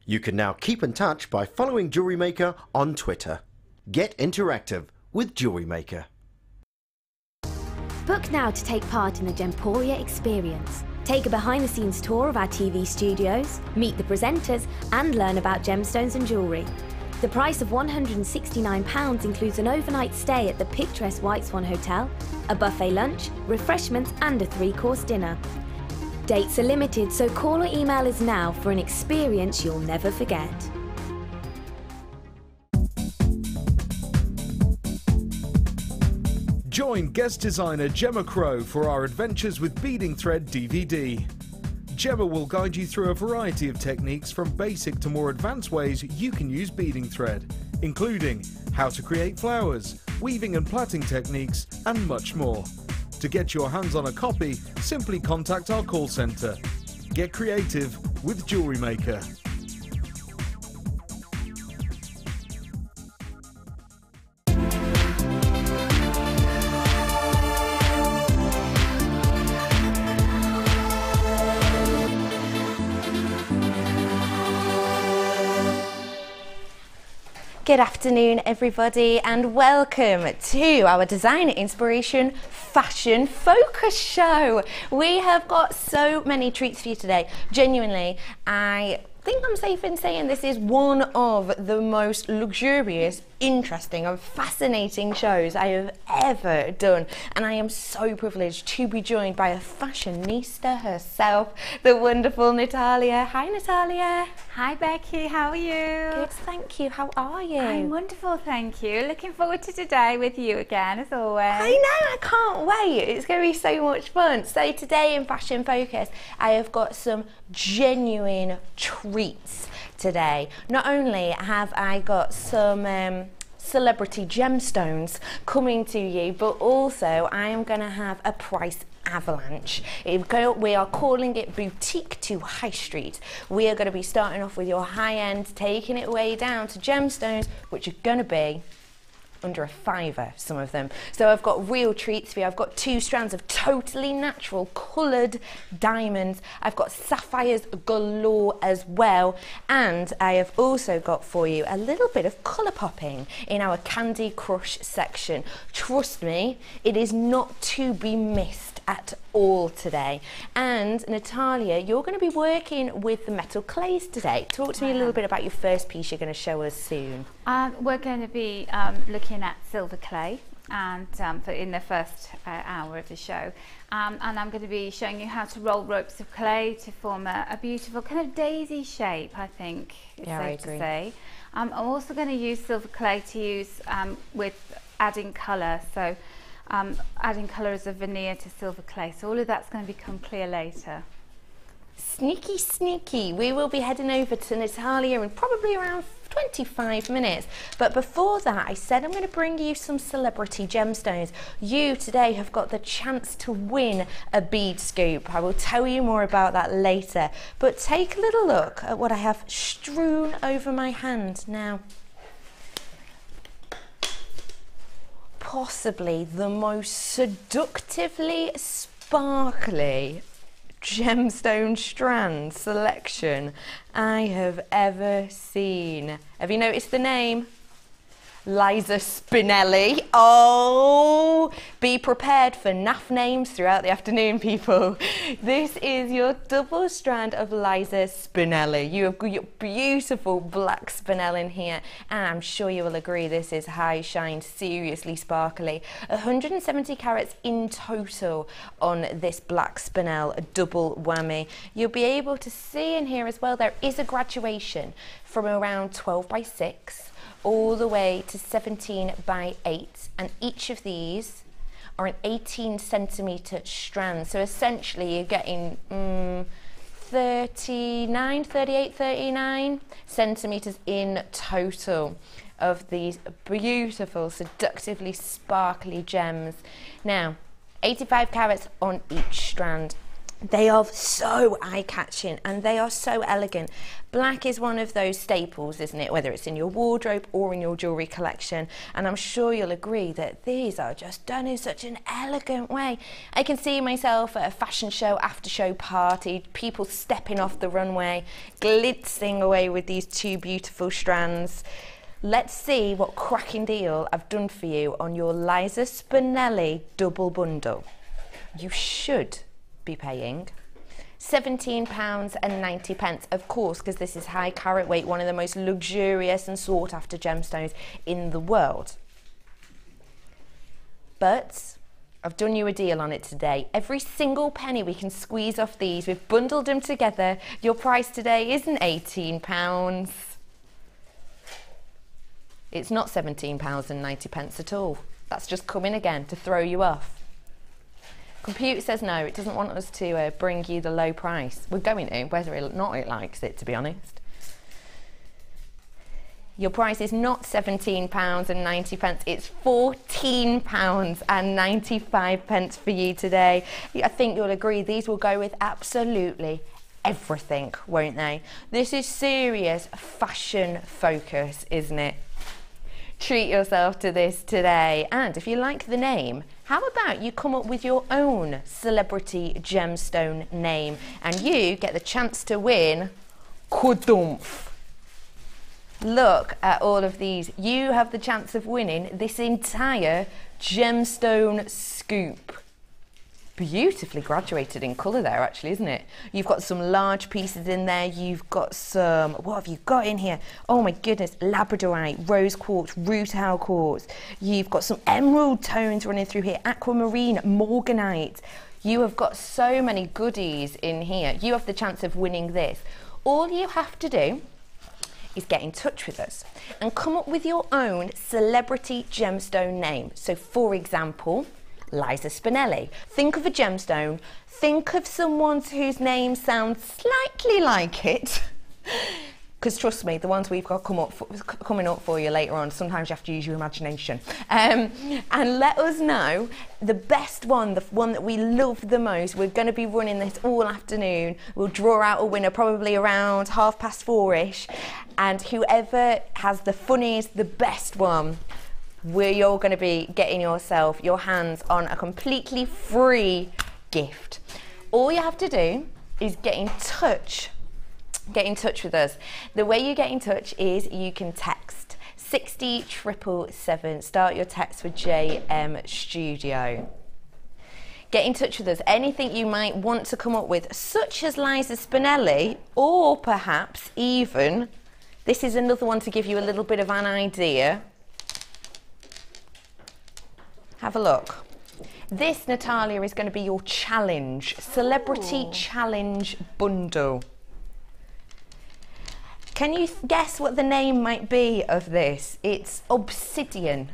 You can now keep in touch by following Jewellery Maker on Twitter. Get interactive with Jewellery Maker. Book now to take part in the Gemporia experience. Take a behind-the-scenes tour of our TV studios, meet the presenters and learn about gemstones and jewellery. The price of £169 includes an overnight stay at the picturesque White Swan Hotel, a buffet lunch, refreshments and a 3-course dinner. Dates are limited, so call or email us now for an experience you'll never forget. Join guest designer Gemma Crow for our Adventures with Beading Thread DVD. Gemma will guide you through a variety of techniques from basic to more advanced ways you can use beading thread, including how to create flowers, weaving and plaiting techniques, and much more. To get your hands on a copy, simply contact our call centre. Get creative with Jewellery Maker. Good afternoon everybody and welcome to our Designer Inspiration Fashion Focus Show. We have got so many treats for you today. Genuinely, I think I'm safe in saying this is one of the most luxurious, interesting and fascinating shows I have ever done, and I am so privileged to be joined by a fashionista herself, the wonderful Natalia. Hi Natalia. Hi Becky, how are you? Good, thank you. How are you? I'm wonderful, thank you. Looking forward to today with you again, as always. I know, I can't wait. It's going to be so much fun. So today in Fashion Focus, I have got some genuine treats today. Not only have I got some celebrity gemstones coming to you, but also I am going to have a price avalanche. We are calling it boutique to high street. We are going to be starting off with your high end, taking it way down to gemstones, which are going to be under a £5, some of them. So I've got real treats for you. I've got 2 strands of totally natural coloured diamonds. I've got sapphires galore as well. And I have also got for you a little bit of colour popping in our Candy Crush section. Trust me, it is not to be missed at all today. And Natalia, you're going to be working with the metal clays today. Talk to me a little bit about your first piece you're going to show us soon. We're going to be looking at silver clay and in the first hour of the show, and I'm going to be showing you how to roll ropes of clay to form a beautiful kind of daisy shape, I think it's safe to say. I'm also going to use silver clay to use with adding colour, so adding colour as a veneer to silver clay, so all of that's going to become clear later. Sneaky, sneaky. We will be heading over to Natalia in probably around 25 minutes. But before that, I said I'm going to bring you some celebrity gemstones. You today have got the chance to win a bead scoop. I will tell you more about that later. But take a little look at what I have strewn over my hand now. Possibly the most seductively sparkly gemstone strand selection I have ever seen. Have you noticed the name? Liza Spinelli. Oh, be prepared for naff names throughout the afternoon, people. This is your double strand of Liza Spinelli. You have got your beautiful black spinel in here, and I'm sure you will agree this is high shine, seriously sparkly. 170 carats in total on this black spinel, a double whammy. You'll be able to see in here as well, there is a graduation from around 12 by 6 all the way to 17 by 8, and each of these are an 18 centimetre strand. So essentially you're getting 39 centimetres in total of these beautiful, seductively sparkly gems. Now, 85 carats on each strand. They are so eye-catching and they are so elegant. Black is one of those staples, isn't it? Whether it's in your wardrobe or in your jewellery collection. And I'm sure you'll agree that these are just done in such an elegant way. I can see myself at a fashion show, after show party, people stepping off the runway, glitzing away with these two beautiful strands. Let's see what cracking deal I've done for you on your Liza Spinelli double bundle. You should be paying £17.90, of course, because this is high carat weight, one of the most luxurious and sought after gemstones in the world. But I've done you a deal on it today. Every single penny we can squeeze off these, we've bundled them together. Your price today isn't £18. It's not £17.90 at all. That's just come in again to throw you off. Computer says no, it doesn't want us to bring you the low price. We're going to, whether or not it likes it, to be honest. Your price is not £17.90, it's £14.95 for you today. I think you'll agree these will go with absolutely everything, won't they? This is serious fashion focus, isn't it? Treat yourself to this today. And if you like the name, how about you come up with your own celebrity gemstone name and you get the chance to win Kudumph. Look at all of these. You have the chance of winning this entire gemstone scoop. Beautifully graduated in colour there, actually, isn't it? You've got some large pieces in there. You've got some, what have you got in here? Oh my goodness, Labradorite, rose quartz, rutile quartz. You've got some emerald tones running through here, aquamarine, Morganite. You have got so many goodies in here. You have the chance of winning this. All you have to do is get in touch with us and come up with your own celebrity gemstone name. So for example, Liza Spinelli. Think of a gemstone, think of someone whose name sounds slightly like it, because trust me, the ones we've got coming up for you later on, sometimes you have to use your imagination. And let us know the best one, the one that we love the most. We're going to be running this all afternoon. We'll draw out a winner probably around 4:30-ish, and whoever has the funniest, the best one, you're going to be getting yourself your hands on a completely free gift. All you have to do is get in touch with us. The way you get in touch is you can text 60777. Start your text with JM Studio. Get in touch with us. Anything you might want to come up with, such as Liza Spinelli, or perhaps even, this is another one to give you a little bit of an idea. Have a look. This, Natalia, is going to be your challenge, celebrity challenge bundle. Can you guess what the name might be of this? It's Obsidian.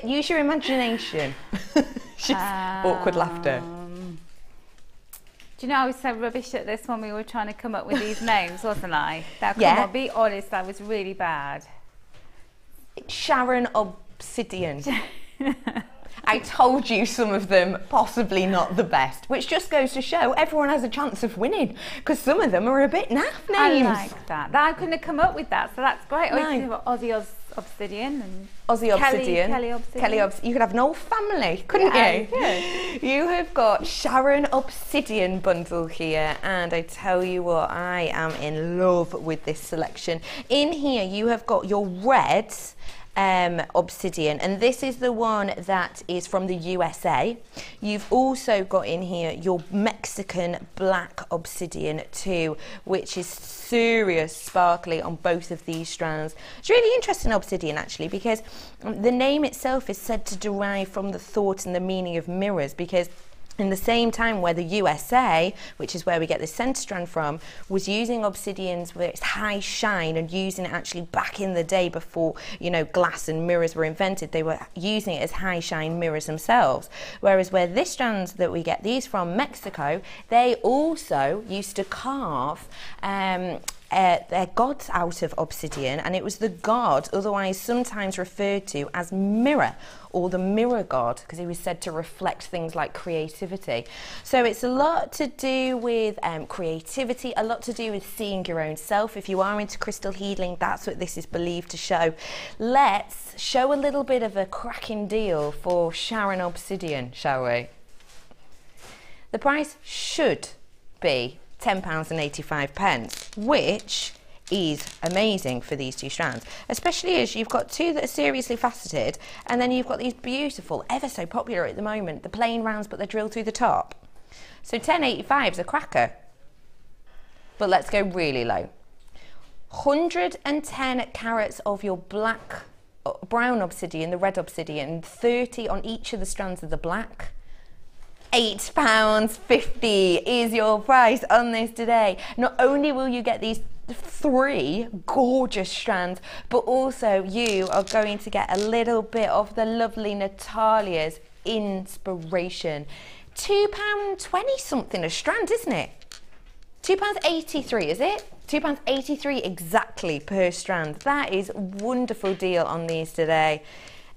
Use your imagination. Awkward laughter. Do you know, I was so rubbish at this when we were trying to come up with these names, wasn't I? Now, come on, be honest, I was really bad. Sharon Obsidian. I told you some of them possibly not the best, which just goes to show everyone has a chance of winning, because some of them are a bit naff names. I like that. I couldn't have come up with that, so that's great. No. You could have Aussie Obsidian and Aussie Obsidian. Kelly Obsidian. You could have an whole family, couldn't you? Yeah. You have got Sharon Obsidian bundle here, and I tell you what, I am in love with this selection. In here, you have got your red obsidian, and this is the one that is from the USA. You've also got in here your Mexican black obsidian too, which is serious sparkly on both of these strands. It's really interesting obsidian, actually, because the name itself is said to derive from the thought and the meaning of mirrors, because in the same time where the USA, which is where we get the centre strand from, was using obsidians with its high shine and using it actually back in the day before, you know, glass and mirrors were invented, they were using it as high shine mirrors themselves. Whereas where this strand that we get these from, Mexico, they also used to carve their gods out of obsidian, and it was the god, otherwise sometimes referred to as mirror, or the mirror god, because he was said to reflect things like creativity. So it's a lot to do with creativity, a lot to do with seeing your own self. If you are into crystal healing, that's what this is believed to show. Let's show a little bit of a cracking deal for Sharon Obsidian, shall we? The price should be £10.85, which is amazing for these two strands, especially as you've got two that are seriously faceted, and then you've got these beautiful, ever so popular at the moment, the plain rounds but they're drilled through the top. So £10.85 is a cracker. But let's go really low. 110 carats of your brown obsidian, the red obsidian, 30 on each of the strands of the black. £8.50 is your price on this today. Not only will you get these 3 gorgeous strands, but also you are going to get a little bit of the lovely Natalia's inspiration. £2.20 something a strand, isn't it? £2.83, is it? £2.83 exactly per strand. That is a wonderful deal on these today.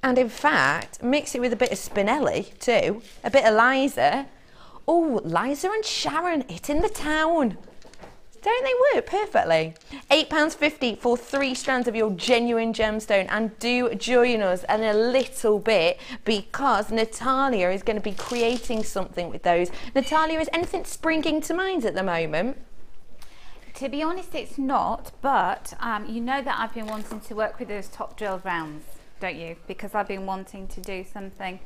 And in fact, mix it with a bit of Spinelli too, a bit of Liza. Oh, Liza and Sharon hitting the town. Don't they work perfectly? £8.50 for 3 strands of your genuine gemstone, and do join us in a little bit because Natalia is going to be creating something with those. Natalia, is anything springing to mind at the moment? To be honest, it's not, but you know that I've been wanting to work with those top drilled rounds, don't you? Because I've been wanting to do something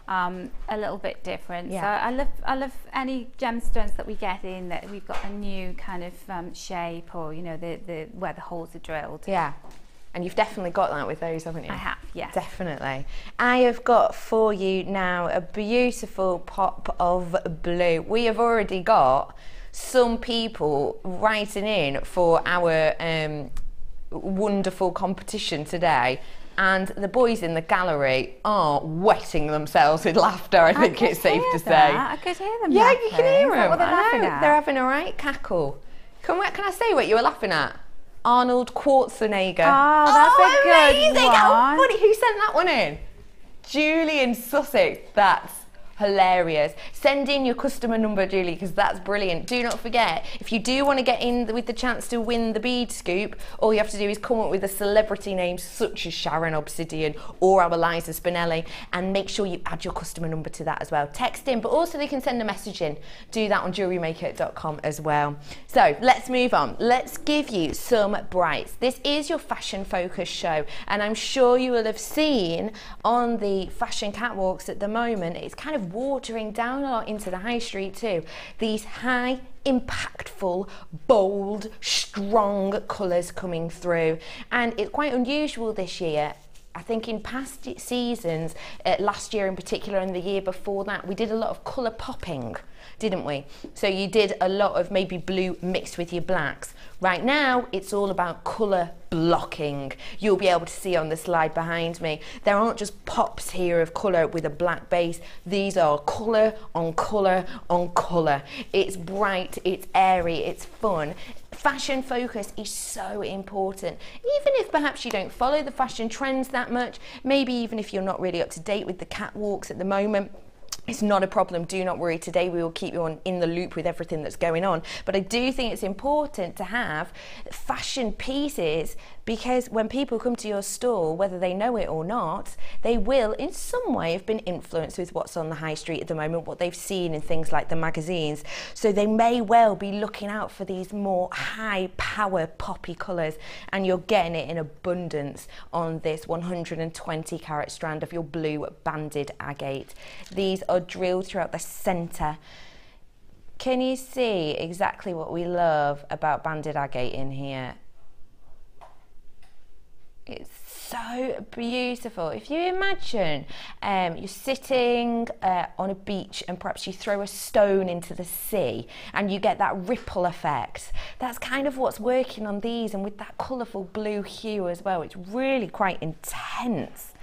a little bit different. Yeah. So I love any gemstones that we get in that we've got a new kind of shape, or you know, the where the holes are drilled. Yeah. And you've definitely got that with those, haven't you? I have, yes. Definitely. I have got for you now a beautiful pop of blue. We have already got some people writing in for our wonderful competition today, and the boys in the gallery are wetting themselves with laughter, I think it's safe to say. I could hear them. Yeah, you can hear them. What they're laughing at? They're having a right cackle. Can I say what you were laughing at? Arnold Schwarzenegger. Oh, that's a good amazing. one. How funny. Who sent that one in? Julie in Sussex. That's hilarious. Send in your customer number, Julie, because that's brilliant. Do not forget, if you do want to get in with the chance to win the bead scoop, all you have to do is come up with a celebrity name such as Sharon Obsidian or our Liza Spinelli, and make sure you add your customer number to that as well. Text in, but also they can send a message in. Do that on jewellerymaker.com as well. So let's move on. Let's give you some brights. This is your fashion focus show, and I'm sure you will have seen on the fashion catwalks at the moment, it's kind of watering down a lot into the high street too. These high, impactful, bold, strong colours coming through, and it's quite unusual this year. I think in past seasons, last year in particular and the year before that, we did a lot of colour popping, didn't we? So you did a lot of maybe blue mixed with your blacks. Right now, it's all about colour blocking. You'll be able to see on the slide behind me, there aren't just pops here of colour with a black base. These are colour on colour on colour. It's bright, it's airy, it's fun. Fashion focus is so important. Even if perhaps you don't follow the fashion trends that much, maybe even if you're not really up to date with the catwalks at the moment, it's not a problem, do not worry. Today we will keep you in the loop with everything that's going on. But I do think it's important to have fashion pieces, because when people come to your store, whether they know it or not, they will in some way have been influenced with what's on the high street at the moment, what they've seen in things like the magazines. So they may well be looking out for these more high power poppy colours, and you're getting it in abundance on this 120 carat strand of your blue banded agate. These are drilled throughout the centre. Can you see exactly what we love about banded agate in here? It's so beautiful. If you imagine you're sitting on a beach and perhaps you throw a stone into the sea and you get that ripple effect, that's kind of what's working on these, and with that colourful blue hue as well. It's really quite intense.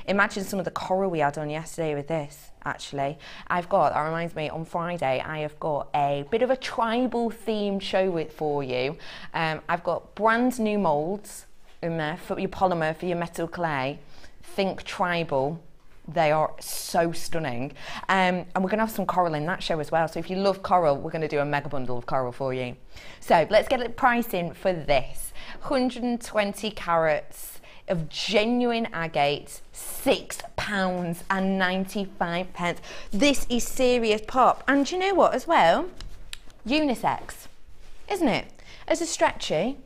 Imagine some of the coral we had on yesterday with this, actually. That reminds me, on Friday, I have got a bit of a tribal themed show for you. I've got brand new moulds in there for your polymer, for your metal clay. Think tribal. They are so stunning. And we're going to have some coral in that show as well. So if you love coral, we're going to do a mega bundle of coral for you. So let's get the pricing for this. 120 carats of genuine agate, £6.95. This is serious pop. And you know what as well? Unisex, isn't it? As a stretchy,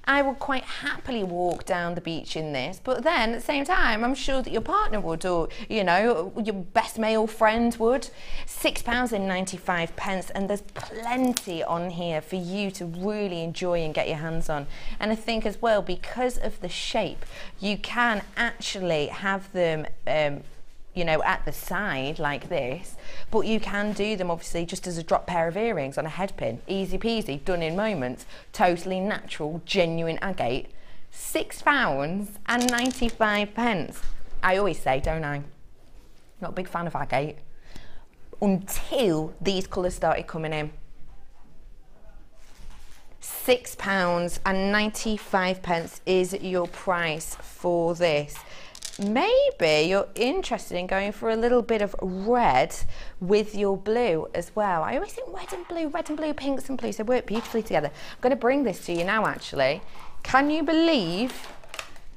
I would quite happily walk down the beach in this, but then at the same time, I'm sure that your partner would, or, you know, your best male friend would. £6.95, and there's plenty on here for you to really enjoy and get your hands on. And I think as well, because of the shape, you can actually have them you know, at the side like this, but you can do them obviously just as a drop pair of earrings on a head pin. Easy peasy, done in moments. Totally natural, genuine agate. £6.95. I always say, don't I? Not a big fan of agate until these colours started coming in. £6.95 is your price for this. Maybe you're interested in going for a little bit of red with your blue as well. I always think red and blue, pinks and blues, they work beautifully together. I'm going to bring this to you now, actually. Can you believe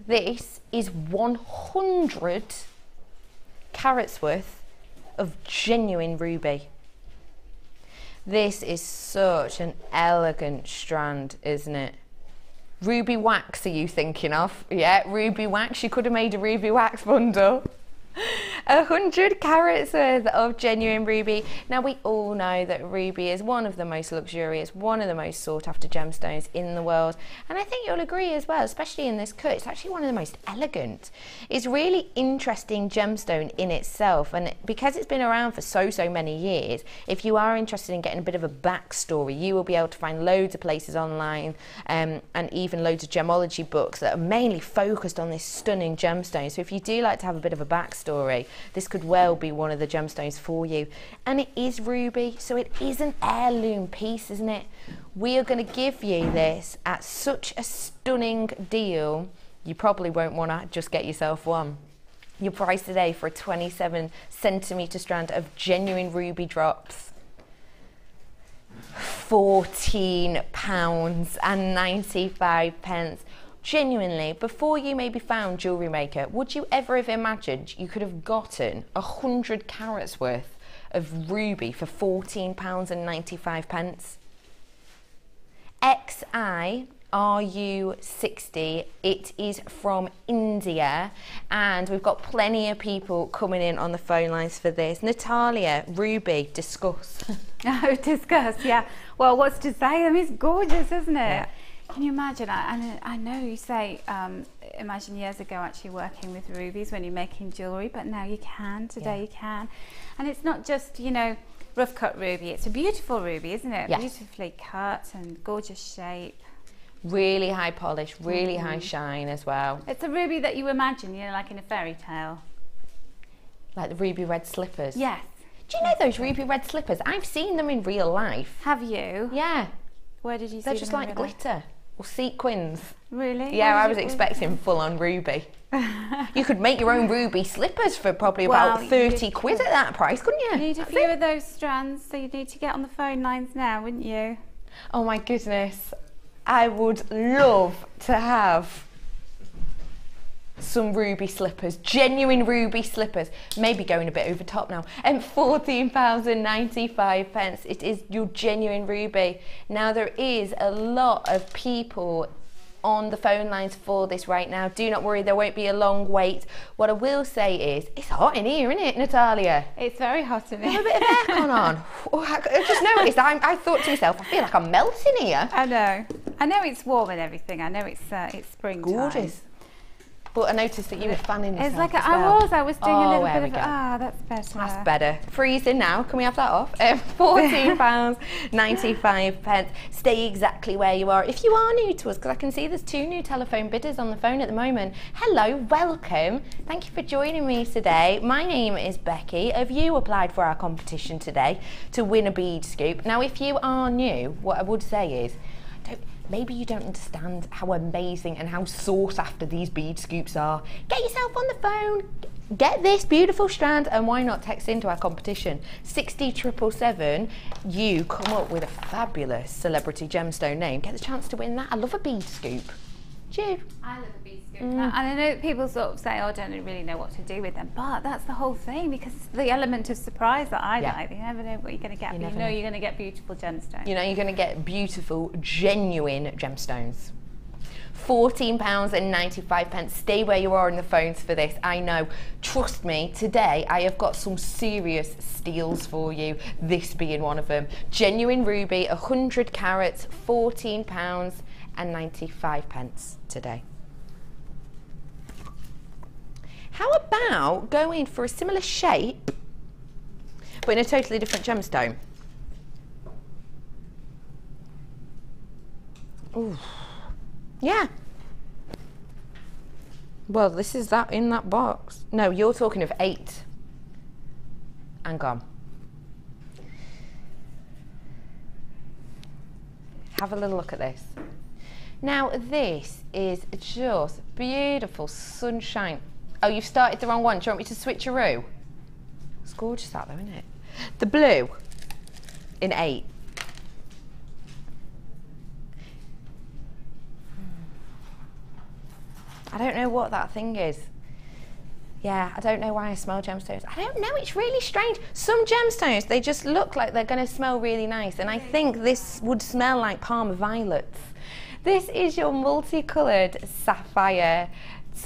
this is 100 carats worth of genuine ruby? This is such an elegant strand, isn't it? Ruby wax, are you thinking of? Yeah, ruby wax. You could have made a ruby wax bundle. 100 carats worth of genuine ruby. Now, we all know that ruby is one of the most luxurious, one of the most sought after gemstones in the world. And I think you'll agree as well, especially in this cut, it's actually one of the most elegant. It's really interesting gemstone in itself. And because it's been around for so many years, if you are interested in getting a bit of a backstory, you will be able to find loads of places online and even loads of gemology books that are mainly focused on this stunning gemstone. So if you do like to have a bit of a backstory, this could well be one of the gemstones for you. And it is ruby, so it is an heirloom piece, isn't it? We are going to give you this at such a stunning deal, you probably won't want to just get yourself one. Your price today for a 27 centimetre strand of genuine ruby drops, £14.95. Genuinely, before you maybe found Jewellery Maker, would you ever have imagined you could have gotten 100 carats worth of ruby for £14.95? XI RU60, it is from India, and we've got plenty of people coming in on the phone lines for this. Natalia, ruby, discuss. Oh, discuss, yeah. Well, what's to say? I mean, it's gorgeous, isn't it? Yeah. Can you imagine? I know you say, imagine years ago actually working with rubies when you're making jewellery, but now you can, today you can. And it's not just, you know, rough cut ruby, it's a beautiful ruby, isn't it? Yes. Beautifully cut and gorgeous shape. Really high polish, really high shine as well. It's a ruby that you imagine, you know, like in a fairy tale. Like the ruby red slippers? Yes. Do you know those ruby red slippers? I've seen them in real life. Have you? Yeah. Where did you see them? They're just like glitter or sequins. Really? Yeah, I was expecting full on ruby. You could make your own ruby slippers for probably about 30 quid at that price, couldn't you? You need a few of those strands, so you'd need to get on the phone lines now, wouldn't you? Oh my goodness. I would love to have some ruby slippers, genuine ruby slippers. Maybe going a bit over top now. And £14.95. It is your genuine ruby. Now, there is a lot of people on the phone lines for this right now. Do not worry, there won't be a long wait. What I will say is, it's hot in here, isn't it, Natalia? It's very hot in here. Have a bit of aircon on. Oh, I just noticed, I thought to myself, I feel like I'm melting here. I know it's warm and everything. I know it's springtime. Gorgeous. Well, I noticed that you were fanning yourself. It's like as I was doing a little there bit we of. go. That's better. That's better. Freezing now. Can we have that off? £14.95. Stay exactly where you are. If you are new to us, because I can see there's 2 new telephone bidders on the phone at the moment. Hello, welcome. Thank you for joining me today. My name is Becky. Have you applied for our competition today to win a bead scoop? Now, if you are new, what I would say is, maybe you don't understand how amazing and how sought after these bead scoops are. Get yourself on the phone, get this beautiful strand, and why not text into our competition 60777. You come up with a fabulous celebrity gemstone name, get the chance to win that. I love a bead scoop. Do you? I love a bead scoop. And I know that people sort of say, oh, I don't really know what to do with them, but that's the whole thing, because it's the element of surprise that I like. You never know what you're going to get, but you know you're going to get beautiful gemstones. You know you're going to get beautiful, genuine gemstones. £14.95. Stay where you are in the phones for this. I know. Trust me, today I have got some serious steals for you, this being one of them. Genuine ruby, 100 carats, £14.95 today. How about going for a similar shape, but in a totally different gemstone? Ooh. Yeah. Well, this is that in that box. No, you're talking of 8. And gone. Have a little look at this. Now, this is just beautiful sunshine. Oh, you've started the wrong one. Do you want me to switcheroo? It's gorgeous that though, isn't it? The blue in 8. I don't know what that thing is. Yeah, I don't know why I smell gemstones. I don't know, it's really strange. Some gemstones, they just look like they're gonna smell really nice, and I think this would smell like Parma violets. This is your multicolored sapphire.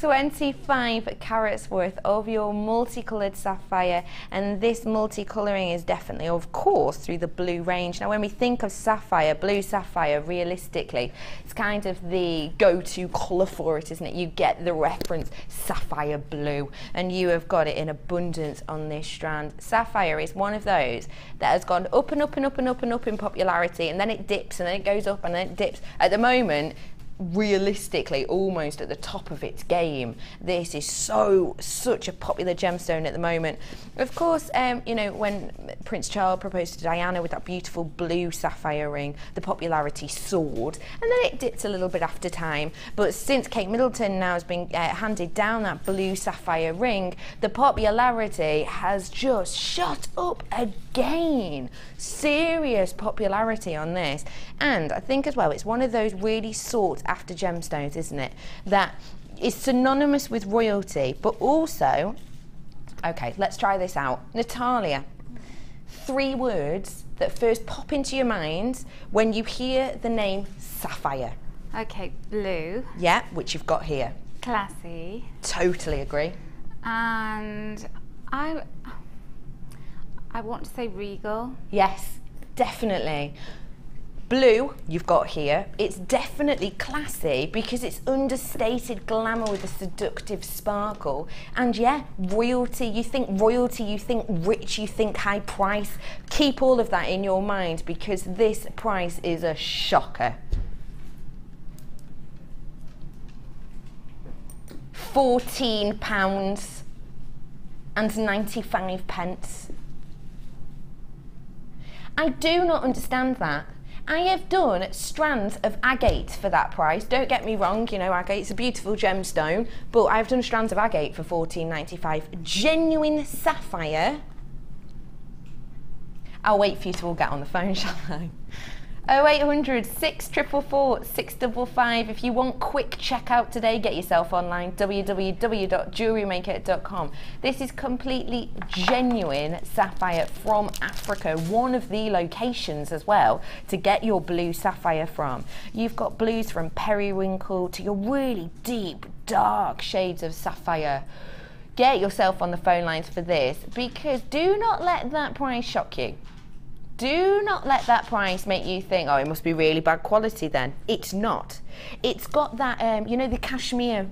25 carats worth of your multicolored sapphire, and this multicoloring is definitely, of course, through the blue range. Now, when we think of sapphire, blue sapphire, realistically, it's kind of the go-to colour for it, isn't it? You get the reference sapphire blue, and you have got it in abundance on this strand. Sapphire is one of those that has gone up and up and up and up and up in popularity, and then it dips, and then it goes up, and then it dips. At the moment, realistically almost at the top of its game. This is such a popular gemstone at the moment. Of course, you know, when Prince Charles proposed to Diana with that beautiful blue sapphire ring, the popularity soared, and then it dipped a little bit after time. But since Kate Middleton now has been handed down that blue sapphire ring, the popularity has just shot up again. Serious popularity on this. And I think as well, it's one of those really sought after gemstones, isn't it? That is synonymous with royalty, but also, okay, let's try this out. Natalia, 3 words that first pop into your mind when you hear the name sapphire. Okay, blue. Yeah, which you've got here. Classy. Totally agree. And I want to say regal. Yes, definitely. Blue, you've got here. It's definitely classy because it's understated glamour with a seductive sparkle. And yeah, royalty, you think rich, you think high price. Keep all of that in your mind because this price is a shocker. £14.95. I do not understand that. I have done strands of agate for that price. Don't get me wrong, you know, agate's a beautiful gemstone, but I've done strands of agate for £14.95. Genuine sapphire. I'll wait for you to all get on the phone, shall I? 0800 644 655. If you want quick checkout today, get yourself online, www.jewellerymaker.com. This is completely genuine sapphire from Africa, one of the locations as well to get your blue sapphire from. You've got blues from periwinkle to your really deep, dark shades of sapphire. Get yourself on the phone lines for this, because do not let that price shock you. Do not let that price make you think, oh, it must be really bad quality then. It's not. It's got that, you know, the cashmere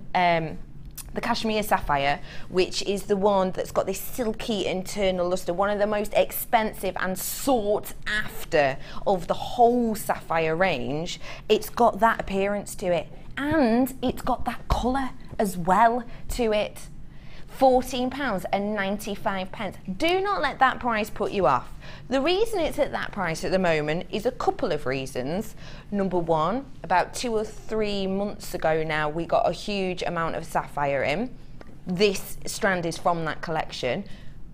the cashmere sapphire, which is the one that's got this silky internal luster, one of the most expensive and sought after of the whole sapphire range. It's got that appearance to it, and it's got that colour as well to it. £14.95. Do not let that price put you off. The reason it's at that price at the moment is a couple of reasons. Number one, about 2 or 3 months ago now, we got a huge amount of sapphire in. This strand is from that collection.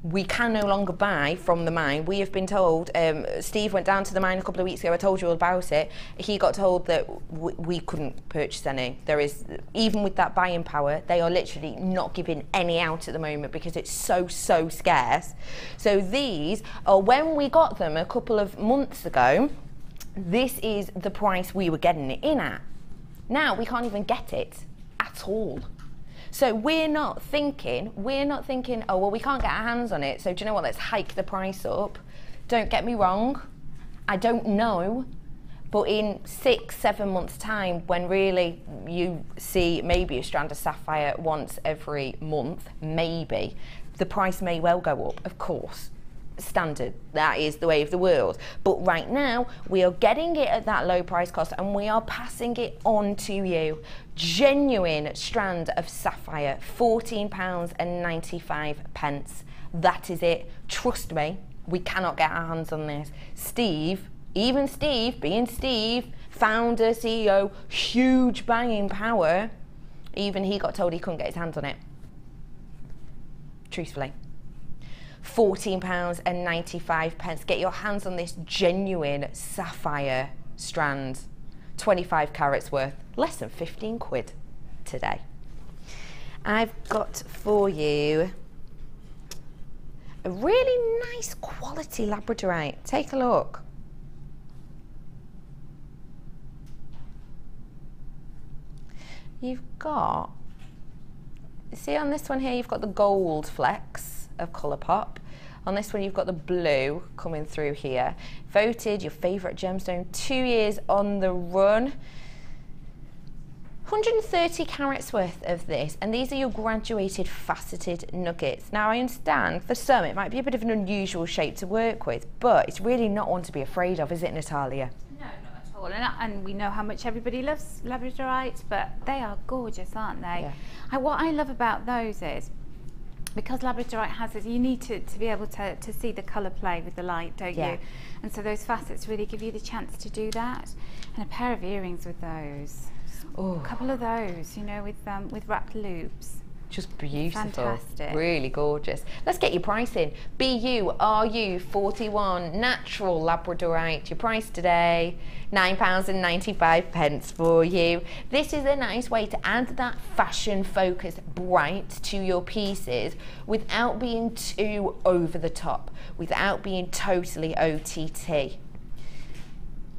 We can no longer buy from the mine. We have been told, Steve went down to the mine a couple of weeks ago, I told you all about it. He got told that we couldn't purchase any. There is, even with that buying power, they are literally not giving any out at the moment because it's so scarce. So these are, when we got them a couple of months ago, this is the price we were getting it in at. Now we can't even get it at all. So we're not thinking, oh, well, we can't get our hands on it, so do you know what, let's hike the price up. Don't get me wrong, I don't know, but in 6-7 months' time, when really you see maybe a strand of sapphire once every month, maybe, the price may well go up, of course. Standard, that is the way of the world, but right now we are getting it at that low price cost and we are passing it on to you. Genuine strand of sapphire, £14.95. That is it. Trust me, we cannot get our hands on this. Steve, even Steve, being Steve, founder, CEO, huge buying power, even he got told he couldn't get his hands on it. Truthfully. £14.95. Get your hands on this genuine sapphire strand. 25 carats worth, less than 15 quid today. I've got for you a really nice quality Labradorite. Take a look. You've got, see on this one here, you've got the gold flecks of colour pop. On this one you've got the blue coming through here. Voted your favourite gemstone 2 years on the run. 130 carats worth of this, and these are your graduated faceted nuggets. Now I understand for some it might be a bit of an unusual shape to work with, but it's really not one to be afraid of, is it, Natalia? No, not at all. And we know how much everybody loves Labradorite, but they are gorgeous, aren't they? Yeah. What I love about those is, because Labradorite has this, you need to be able to see the colour play with the light, don't you? And so those facets really give you the chance to do that. And a pair of earrings with those. Oh. A couple of those, you know, with wrapped loops. Just beautiful. Fantastic. Really gorgeous. Let's get your price in. BU-RU 41 natural Labradorite. Your price today, £9.95 for you. This is a nice way to add that fashion focus bright to your pieces without being too over the top, without being totally OTT.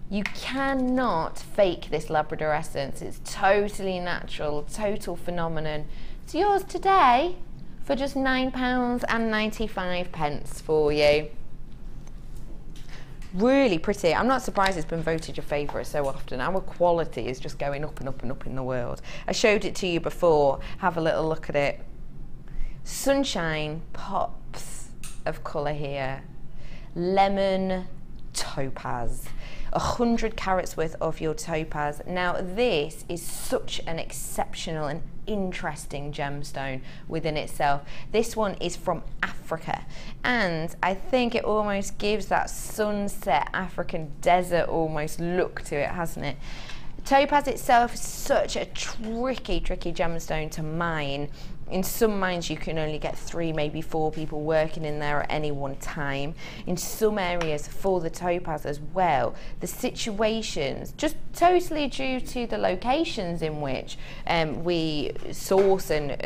You cannot fake this Labrador essence. It's totally natural, total phenomenon. It's yours today for just £9.95 for you. Really pretty. I'm not surprised it's been voted your favourite so often. Our quality is just going up and up and up in the world. I showed it to you before. Have a little look at it. Sunshine pops of colour here. Lemon topaz. 100 carats worth of your topaz. Now this is such an exceptional and interesting gemstone within itself. This one is from Africa, and I think it almost gives that sunset African desert almost look to it, hasn't it? Topaz itself is such a tricky gemstone to mine. In some mines you can only get 3, maybe 4 people working in there at any one time. In some areas for the topaz as well, the situations, just totally due to the locations in which we source and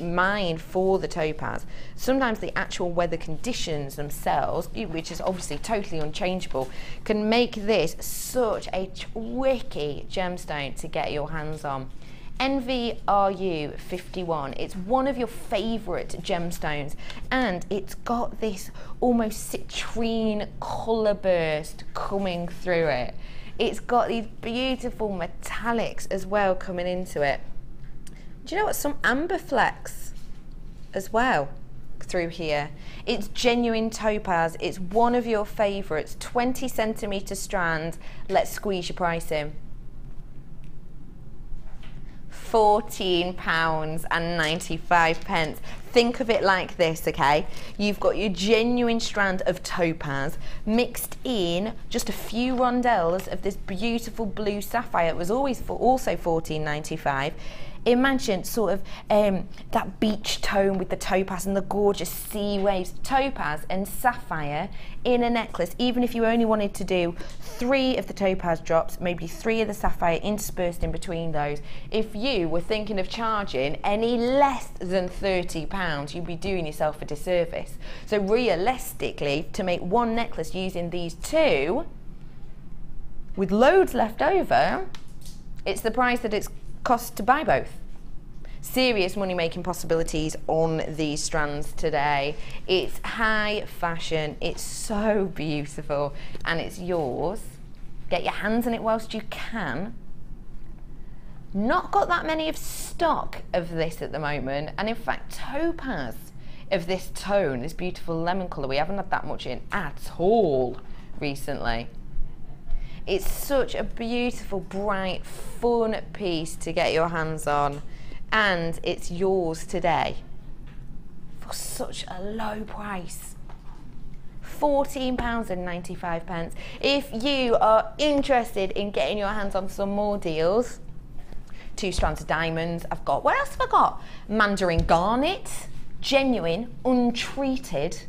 mine for the topaz, sometimes the actual weather conditions themselves, which is obviously totally unchangeable, can make this such a tricky gemstone to get your hands on. NVRU 51, it's one of your favourite gemstones, and it's got this almost citrine colour burst coming through it. It's got these beautiful metallics as well coming into it. Do you know what? Some amber flecks as well through here. It's genuine topaz. It's one of your favourites. 20 centimetre strand. Let's squeeze your price in. £14.95. Think of it like this, okay? You've got your genuine strand of topaz mixed in just a few rondelles of this beautiful blue sapphire. It was always also £14.95. Imagine sort of that beach tone with the topaz and the gorgeous sea waves. Topaz and sapphire in a necklace, even if you only wanted to do 3 of the topaz drops, maybe 3 of the sapphire interspersed in between those. If you were thinking of charging any less than £30, you'd be doing yourself a disservice. So realistically, to make one necklace using these 2, with loads left over, it's the price that it's cost to buy both. Serious money making possibilities on these strands today. It's high fashion, it's so beautiful, and it's yours. Get your hands on it whilst you can. Not got that many of stock of this at the moment, and in fact topaz of this tone, this beautiful lemon colour, we haven't had that much in at all recently. It's such a beautiful, bright, fun piece to get your hands on, and it's yours today for such a low price. £14.95. If you are interested in getting your hands on some more deals, 2 strands of diamonds. I've got, what else have I got? Mandarin garnet, genuine, untreated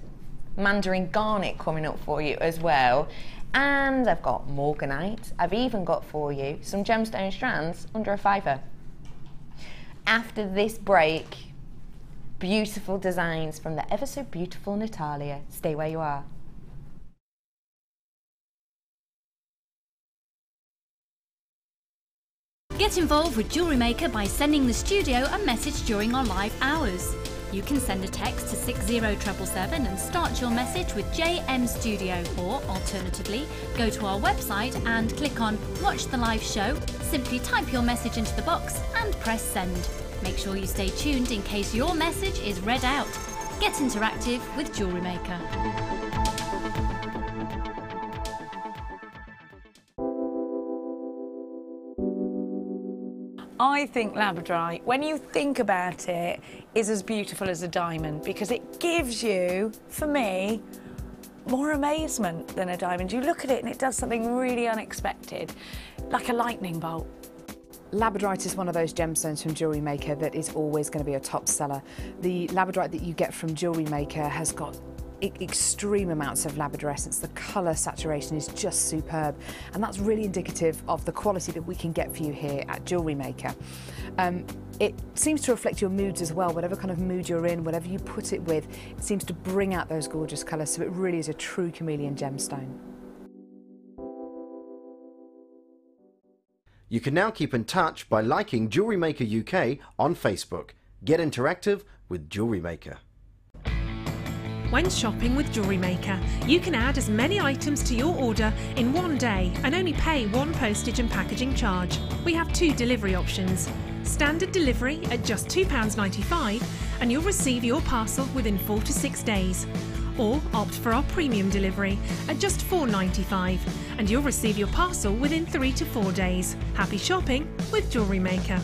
mandarin garnet coming up for you as well. And I've got Morganite. I've even got for you some gemstone strands under a £5. After this break, beautiful designs from the ever so beautiful Natalia. Stay where you are. Get involved with Jewellery Maker by sending the studio a message during our live hours. You can send a text to 60777 and start your message with JM Studio, or alternatively, go to our website and click on Watch the Live Show, simply type your message into the box and press send. Make sure you stay tuned in case your message is read out. Get interactive with Jewellery Maker. I think Labradorite, when you think about it, is as beautiful as a diamond because it gives you, for me, more amazement than a diamond. You look at it and it does something really unexpected, like a lightning bolt. Labradorite is one of those gemstones from Jewellery Maker that is always going to be a top seller. The Labradorite that you get from Jewellery Maker has got extreme amounts of labradorescence. The colour saturation is just superb, and that's really indicative of the quality that we can get for you here at Jewellery Maker. It seems to reflect your moods as well. Whatever kind of mood you're in, whatever you put it with, it seems to bring out those gorgeous colours, so it really is a true chameleon gemstone. You can now keep in touch by liking Jewellery Maker UK on Facebook. Get interactive with Jewellery Maker. When shopping with Jewellery Maker, you can add as many items to your order in one day and only pay one postage and packaging charge. We have 2 delivery options. Standard delivery at just £2.95 and you'll receive your parcel within 4 to 6 days. Or opt for our premium delivery at just £4.95 and you'll receive your parcel within 3 to 4 days. Happy shopping with Jewellery Maker.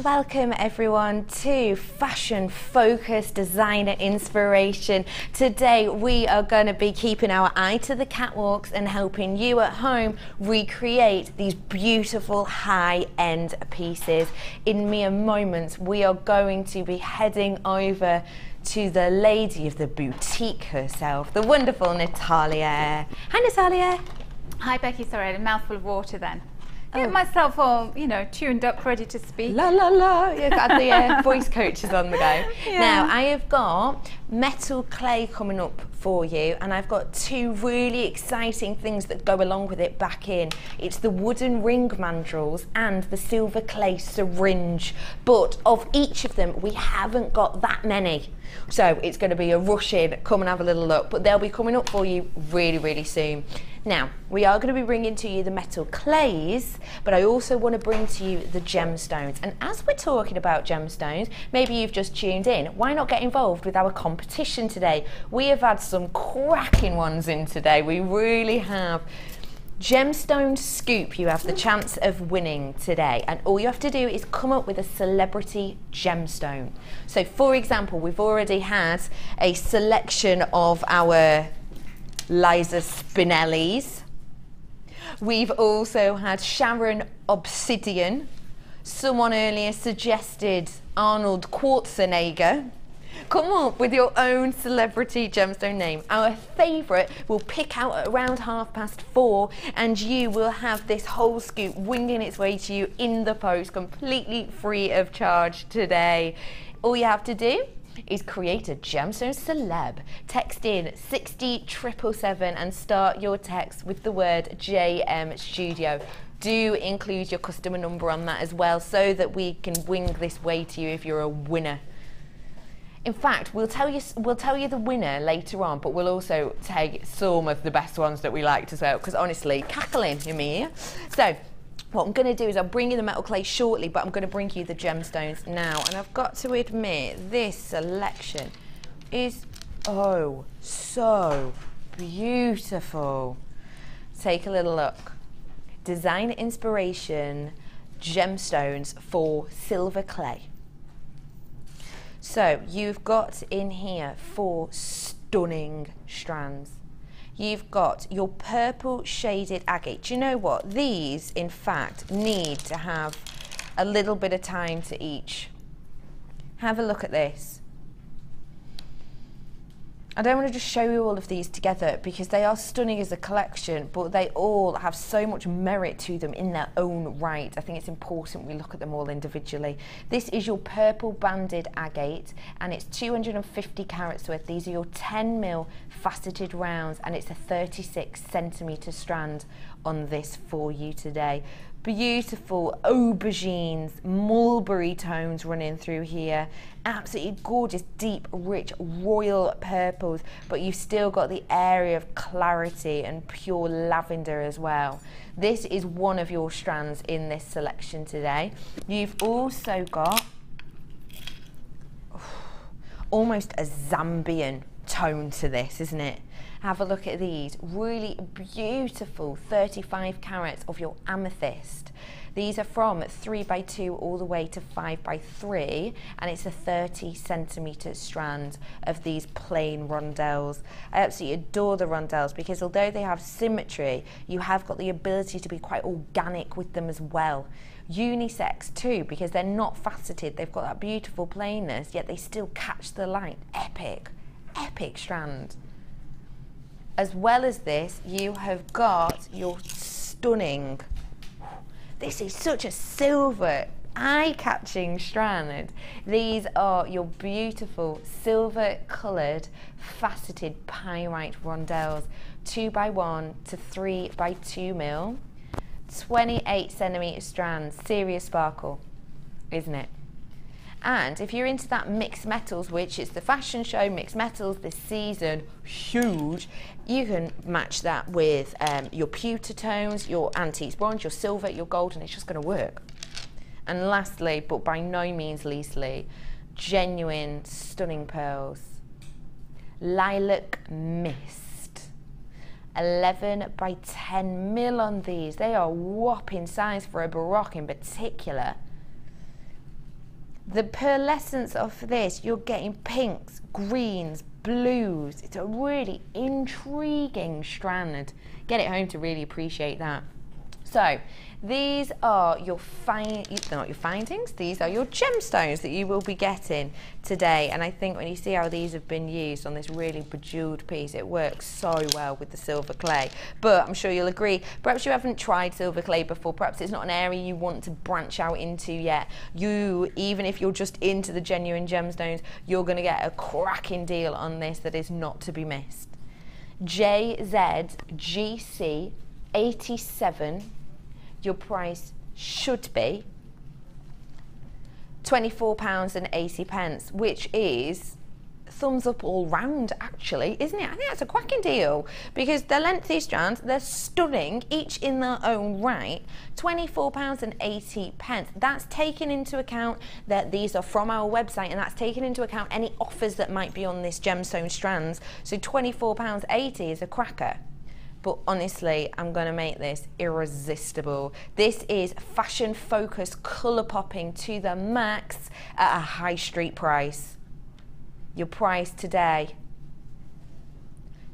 Welcome everyone to Fashion Focus Designer Inspiration. Today we are going to be keeping our eye to the catwalks and helping you at home recreate these beautiful high-end pieces. In mere moments we are going to be heading over to the lady of the boutique herself, the wonderful Natalia. Hi Natalia. Hi Becky, sorry I had a mouthful of water then. Get myself all, you know, tuned up, ready to speak. La la la. You've got the voice coaches on the go. Yeah. Now, I have got metal clay coming up for you, and I've got two really exciting things that go along with it back in. It's the wooden ring mandrels and the silver clay syringe. But of each of them, we haven't got that many. So it's going to be a rush in, come and have a little look, but they'll be coming up for you really, really soon. Now, we are going to be bringing to you the metal clays, but I also want to bring to you the gemstones. And as we're talking about gemstones, maybe you've just tuned in, why not get involved with our competition today? We have had some cracking ones in today, we really have. Gemstone Scoop, you have the chance of winning today, and all you have to do is come up with a celebrity gemstone. So for example, we've already had a selection of our Liza Spinellis. We've also had Sharon Obsidian. Someone earlier suggested Arnold Schwarzenegger. Come up with your own celebrity gemstone name. Our favourite will pick out at around 4:30, and you will have this whole scoop winging its way to you in the post, completely free of charge today. All you have to do is create a gemstone celeb. Text in 60777 and start your text with the word JM Studio. Do include your customer number on that as well, so that we can wing this way to you if you're a winner. In fact, we'll tell you the winner later on, but we'll also take some of the best ones that we like to sell, because honestly, cackling in me ear. So what I'm going to do is I'll bring you the metal clay shortly, but I'm going to bring you the gemstones now. And I've got to admit, this selection is, oh, so beautiful. Take a little look. Design inspiration, gemstones for silver clay. So you've got in here 4 stunning strands. You've got your purple shaded agate. Do you know what? These, in fact, need to have a little bit of time to each. Have a look at this. I don't want to just show you all of these together because they are stunning as a collection, but they all have so much merit to them in their own right. I think it's important we look at them all individually. This is your purple banded agate, and it's 250 carats worth. These are your 10mm faceted rounds, and it's a 36cm strand on this for you today. Beautiful aubergines, mulberry tones running through here. Absolutely gorgeous, deep, rich, royal purples, but you've still got the area of clarity and pure lavender as well. This is one of your strands in this selection today. You've also got almost a Zambian tone to this, isn't it? Have a look at these, really beautiful 35 carats of your amethyst. These are from 3x2 all the way to 5x3, and it's a 30cm strand of these plain rondelles. I absolutely adore the rondelles because although they have symmetry, you have got the ability to be quite organic with them as well. Unisex too, because they're not faceted, they've got that beautiful plainness, yet they still catch the light. Epic, epic strand. As well as this, you have got your stunning, this is such a silver, eye-catching strand. These are your beautiful silver coloured faceted pyrite rondelles, 2x1 to 3x2mm, 28cm strands, serious sparkle, isn't it? And if you're into that mixed metals, which is the fashion show mixed metals this season, huge, you can match that with your pewter tones, your antiques bronze, your silver, your gold, and it's just going to work. And lastly, but by no means leastly, genuine stunning pearls. Lilac Mist. 11x10mm on these. They are whopping size for a Baroque in particular. The pearlescence of this, you're getting pinks, greens, blues. It's a really intriguing strand. Get it home to really appreciate that. So these are your they're not your findings, these are your gemstones that you will be getting today. And I think when you see how these have been used on this really bejeweled piece, it works so well with the silver clay. But I'm sure you'll agree, perhaps you haven't tried silver clay before, perhaps it's not an area you want to branch out into yet. Even if you're just into the genuine gemstones, you're going to get a cracking deal on this that is not to be missed. JZGC 87, your price should be £24.80, which is thumbs up all round, actually, isn't it? I think that's a cracking deal because they're lengthy strands, they're stunning, each in their own right. £24.80. That's taken into account that these are from our website, and that's taken into account any offers that might be on this gemstone strands. So £24.80 is a cracker. But honestly, I'm going to make this irresistible. This is fashion focused, colour popping to the max at a high street price. Your price today,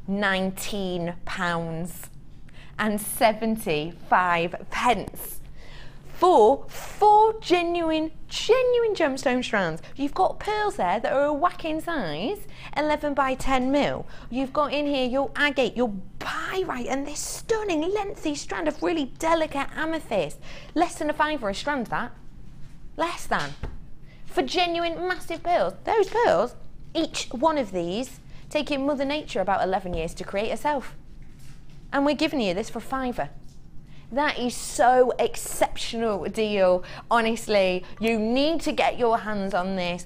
£19.75 for 4 genuine gemstone strands. You've got pearls there that are a whacking size, 11 by 10 mil. You've got in here your agate, your pyrite, and this stunning lengthy strand of really delicate amethyst. Less than a £5 a strand, that. Less than. For genuine massive pearls. Those pearls, each one of these, taking Mother Nature about 11 years to create herself. And we're giving you this for £5. That is so exceptional a deal. Honestly, you need to get your hands on this.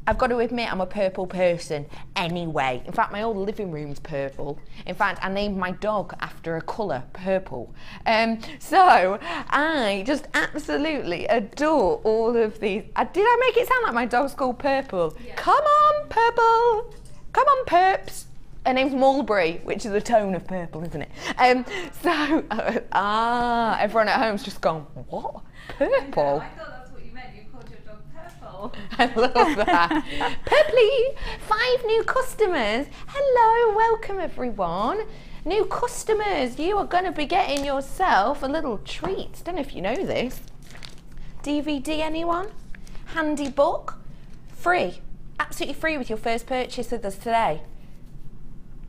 I've got to admit, I'm a purple person anyway. In fact, my whole living room's purple. In fact, I named my dog after a colour, purple. So I just absolutely adore all of these. Did I make it sound like my dog's called Purple? Yeah. Come on, Purple. Come on, Perps. Her name's Mulberry, which is a tone of purple, isn't it? Everyone at home's just gone, what? Purple? I thought that's what you meant. You called your dog Purple. I love that. Purpley, 5 new customers. Hello, welcome everyone. New customers, you are going to be getting yourself a little treat. Don't know if you know this. DVD, anyone? Handy book? Free. Absolutely free with your first purchase with us today.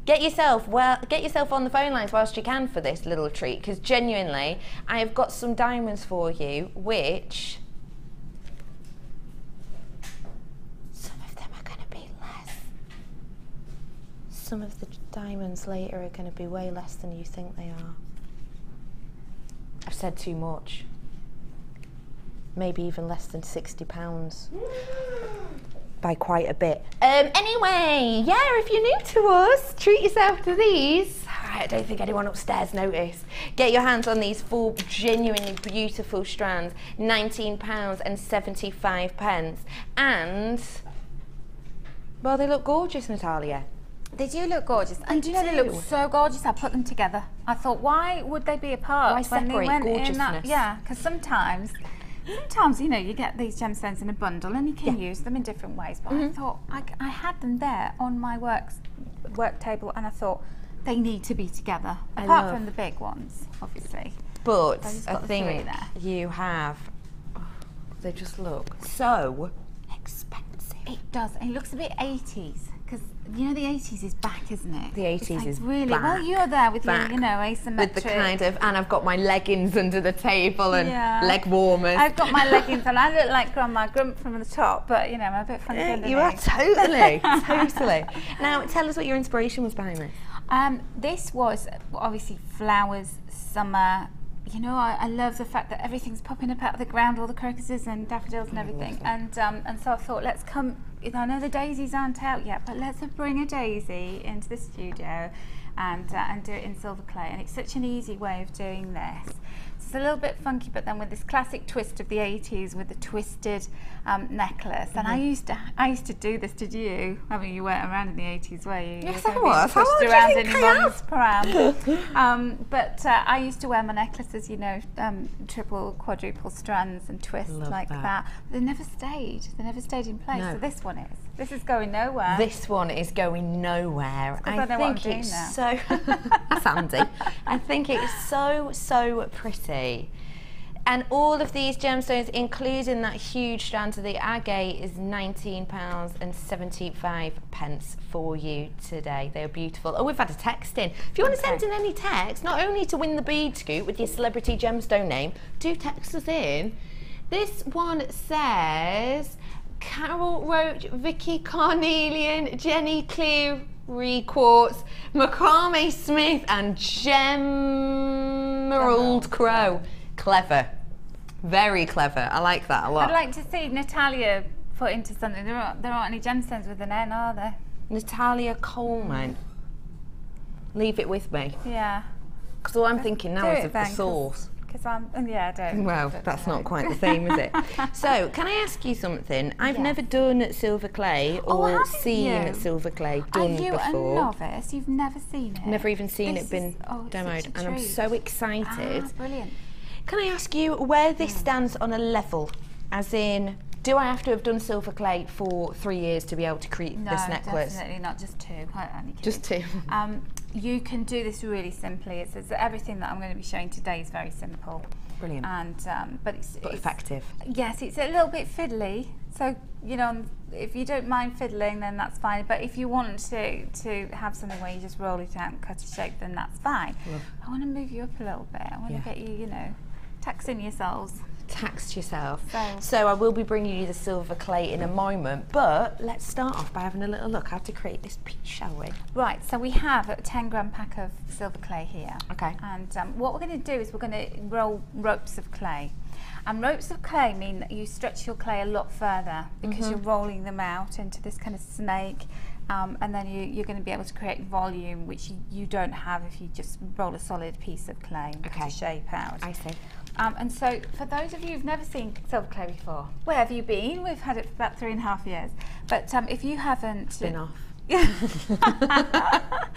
Get yourself on the phone lines whilst you can for this little treat, because genuinely, I have got some diamonds for you, which some of them are going to be less. Some of the diamonds later are going to be way less than you think they are. I've said too much. Maybe even less than £60. By quite a bit. Anyway, yeah, if you're new to us, treat yourself to these. I don't think anyone upstairs noticed. Get your hands on these 4 genuinely beautiful strands, £19.75. And, well, they look gorgeous, Natalia. They do look gorgeous. And do you know they look so gorgeous? I put them together. I thought, why would they be apart? Why separate gorgeousness? Yeah, because sometimes, you know, you get these gemstones in a bundle and you can use them in different ways. But I thought, I had them there on my work table, and I thought, they need to be together. Apart from the big ones, obviously. But I think you have, they just look so expensive. It does. It looks a bit 80s. Because, you know, the 80s is back, isn't it? The 80s is really back. Well, you're there with your, you know, asymmetric. With the kind of, and I've got my leggings under the table and leg warmers. I've got my leggings on. I look like Grandma Grump from the top, but, you know, I'm a bit funny underneath. You are totally, totally. Now, tell us what your inspiration was behind this. This was obviously flowers, summer. You know, I love the fact that everything's popping up out of the ground, all the crocuses and daffodils and everything. And so I thought, let's come. You know, I know the daisies aren't out yet, but let's bring a daisy into the studio and do it in silver clay. And it's such an easy way of doing this. It's a little bit funky, but then with this classic twist of the 80s with the twisted necklace. And I used to do this. Did you? I mean, you weren't around in the 80s, were you? Yes, I was. How old around in your mum's pram. But I used to wear my necklaces, you know, triple, quadruple strands and twists like that. But they never stayed. They never stayed in place. So this one is. This is going nowhere. This one is going nowhere. I think it's so So that's handy. I think it's so pretty. And all of these gemstones, including that huge strand of the agate, is £19.75 for you today. They are beautiful. Oh, we've had a text in. If you want to send in any text, not only to win the bead scoop with your celebrity gemstone name, do text us in. This one says, Carol Roach, Vicky Carnelian, Jenny Cleary Quartz, Macrame Smith, and Emerald Crow. Clever. Very clever. I like that a lot. I'd like to see Natalia put into something. There aren't any gemstones with an N, are there? Natalia Colman. Leave it with me. Yeah. Because all I'm thinking now is of the source. Yeah, I don't. Well, that's not quite the same, is it? So, can I ask you something? I've never done silver clay or seen silver clay done before. Are you a novice? You've never seen it? Never even seen it been demoed, and I'm so excited. Ah, brilliant. Can I ask you where this stands on a level? As in, do I have to have done silver clay for 3 years to be able to create this necklace? No, definitely not, just 2. Just 2. You can do this really simply. It's everything that I'm going to be showing today is very simple. Brilliant. And but it's effective. Yes, it's a little bit fiddly. So you know, if you don't mind fiddling, then that's fine. But if you want to have something where you just roll it out and cut a shape, then that's fine. I want to move you up a little bit. I want to get you, you know, taxing yourselves. Taxed yourself. So I will be bringing you the silver clay in a moment, but let's start off by having a little look how to create this piece, shall we? Right, so we have a 10-gram pack of silver clay here. Okay. And what we're going to do is we're going to roll ropes of clay. And ropes of clay mean that you stretch your clay a lot further because you're rolling them out into this kind of snake. And then you're going to be able to create volume, which you don't have if you just roll a solid piece of clay and cut a shape out. I see. And so, for those of you who've never seen silver clay before, where have you been? We've had it for about 3.5 years. But if you haven't... Been off.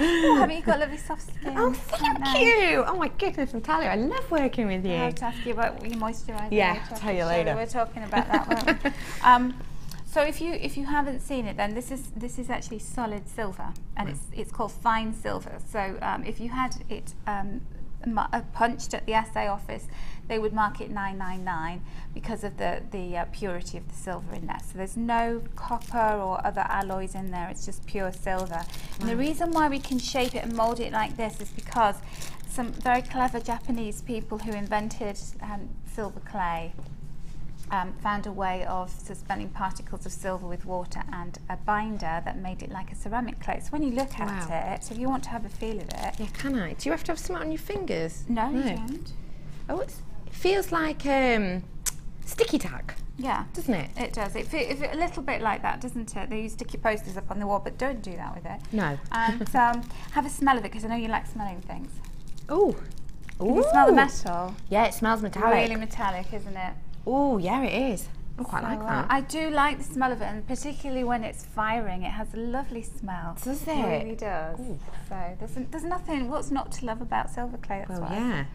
Oh, haven't you got lovely soft skin? Oh, thank you! Oh my goodness, Natalia, I love working with you. I have to ask you about your moisturiser. Yeah, I'll tell you later. We're talking about that, won't we? So if you haven't seen it, then this is actually solid silver, and it's called fine silver. So if you had it punched at the assay office, they would mark it 999 because of the purity of the silver in there. So there's no copper or other alloys in there. It's just pure silver. And the reason why we can shape it and mold it like this is because some very clever Japanese people who invented silver clay found a way of suspending particles of silver with water and a binder that made it like a ceramic clay. So when you look at it, so if you want to have a feel of it... Yeah, can I? Do you have to have something on your fingers? No, you don't. Oh, it feels like sticky tack. Yeah. Doesn't it? It does. It feels a little bit like that, doesn't it? They use sticky posters up on the wall, but don't do that with it. No. And have a smell of it, because I know you like smelling things. Oh. Can you smell the metal? Yeah, it smells metallic. Really metallic, isn't it? Oh, yeah, it is. I quite like that. I do like the smell of it, and particularly when it's firing, it has a lovely smell. Does it? It really does. Ooh. So there's nothing, what's not to love about silver clay, that's why. Yeah.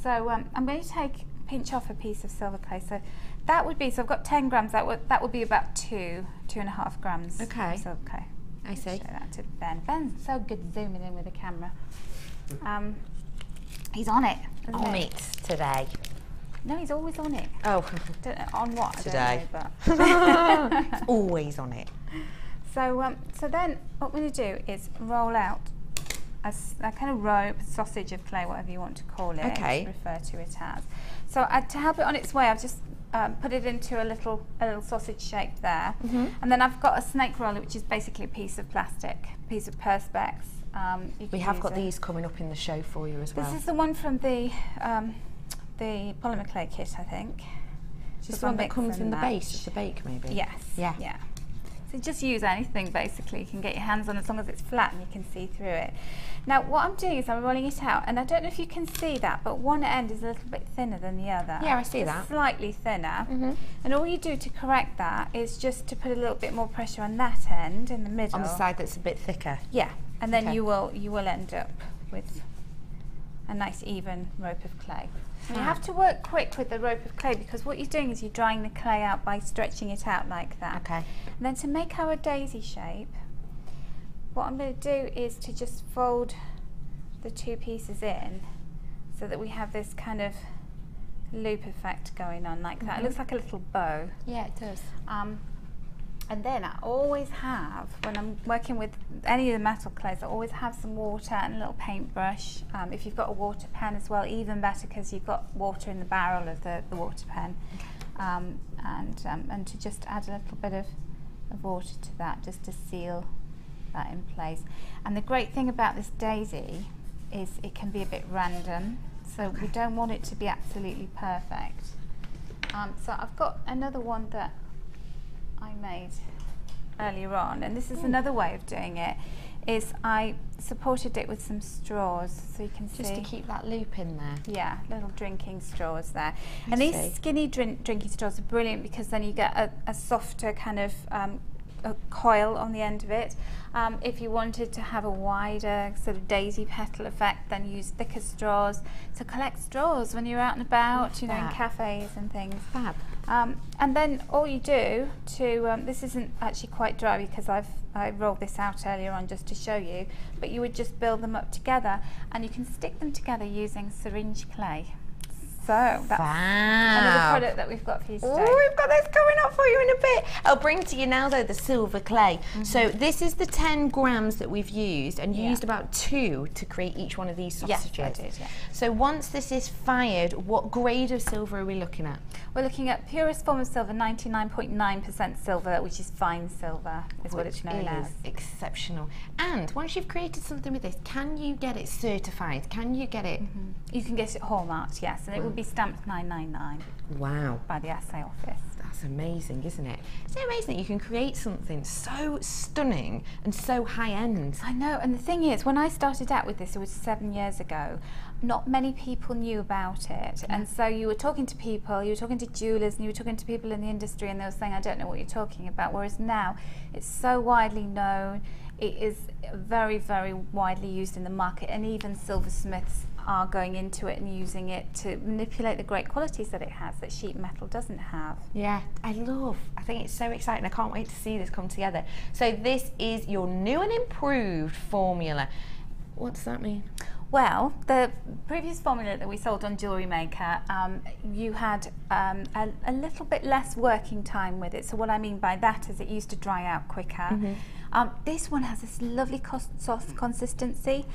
So I'm going to pinch off a piece of silver clay. So that would be, so I've got 10 grams, that would be about 2.5 grams of silver clay. I see. Show that to Ben. Ben's so good zooming in with the camera. He's on it. On it today. No, he's always on it. Oh. On what? Today. I don't know, but He's always on it. So then what we're going to do is roll out a kind of rope, sausage of clay, whatever you want to call it. Okay. Refer to it as. So to help it on its way, I've just put it into a little sausage shape there. And then I've got a snake roller, which is basically a piece of plastic, a piece of perspex. We have got these coming up in the show for you as well. This is the one from the polymer clay kit, I think. Just the one that comes in the base of the bake, maybe? Yes. Yeah. So just use anything, basically. You can get your hands on as long as it's flat and you can see through it. Now, what I'm doing is I'm rolling it out, and I don't know if you can see that, but one end is a little bit thinner than the other. Yeah, I see that. Slightly thinner. And all you do to correct that is just to put a little bit more pressure on that end in the middle. On the side that's a bit thicker? Yeah. And then you will end up with a nice even rope of clay. And you have to work quick with the rope of clay, because what you're doing is you're drying the clay out by stretching it out like that. Okay. And then to make our daisy shape, what I'm going to do is to just fold the two pieces in so that we have this kind of loop effect going on like that. It looks like a little bow. Yeah, it does. And then I always have, when I'm working with any of the metal clays, I always have some water and a little paintbrush. If you've got a water pen as well, even better, because you've got water in the barrel of the water pen. And to just add a little bit of water to that, just to seal that in place. And the great thing about this daisy is it can be a bit random, so we don't want it to be absolutely perfect. So I've got another one that I made earlier on, and this is another way of doing it, is I supported it with some straws, so you can see. Just to keep that loop in there. Yeah, little drinking straws there. And these skinny drinking straws are brilliant because then you get a softer kind of a coil on the end of it. If you wanted to have a wider sort of daisy petal effect, then use thicker straws. So collect straws when you're out and about, you know, in cafes and things. Fab. And then all you do to, this isn't actually quite dry because I rolled this out earlier on just to show you, but you would just build them up together and you can stick them together using syringe clay. So that's another product that we've got for you today. Oh, we've got this coming up for you in a bit. I'll bring to you now though the silver clay. So this is the 10 grams that we've used, and you used about 2 to create each one of these sausages. Yes, I did, yeah. So once this is fired, what grade of silver are we looking at? We're looking at purest form of silver, 99.9% silver, which is fine silver, is what it's known as. Exceptional. And once you've created something with this, can you get it certified? Can you get it? You can get it hallmarked, yes, and it will be stamped 999. Wow. By the assay office. That's amazing, isn't it? It's amazing that you can create something so stunning and so high-end. I know, and the thing is, when I started out with this, it was 7 years ago, not many people knew about it. And so you were talking to people, you were talking to jewellers, and you were talking to people in the industry, and they were saying, I don't know what you're talking about. Whereas now, it's so widely known, it is very, very widely used in the market, and even silversmiths are going into it and using it to manipulate the great qualities that it has that sheet metal doesn't have. Yeah, I think it's so exciting. I can't wait to see this come together. So this is your new and improved formula. What does that mean? Well, the previous formula that we sold on Jewellery Maker, you had a little bit less working time with it. So what I mean by that is it used to dry out quicker. This one has this lovely soft consistency.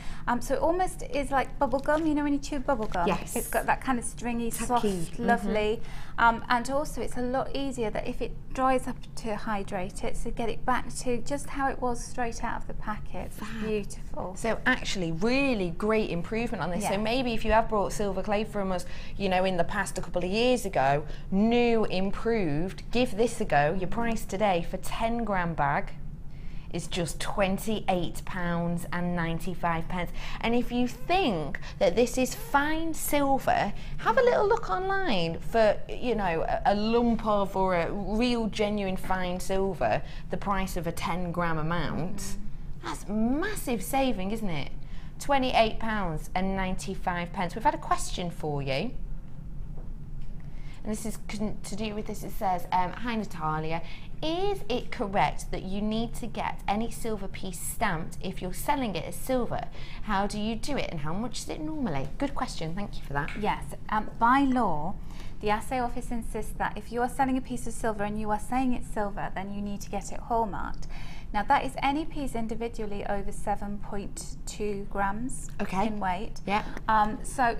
So it almost is like bubble gum, you know when you chew bubble gum? Yes. It's got that kind of stringy, soft, lovely. And also it's a lot easier that if it dries up to hydrate it, so get it back to just how it was straight out of the packet. It's beautiful. So actually really great improvement on this. So maybe if you have brought silver clay from us, you know, in the past a couple of years ago, new, improved, give this a go. Your price today for 10 gram bag is just £28.95. And if you think that this is fine silver, have a little look online for, you know, a lump of or a real genuine fine silver, the price of a 10 gram amount. That's massive saving, isn't it? £28.95. We've had a question for you. And this is to do with this. It says, hi Natalia, is it correct that you need to get any silver piece stamped if you're selling it as silver? How do you do it and how much is it normally? Good question, thank you for that. Yes, by law, the assay office insists that if you are selling a piece of silver and you are saying it's silver, then you need to get it hallmarked. Now that is any piece individually over 7.2 grams in weight. Yeah. So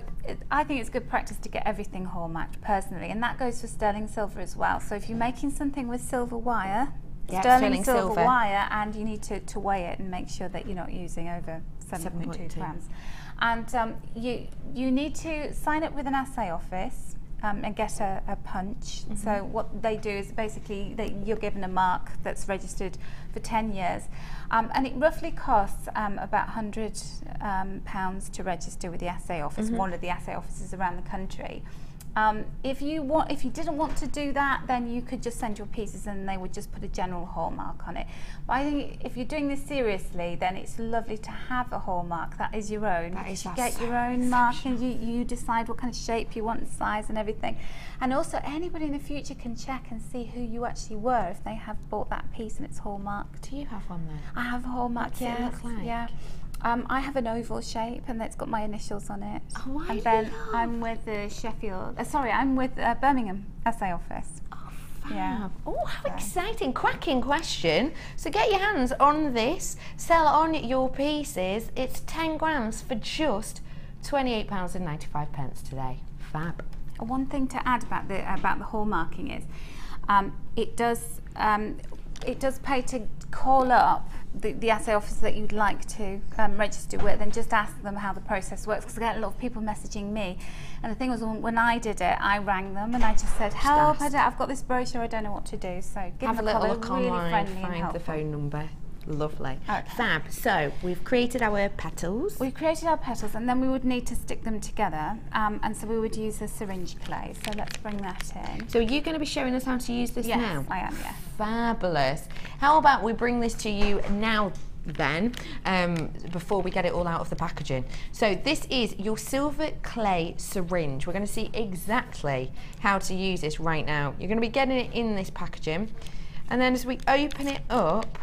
I think it's good practice to get everything hallmarked personally, and that goes for sterling silver as well. So if you're making something with silver wire, sterling silver wire, and you need to weigh it and make sure that you're not using over 7.2 grams. And you need to sign up with an assay office and get a punch. So what they do is basically you're given a mark that's registered for 10 years, and it roughly costs about £100 to register with the assay office, one of the assay offices around the country. If you didn't want to do that, then you could just send your pieces and they would just put a general hallmark on it. But I think if you're doing this seriously, then it's lovely to have a hallmark that is your own. That is you get your own mark, and you decide what kind of shape you want, size and everything. And also anybody in the future can check and see who you actually were if they have bought that piece and it's hallmarked. Do you have one then? I have a hallmark. What's it look like? Yeah. I have an oval shape and it's got my initials on it. Oh, and then I'm with the I'm with Birmingham SA office. Oh, fab. Yeah. Oh, how exciting. Cracking question. So get your hands on this, sell on your pieces. It's 10 grams for just £28.95 today. Fab. One thing to add about the hallmarking is it does pay to call up the assay office that you'd like to register with and just ask them how the process works, because I get a lot of people messaging me, and the thing was, when I did it, I rang them and I just said, help, I've got this brochure, I don't know what to do. So give have them a little call, look really online, friendly and find the helpful. phone number. Lovely. Okay. Fab. So we've created our petals. We've created our petals and then we would need to stick them together, and so we would use a syringe clay. So let's bring that in. So are you going to be showing us how to use this now? Yes, I am, yeah. Fabulous. How about we bring this to you now then, before we get it all out of the packaging. So this is your silver clay syringe. We're going to see exactly how to use this right now. You're going to be getting it in this packaging, and then as we open it up,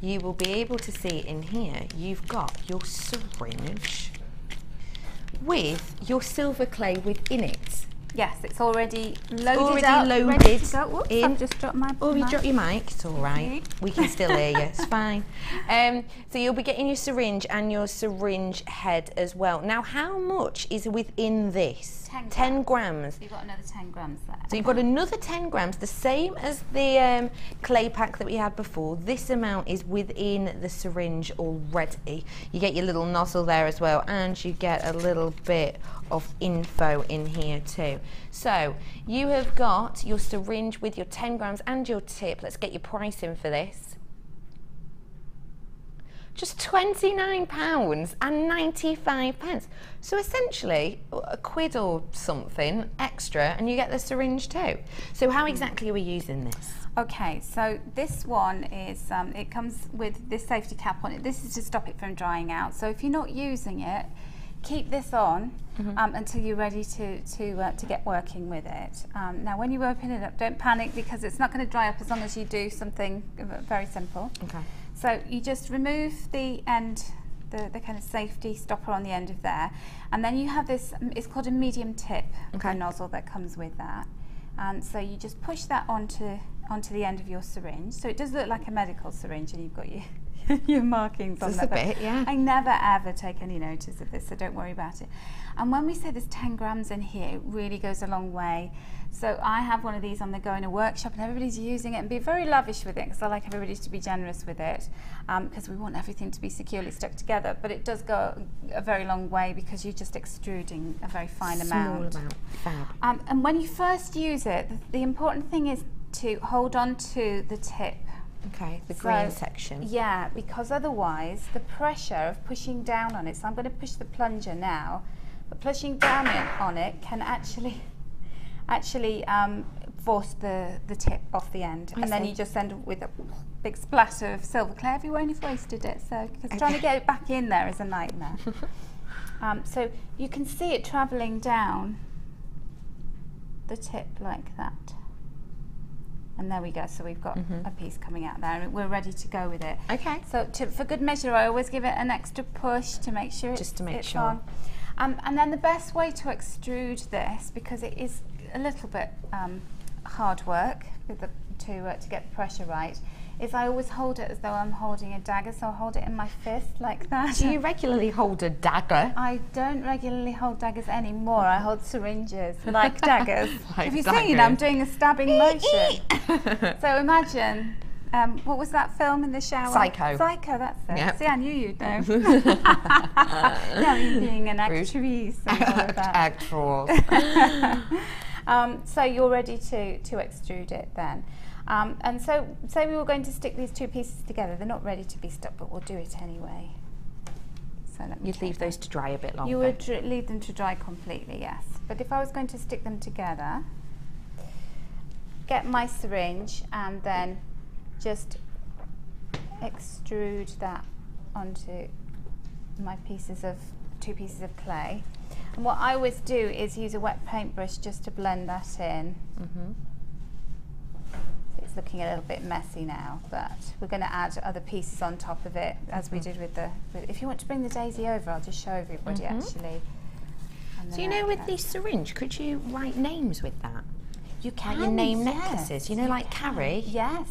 you will be able to see in here, you've got your syringe with your silver clay within it. Yes, it's already loaded already up, loaded ready to go. Whoops, in. I've just dropped my Oh, you mic. dropped your mic, it's all right. We can still hear you, it's fine. So you'll be getting your syringe and your syringe head as well. Now, how much is within this? 10 grams. You've got another 10 grams there. So you've got another 10 grams, the same as the clay pack that we had before. This amount is within the syringe already. You get your little nozzle there as well, and you get a little bit of info in here too. So you have got your syringe with your 10 grams and your tip. Let's get your pricing for this. Just £29.95. So essentially a quid or something extra, and you get the syringe too. So how exactly are we using this? Okay, so this one is, it comes with this safety cap on it. This is to stop it from drying out. So if you're not using it, keep this on until you're ready to get working with it. Now when you open it up, don't panic, because it's not going to dry up as long as you do something very simple. Okay. So you just remove the end, the kind of safety stopper on the end of there, and then you have this, it's called a medium tip nozzle that comes with that. And so you just push that onto the end of your syringe. So it does look like a medical syringe, and you've got your markings on there. Just a bit, yeah. I never ever take any notice of this, so don't worry about it. And when we say there's 10 grams in here, it really goes a long way. So I have one of these on the go in a workshop, and everybody's using it, and be very lavish with it, because I like everybody to be generous with it, because we want everything to be securely stuck together. But it does go a very long way, because you're just extruding a very fine amount. Small amount, fab. And when you first use it, the important thing is to hold on to the tip. Okay, the green section. Yeah, because otherwise the pressure of pushing down on it, so I'm going to push the plunger now, but pushing down on it can actually force the tip off the end, and then you just end up with a big splatter of silver clay everywhere, and you've wasted it. So, because trying to get it back in there is a nightmare. So you can see it travelling down the tip like that. And there we go, so we've got a piece coming out there, and we're ready to go with it. Okay. So for good measure, I always give it an extra push to make sure it's on. And then the best way to extrude this, because it is a little bit hard work with to get the pressure right, is I always hold it as though I'm holding a dagger, so I'll hold it in my fist like that. Do you regularly hold a dagger? I don't regularly hold daggers anymore. I hold syringes like daggers. Like Have you daggers. seen? I'm doing a stabbing motion. So imagine, what was that film in the shower? Psycho. Psycho, that's it. Yep. See, I knew you'd know. Now you're being an actress and all of that. Actress. So you're ready to extrude it then. And so say we were going to stick these two pieces together. They're not ready to be stuck, but we'll do it anyway. So let me You'd leave those to dry a bit longer. You would leave them to dry completely, yes. But if I was going to stick them together, get my syringe and then just extrude that onto my two pieces of clay. And what I always do is use a wet paintbrush just to blend that in. It's looking a little bit messy now, but we're going to add other pieces on top of it, as we did with the... if you want to bring the daisy over, I'll just show everybody actually. So you know, with this syringe, could you write names with that? You can, like your name yes. necklaces, you know, like Carrie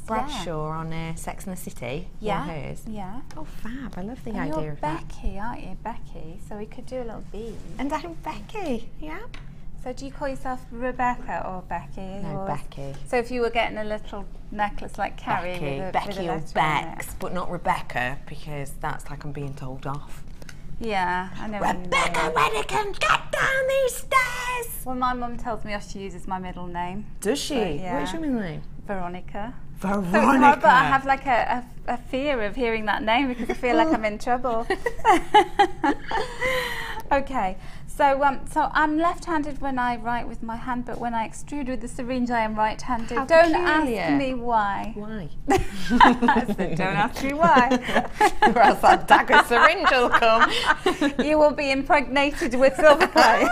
Bradshaw on Sex and the City, or hers. Yeah. Oh, fab! I love the and idea you're of that. Becky, aren't you, Becky? So we could do a little bead. And I'm Becky. Yeah. So do you call yourself Rebecca or Becky? No, Becky. So if you were getting a little necklace like Carrie, Becky or Bex, but not Rebecca, because that's like I'm being told off. Yeah, I know. Rebecca Redican, get down these stairs! Well, my mum tells me off she uses my middle name. Does she? Yeah. What's your middle name? Veronica. Veronica. So it's hard, but I have like a fear of hearing that name because I feel like I'm in trouble. Okay, so so I'm left-handed when I write with my hand, but when I extrude with the syringe, I am right-handed. How Don't peculiar. ask me why. Why? I said, don't ask me why. Or else that dagger syringe will come. You will be impregnated with silver clay.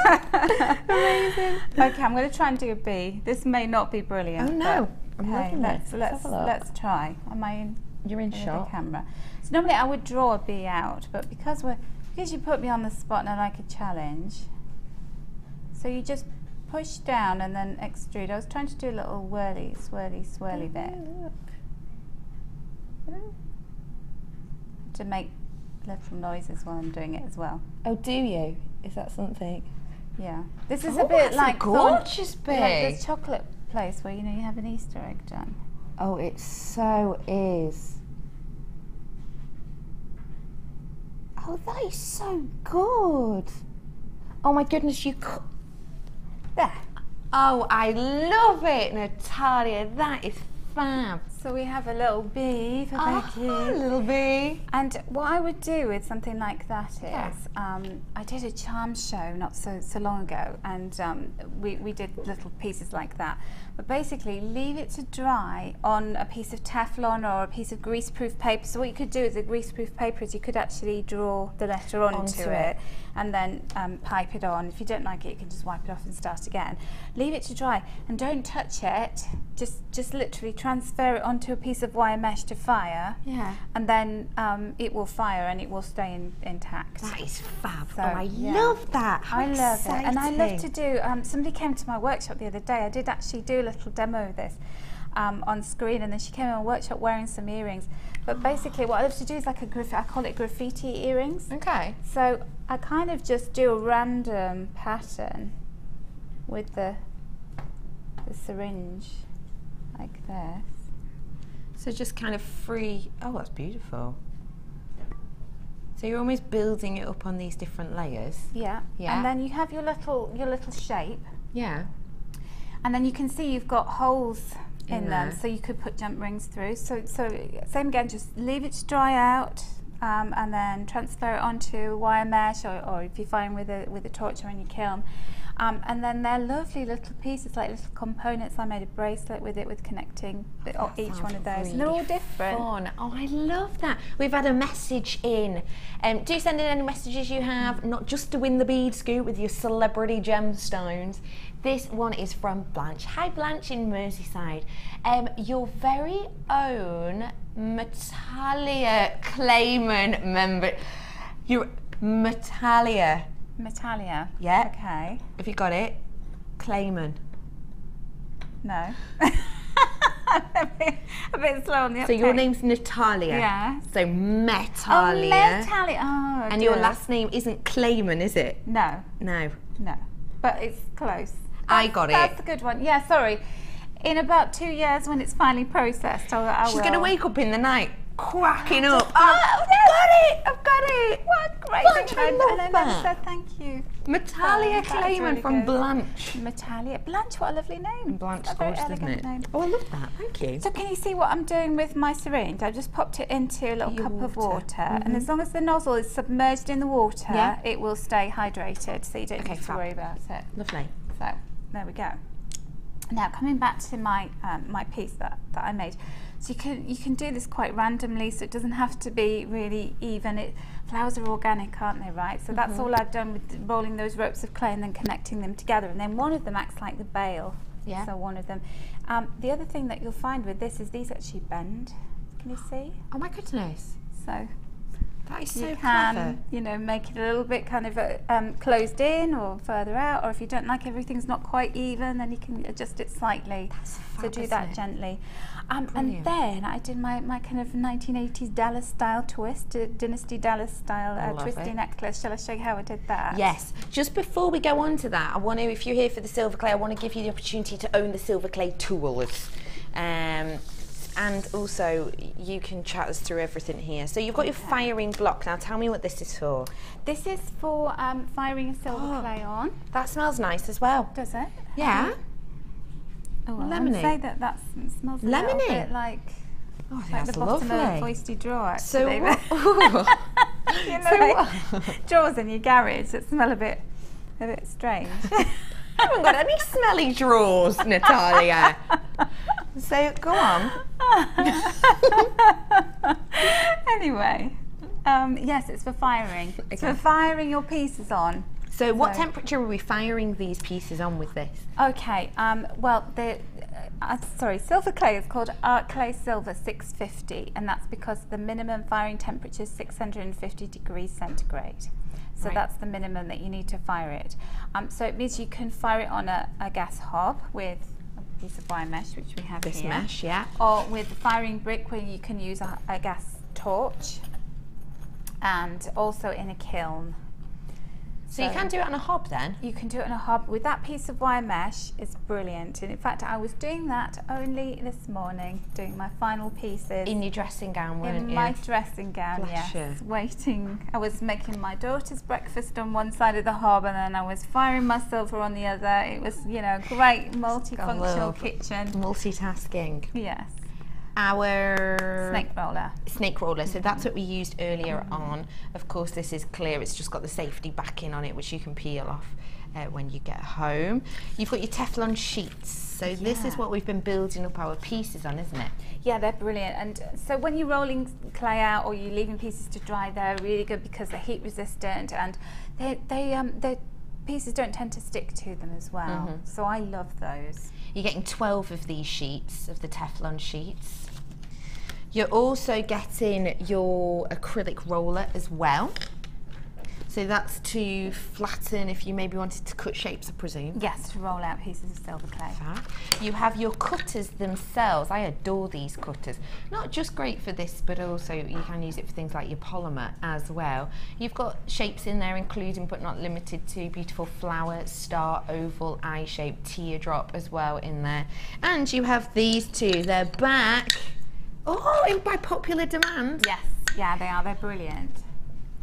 Amazing. Okay, I'm going to try and do a bee. This may not be brilliant. Oh no, I'm Okay, loving this. let's try. Am I in? You're in the shot. Camera. So normally I would draw a bee out, but because you put me on the spot and I like a challenge, so you just push down and then extrude. I was trying to do a little whirly, swirly bit to make little noises while I'm doing it as well. Oh, do you? Is that something? Yeah. This is a bit that's like a gorgeous bee. like this chocolate place where you have an Easter egg done. Oh, it so is. Oh, that is so good. Oh my goodness, there. Oh, I love it, Natalia. That is fab. So we have a little bee for Becky. A little bee. And what I would do with something like that is, I did a charm show not so long ago, and we did little pieces like that. But basically, leave it to dry on a piece of Teflon or a piece of greaseproof paper. So what you could do with the greaseproof paper is you could actually draw the letter onto it and then pipe it on. If you don't like it, you can just wipe it off and start again. Leave it to dry and don't touch it. Just literally transfer it onto a piece of wire mesh to fire. Yeah. And then it will fire and it will stay intact. That is fab. So, oh, I love that. How I love exciting. it. And I love to do, somebody came to my workshop the other day. I did actually do a little demo of this on screen, and then she came in my workshop wearing some earrings. But basically what I love to do is like I call it graffiti earrings. Okay. So I kind of just do a random pattern with the syringe like this. So just kind of free. Oh, that's beautiful. So you're almost building it up on these different layers. Yeah. Yeah. And then you have your little shape. Yeah. And then you can see you've got holes in them, there. so you could put jump rings through. So same again, just leave it to dry out, and then transfer it onto wire mesh, or if you're fine with a torch or in your kiln. And then they're lovely little pieces, like little components. I made a bracelet with it, with connecting each one of those. Really and they're all different. Fun. Oh, I love that. We've had a message in. Do send in any messages you have, not just to win the bead scoop with your celebrity gemstones. This one is from Blanche. Hi, Blanche in Merseyside. Your very own Natalia Clayman member. Your Natalia. Natalia. Yeah. Okay. Have you got it? Clayman. No. a bit slow on the uptake. So your name's Natalia. Yeah. So Metalia. Oh, Natalia. Oh, and your last name isn't Clayman, is it? No. No. No. But it's close. I got it. That's a good one. Yeah, sorry. In about 2 years, when it's finally processed, I She's will. going to wake up in the night cracking up. I've got it! What a great Blanche, thing. I love And I that. never said thank you. That Natalia is Colman really from good. Blanche. Natalia. Blanche, what a lovely name. Blanche, A very gorgeous, isn't elegant it? name. Oh, I love that. Thank you. So can you see what I'm doing with my syringe? I've just popped it into a little cup of water, and as long as the nozzle is submerged in the water, it will stay hydrated, so you don't need to worry about it. Lovely. So there we go. Now coming back to my my piece that I made, so you can do this quite randomly, so it doesn't have to be really even. Flowers are organic, aren't they, right? So that's all I've done with rolling those ropes of clay and then connecting them together, and then one of them acts like the bail. Yeah. So one of them. The other thing that you'll find with this is these actually bend. Can you see? Oh my goodness. So That is you so can, clever. you know, make it a little bit kind of closed in or further out, or if you don't like everything's not quite even, then you can adjust it slightly. That's So fab, do isn't that it? gently. And Brilliant. then I did my kind of 1980s Dallas style twist, Dynasty Dallas style Love twisty it. necklace. Shall I show you how I did that? Yes. Just before we go on to that, I want to, if you're here for the silver clay, I want to give you the opportunity to own the silver clay tools. And also, you can chat us through everything here. So you've got your firing block. Now tell me what this is for. This is for firing a silver clay on. That smells nice as well. Does it? Yeah. Oh, well, I Lemony. would say that smells a little Lemony. bit like, Oh, like that's the bottom lovely. of a foisty drawer, So actually. what? You know, like drawers in your garage that smell a bit strange. I haven't got any smelly drawers, Natalia. So go on. Anyway, yes, it's for firing. It's for firing your pieces on. So what temperature are we firing these pieces on with this? Okay, well, silver clay is called Art Clay Silver 650, and that's because the minimum firing temperature is 650 degrees centigrade. So that's the minimum that you need to fire it. So it means you can fire it on a gas hob with a piece of wire mesh, which we have This here. mesh, yeah. Or with a firing brick, where you can use a gas torch, and also in a kiln. So you can do it on a hob then? You can do it on a hob. With that piece of wire mesh, it's brilliant. And in fact, I was doing that only this morning, doing my final pieces. In your dressing gown, weren't you? In my dressing gown, Bless yes. you. Waiting. I was making my daughter's breakfast on one side of the hob, and then I was firing my silver on the other. It was, you know, great multifunctional kitchen. Multitasking. Yes. Our Snake roller. So that's what we used earlier on. Of course, this is clear. It's just got the safety backing on it, which you can peel off when you get home. You've got your Teflon sheets. So this is what we've been building up our pieces on, isn't it? Yeah, they're brilliant. And so when you're rolling clay out or you're leaving pieces to dry, they're really good because they're heat resistant, and they pieces don't tend to stick to them as well. So I love those. You're getting 12 of these sheets, of the Teflon sheets. You're also getting your acrylic roller as well. So that's to flatten if you maybe wanted to cut shapes, I presume. Yes, to roll out pieces of silver clay. You have your cutters themselves. I adore these cutters. Not just great for this, but also you can use it for things like your polymer as well. You've got shapes in there, including but not limited to beautiful flower, star, oval, eye shape, teardrop as well in there. And you have these two. They're back. Oh, by popular demand. Yes, yeah, they are. They're brilliant.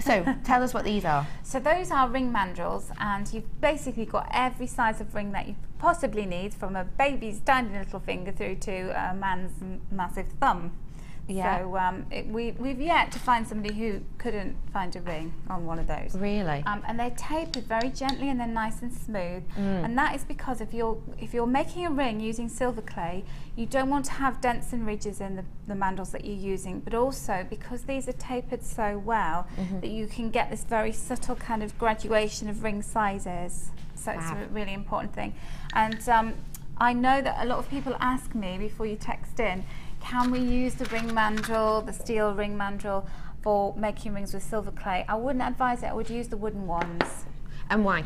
So tell us what these are. So those are ring mandrels, and you've basically got every size of ring that you possibly need, from a baby's tiny little finger through to a man's massive thumb. Yeah. So we've yet to find somebody who couldn't find a ring on one of those. Really? And they're tapered very gently, and they're nice and smooth. And that is because if you're making a ring using silver clay, you don't want to have dents and ridges in the mandrels that you're using, but also because these are tapered so well that you can get this very subtle kind of graduation of ring sizes. So it's a really important thing. And I know that a lot of people ask me before you text in, can we use the ring mandrel, the steel ring mandrel, for making rings with silver clay? I wouldn't advise it. I would use the wooden ones. And why?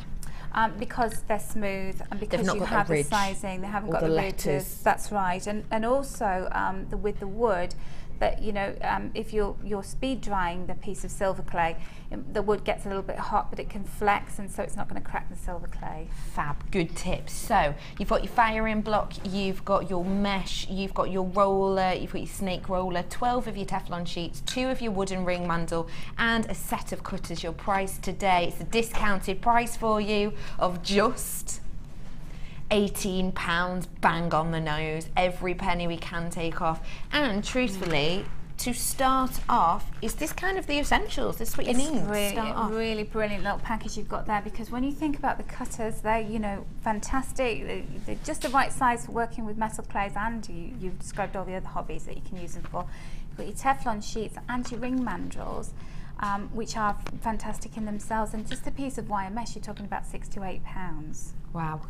Because they're smooth, and because not you got have the the ridge sizing, they haven't or got the the letters. ridges. That's right. And also with the wood, that, you know, if you're speed drying the piece of silver clay, the wood gets a little bit hot, but it can flex, and so it's not going to crack the silver clay. Fab, good tips. So you've got your firing block, you've got your mesh, you've got your roller, you've got your snake roller, 12 of your Teflon sheets, 2 of your wooden ring mandrel, and a set of cutters. Your price today, it's a discounted price for you of just £18, bang on the nose, every penny we can take off. And truthfully, to start off, is this kind of the essentials? This is what you need to start off. Really brilliant little package you've got there, because when you think about the cutters, they're, you know, fantastic. They're just the right size for working with metal clays, and you've described all the other hobbies that you can use them for. You've got your Teflon sheets and your ring mandrels, which are fantastic in themselves, and just a piece of wire mesh, you're talking about £6 to £8. Wow.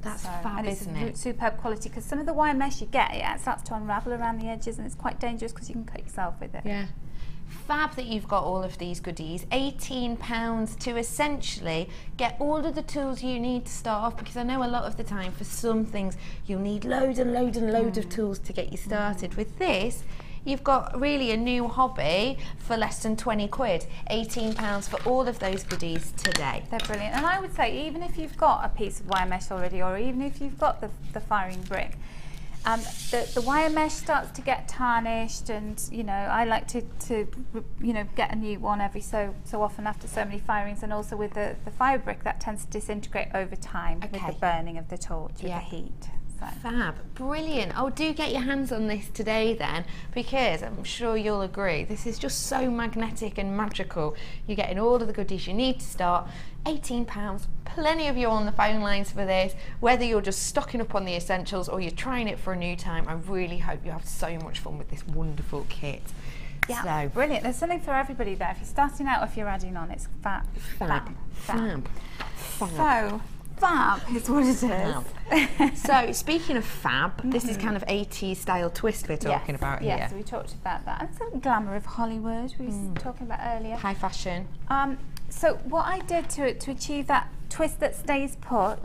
That's fab, and isn't it? It's superb quality, because some of the wire mesh you get, it starts to unravel around the edges, and it's quite dangerous because you can cut yourself with it. Yeah. Fab that you've got all of these goodies. £18 to essentially get all of the tools you need to start off, because I know a lot of the time for some things you'll need loads and loads and loads of tools to get you started. With this, you've got really a new hobby for less than 20 quid. £18 for all of those goodies today. They're brilliant. And I would say, even if you've got a piece of wire mesh already, or even if you've got the firing brick, the wire mesh starts to get tarnished, and, you know, I like to you know, get a new one every so often after so many firings. And also with the fire brick, that tends to disintegrate over time with the burning of the torch, with the heat. So. Fab, brilliant. Oh, do get your hands on this today then, because I'm sure you'll agree this is just so magnetic and magical. You're getting all of the goodies you need to start. £18, plenty of you on the phone lines for this, whether you're just stocking up on the essentials or you're trying it for a new time. I really hope you have so much fun with this wonderful kit. Yeah, so brilliant. There's something for everybody there. If you're starting out or if you're adding on, it's fab. So, fab is what it is. So, speaking of fab, this is kind of 80s style twist we're talking about here. Yes, we talked about that. And some glamour of Hollywood we were talking about earlier. High fashion. So what I did to achieve that twist that stays put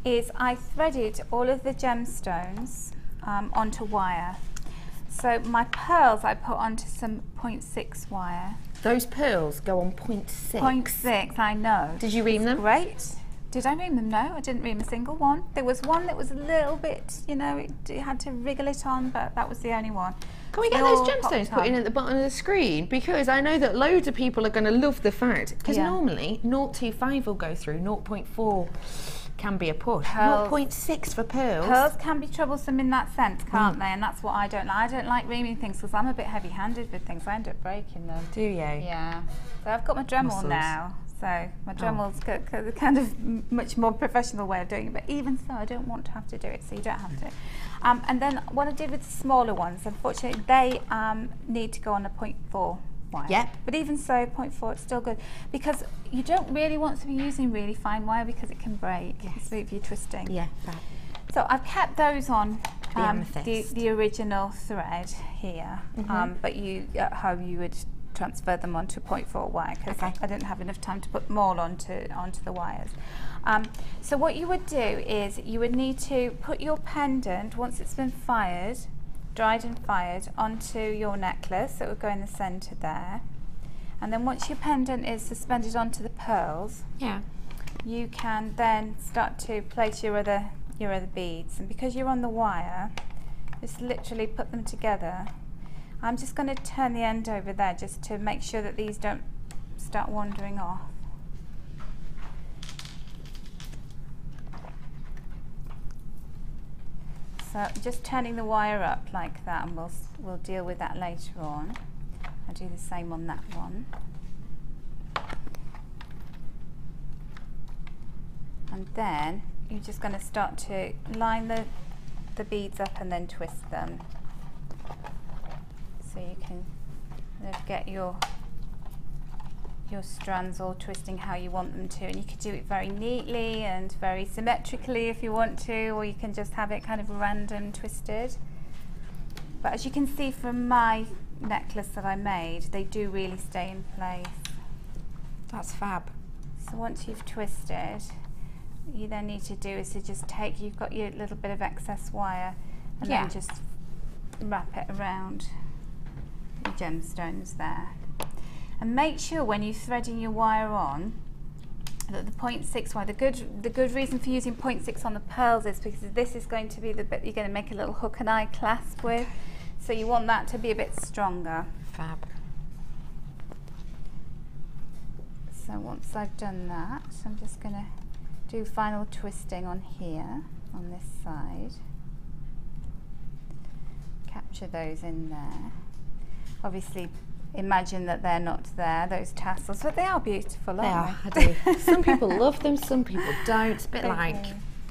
is I threaded all of the gemstones onto wire. So my pearls I put onto some 0.6 wire. Those pearls go on 0.6? 0.6, I know. Did you ream them? Great. Did I ream them? No, I didn't ream a single one. There was one that was a little bit, you know, it had to wriggle it on, but that was the only one. Can we get those gemstones put in at the bottom of the screen? Because I know that loads of people are going to love the fact, because normally 0.25 will go through, 0.4 can be a push. 0.6 for pearls. Pearls can be troublesome in that sense, can't they? And that's what I don't like. I don't like reaming things because I'm a bit heavy-handed with things. I end up breaking them. Do you? Yeah. So I've got my Dremel now. So my Dremel's kind of much more professional way of doing it. But even so, I don't want to have to do it, so you don't have to. And then what I did with the smaller ones, unfortunately, they need to go on a 0.4 wire. Yep. But even so, 0.4, it's still good, because you don't really want to be using really fine wire because it can break if you're twisting. Yeah. So I've kept those on the original thread here, but you at home you would transfer them onto 0.4 wire, because I didn't have enough time to put them all onto the wires. So what you would do is you would need to put your pendant, once it's been fired, dried and fired, onto your necklace. So it would go in the centre there, and then once your pendant is suspended onto the pearls, you can then start to place your other beads. And because you're on the wire, just literally put them together. I'm just going to turn the end over there just to make sure that these don't start wandering off. So just turning the wire up like that, and we'll deal with that later on. I'll do the same on that one. And then you're just going to start to line the beads up and then twist them. So you can get your strands all twisting how you want them to, and you could do it very neatly and very symmetrically if you want to, or you can just have it kind of random twisted. But as you can see from my necklace that I made, they do really stay in place. That's fab. So once you've twisted, you then need to do is to just take, you've got your little bit of excess wire, and then just wrap it around gemstones there. And make sure when you're threading your wire on that the 0.6 wire, the good reason for using 0.6 on the pearls is because this is going to be the bit you're going to make a little hook and eye clasp with. So you want that to be a bit stronger. Fab. So once I've done that, I'm just going to do final twisting on here, on this side. Capture those in there. Obviously, imagine that they're not there, those tassels, but they are beautiful, aren't they? They are, I do. Some people love them, some people don't. It's a bit like...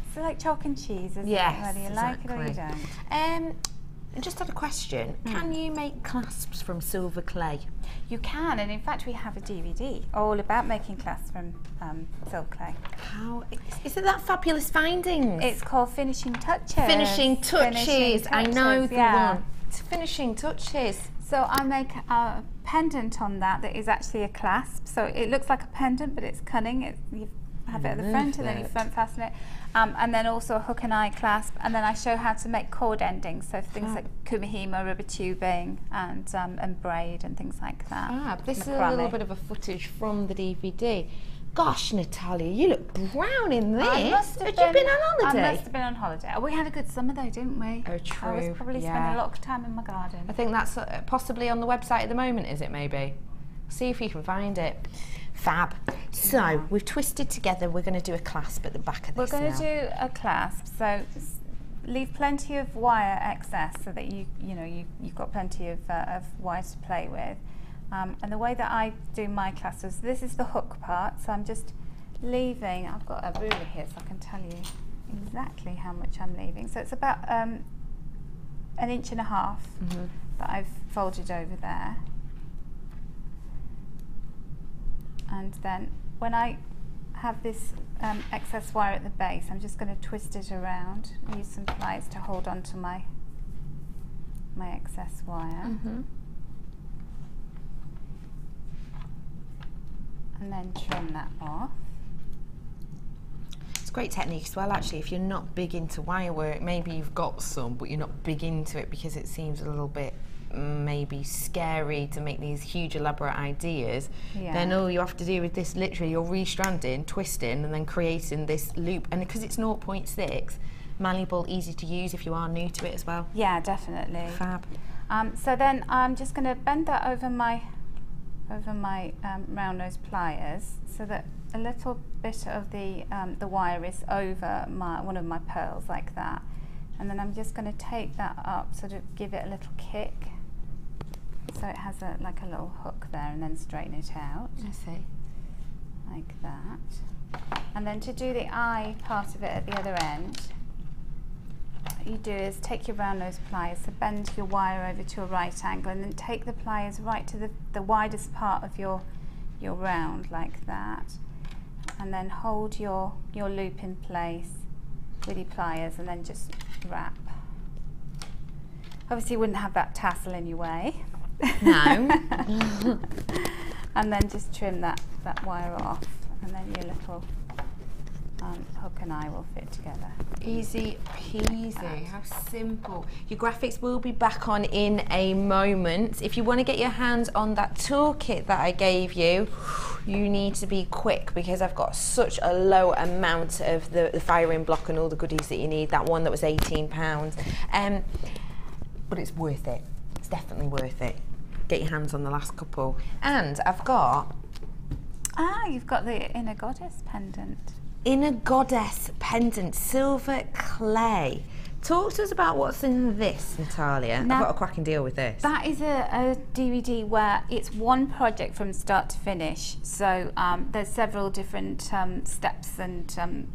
It's like chalk and cheese, isn't yes, it? Whether you like it or you don't. I just had a question. Can you make clasps from silver clay? You can, and in fact we have a DVD all about making clasps from silver clay. How is it that fabulous findings? It's called Finishing Touches. Finishing Touches. I know the one. It's Finishing Touches. So I make a pendant on that is actually a clasp. So it looks like a pendant, but it's cunning. You have it at the front, and then you front fasten it. And then also a hook and eye clasp, and then I show how to make cord endings, so things like kumihimo, rubber tubing, and braid and things like that. This is a little bit of a footage from the DVD. Gosh, Natalia, you look brown in this. Had you been on holiday? I must have been on holiday. We had a good summer though, didn't we? Oh, true. I was probably spending a lot of time in my garden. I think that's possibly on the website at the moment, is it maybe? See if you can find it. Fab. So we've twisted together. We're going to do a clasp at the back of this. We're going to do a clasp. So leave plenty of wire excess so that you've got plenty of wire to play with. And the way that I do my clasps, this is the hook part. So I'm just leaving. I've got a ruler here, so I can tell you exactly how much I'm leaving. So it's about 1.5 inches that I've folded over there. And then when I have this excess wire at the base, I'm just going to twist it around, use some pliers to hold on to my excess wire. And then trim that off. It's a great technique as well, actually, if you're not big into wire work. Maybe you've got some, but you're not big into it because it seems a little bit maybe scary to make these huge elaborate ideas. Then all you have to do with this, literally you're restranding, twisting, and then creating this loop. And because it's 0.6, malleable, easy to use if you are new to it as well. Yeah, definitely. Fab. So then I'm just going to bend that over my round nose pliers so that a little bit of the wire is over one of my pearls like that. And then I'm just going to take that up, sort of give it a little kick. So it has like a little hook there, and then straighten it out. I see. Like that. And then to do the eye part of it at the other end, what you do is take your round nose pliers, so bend your wire over to a right angle, and then take the pliers right to the widest part of your round, like that. And then hold your loop in place with your pliers, and then just wrap. Obviously you wouldn't have that tassel in your way. No. And then just trim that wire off, and then your little hook and eye will fit together. Easy peasy, how simple. Your graphics will be back on in a moment. If you want to get your hands on that toolkit that I gave you, you need to be quick because I've got such a low amount of the firing block and all the goodies that you need. That one that was £18. But it's worth it. It's definitely worth it. Get your hands on the last couple. And I've got... you've got the Inner Goddess pendant. Inner Goddess pendant, silver clay. Talk to us about what's in this, Natalia. Now, I've got a cracking deal with this. That is a DVD where it's one project from start to finish. So there's several different steps and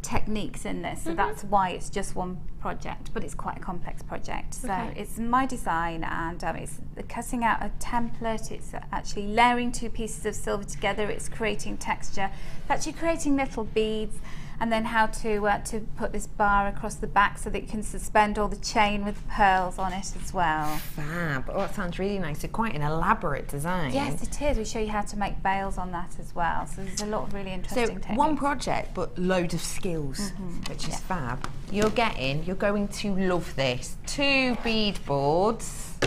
techniques in this. So that's why it's just one project, but it's quite a complex project. So it's my design, and it's cutting out a template. It's actually layering two pieces of silver together. It's creating texture. It's actually creating little beads. And then how to put this bar across the back so that you can suspend all the chain with pearls on it as well. Fab. Oh, that sounds really nice. It's quite an elaborate design. Yes, it is. We show you how to make bails on that as well. So there's a lot of really interesting techniques. One project, but loads of skills, which is fab. You're going to love this. 2 bead boards.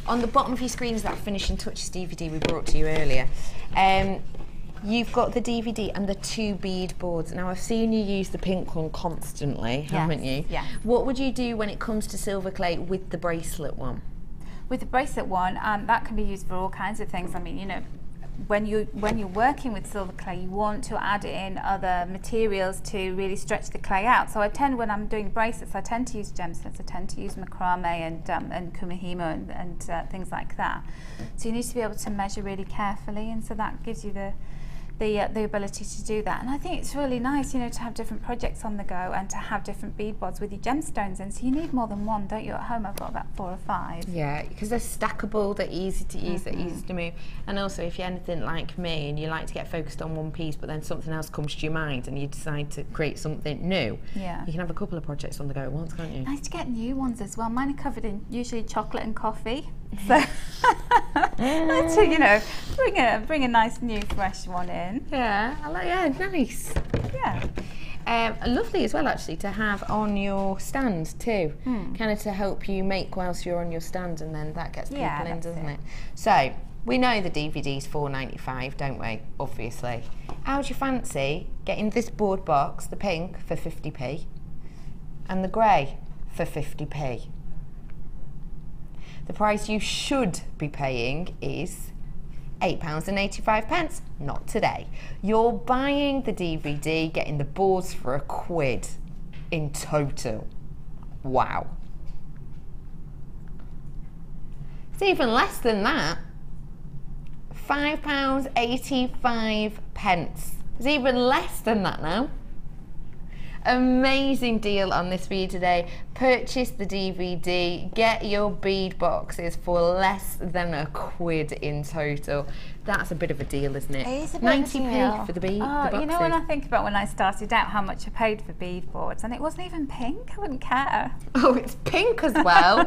On the bottom of your screen is that Finishing Touches DVD we brought to you earlier. You've got the DVD and the 2 bead boards. Now I've seen you use the pink one constantly, haven't you? Yeah. What would you do when it comes to silver clay with the bracelet one? With the bracelet one, that can be used for all kinds of things. I mean, you know, when you're working with silver clay, you want to add in other materials to really stretch the clay out. So I tend, when I'm doing bracelets, I tend to use gemstones. I tend to use macrame and kumihimo and things like that. So you need to be able to measure really carefully, and so that gives you the ability to do that. And I think it's really nice, you know, to have different projects on the go and to have different bead boards with your gemstones in. So you need more than one, don't you? At home I've got about 4 or 5. Yeah, because they're stackable, they're easy to use, they're easy to move. And also, if you're anything like me and you like to get focused on one piece, but then something else comes to your mind and you decide to create something new, you can have a couple of projects on the go at once, can't you? Nice to get new ones as well. Mine are covered in usually chocolate and coffee. So to, you know, bring a nice new fresh one in. Yeah, I like. Yeah, nice. Yeah. Lovely as well, actually, to have on your stand too, kind of to help you make whilst you're on your stand, and then that gets people in, doesn't it? So we know the DVD's $4.95, don't we? Obviously. How do you fancy getting this board box, the pink, for 50p, and the grey for 50p? The price you should be paying is £8.85, not today. You're buying the DVD, getting the boards for £1 in total. Wow. It's even less than that. £5.85. It's even less than that now. Amazing deal on this for you today. Purchase the DVD, get your bead boxes for less than £1 in total. That's a bit of a deal, isn't it? It is a bit 90p for the bead boxes. You know, when I think about when I started out how much I paid for bead boards, and it wasn't even pink, I wouldn't care. Oh, it's pink as well.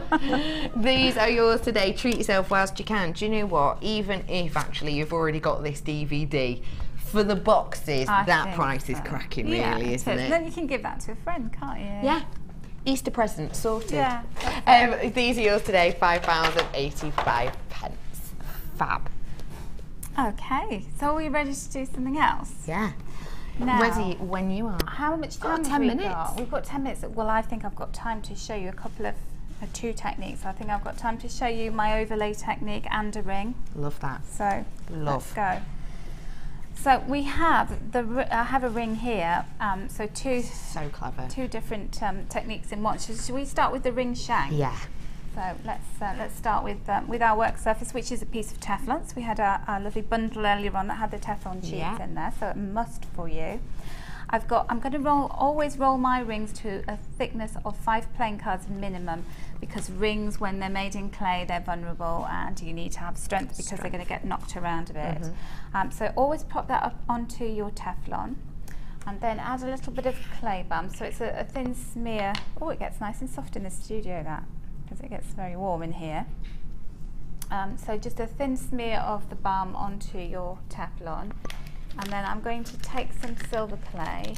These are yours today. Treat yourself whilst you can. Do you know what? Even if actually you've already got this DVD, for the boxes, that price is cracking, really, isn't it? Then you can give that to a friend, can't you? Yeah. Easter present sorted. Yeah. These are yours today, £5.85. Fab. Okay, so are we ready to do something else? Yeah. Now, ready when you are. How much time have we got? We've got 10 minutes. Well, I think I've got time to show you a couple of 2 techniques. I think I've got time to show you my overlay technique and a ring. Love that. So let's go. So we have I have a ring here. So so clever. 2 different techniques in one. So should we start with the ring shank? Yeah. So let's start with our work surface, which is a piece of Teflon. So we had our lovely bundle earlier on that had the Teflon sheets in there. So a must for you. I'm going to always roll my rings to a thickness of 5 playing cards minimum, because rings, when they're made in clay, they're vulnerable and you need to have strength because they're going to get knocked around a bit. So always pop that up onto your Teflon, and then add a little bit of clay balm. So it's a thin smear. Oh, it gets nice and soft in the studio, that, because it gets very warm in here. So just a thin smear of the balm onto your Teflon. And then I'm going to take some silver clay.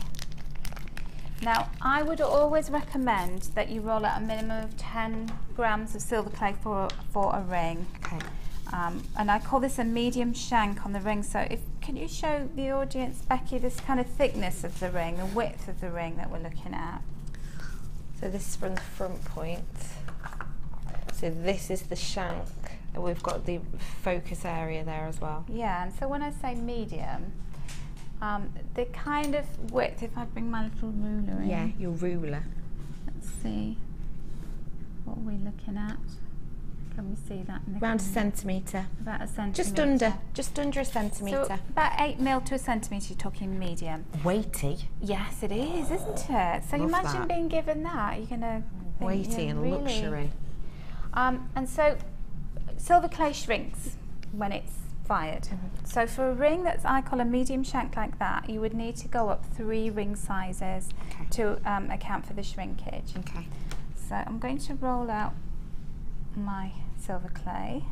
Now, I would always recommend that you roll out a minimum of 10 grams of silver clay for a ring. Okay. And I call this a medium shank on the ring. So can you show the audience, Becky, this kind of thickness of the ring, the width of the ring that we're looking at? So this is from the front point. So this is the shank. And we've got the focus area there as well. Yeah, and so when I say medium, the kind of width, if I bring my little ruler in. Yeah, your ruler. Let's see. What are we looking at? Can we see that in the Around a centimetre. About a centimetre. Just under a centimetre. So about 8 mil to a centimetre, you're talking medium. Weighty. Yes, it is, isn't it? So you imagine being given that, you're going to weighty and really luxury. And so silver clay shrinks when it's fired. So for a ring that's, I call a medium shank like that, you would need to go up 3 ring sizes to account for the shrinkage. Okay. So I'm going to roll out my silver clay.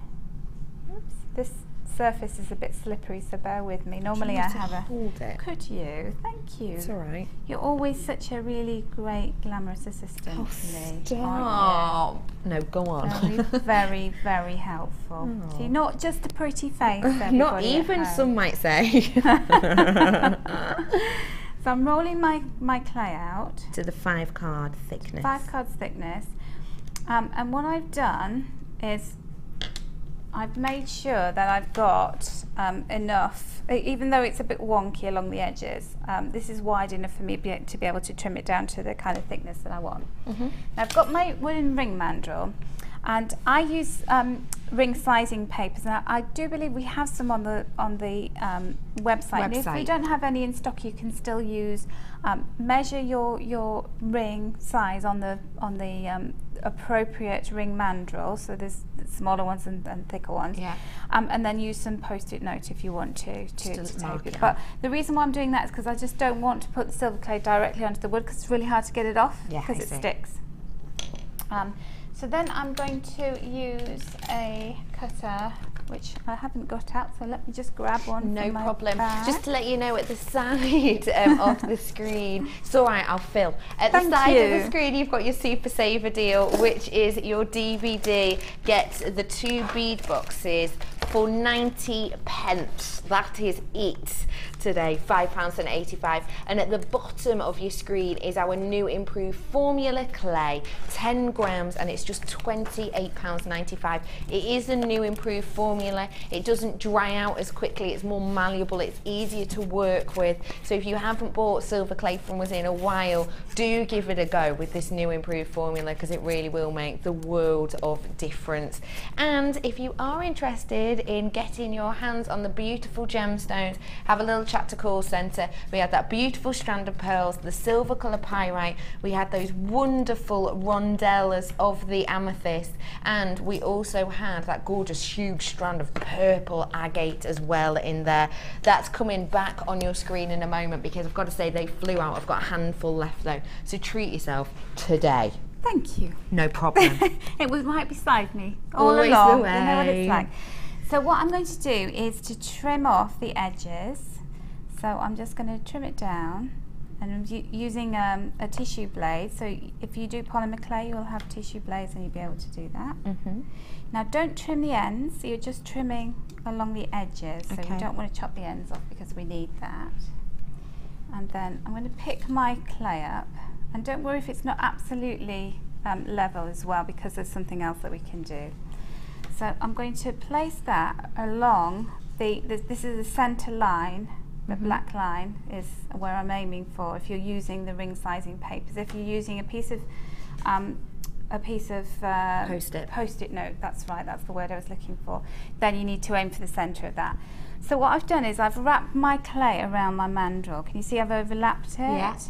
Oops. This surface is a bit slippery, so bear with me. Normally I have a... hold it. Could you? Thank you. It's all right. You're always such a really great, glamorous assistant to me. Stop. No, go on. Very, very helpful. Oh. So you're not just a pretty face, Not even, some might say. So I'm rolling my clay out. To the 5 card thickness. 5 cards thickness. And what I've done is I've made sure that I've got enough, even though it's a bit wonky along the edges, this is wide enough for me to be able to trim it down to the kind of thickness that I want. Now I've got my wooden ring mandrel, and I use ring sizing papers, and I do believe we have some on the website. And if we don't have any in stock, you can still use measure your ring size on the appropriate ring mandrel. So there's smaller ones and thicker ones. Yeah. And then use some post-it note if you want to tape it. But the reason why I'm doing that is because I just don't want to put the silver clay directly onto the wood, because it's really hard to get it off because it sticks. So then I'm going to use a cutter, which I haven't got out, so let me just grab one. No problem. Just to let you know, at the side of the screen, it's all right, I'll fill. At the side of the screen, you've got your Super Saver deal, which is your DVD. Get the 2 bead boxes for 90 pence. That is it today, £5.85. And at the bottom of your screen is our new improved formula clay, 10 grams, and it's just £28.95. It is a new improved formula. It doesn't dry out as quickly, it's more malleable, it's easier to work with. So if you haven't bought silver clay from us in a while, do give it a go with this new improved formula, because it really will make the world of difference. And if you are interested in getting your hands on the beautiful gemstones, have a little chat to call centre. We had that beautiful strand of pearls, the silver colour pyrite, we had those wonderful rondelles of the amethyst, and we also had that gorgeous huge strand of purple agate as well in there. That's coming back on your screen in a moment, because I've got to say they flew out. I've got a handful left though, so treat yourself today. Thank you. No problem. It was right beside me all Always along. the way. You know what it's like. So what I'm going to do is to trim off the edges. So I'm just going to trim it down, and I'm using a tissue blade. So if you do polymer clay, you'll have tissue blades and you'll be able to do that. Now don't trim the ends, so you're just trimming along the edges. So we don't want to chop the ends off because we need that. And then I'm going to pick my clay up, and don't worry if it's not absolutely level as well, because there's something else that we can do. So I'm going to place that along this is the center line. The black line is where I'm aiming for. If you're using the ring sizing papers, if you're using a piece of post-it note, that's right, that's the word I was looking for, then you need to aim for the center of that. So what I've done is I've wrapped my clay around my mandrel. Can you see I've overlapped it? Yes.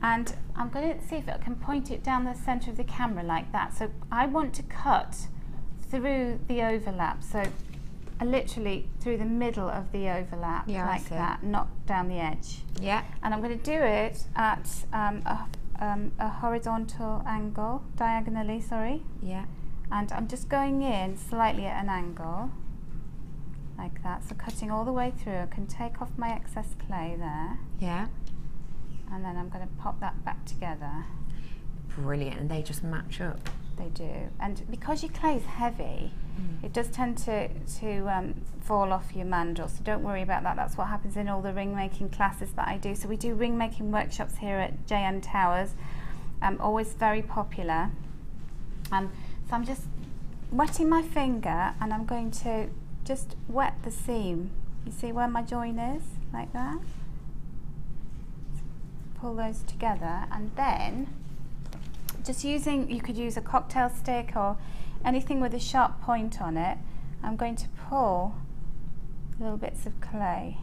And I'm going to see if I can point it down the center of the camera like that. So I want to cut through the overlap. So literally through the middle of the overlap, like that, not down the edge. Yeah. And I'm going to do it at a horizontal angle, diagonally, sorry. Yeah. And I'm just going in slightly at an angle, like that. So cutting all the way through. I can take off my excess clay there. Yeah. And then I'm going to pop that back together. Brilliant, and they just match up. They do, and because your clay is heavy, it does tend to fall off your mandrel, so don't worry about that. That's what happens in all the ring making classes that I do. So we do ring making workshops here at JM Towers, always very popular. So I'm just wetting my finger, and I'm going to just wet the seam. You see where my join is, like that? Pull those together, and then just using, you could use a cocktail stick or anything with a sharp point on it. I'm going to pull little bits of clay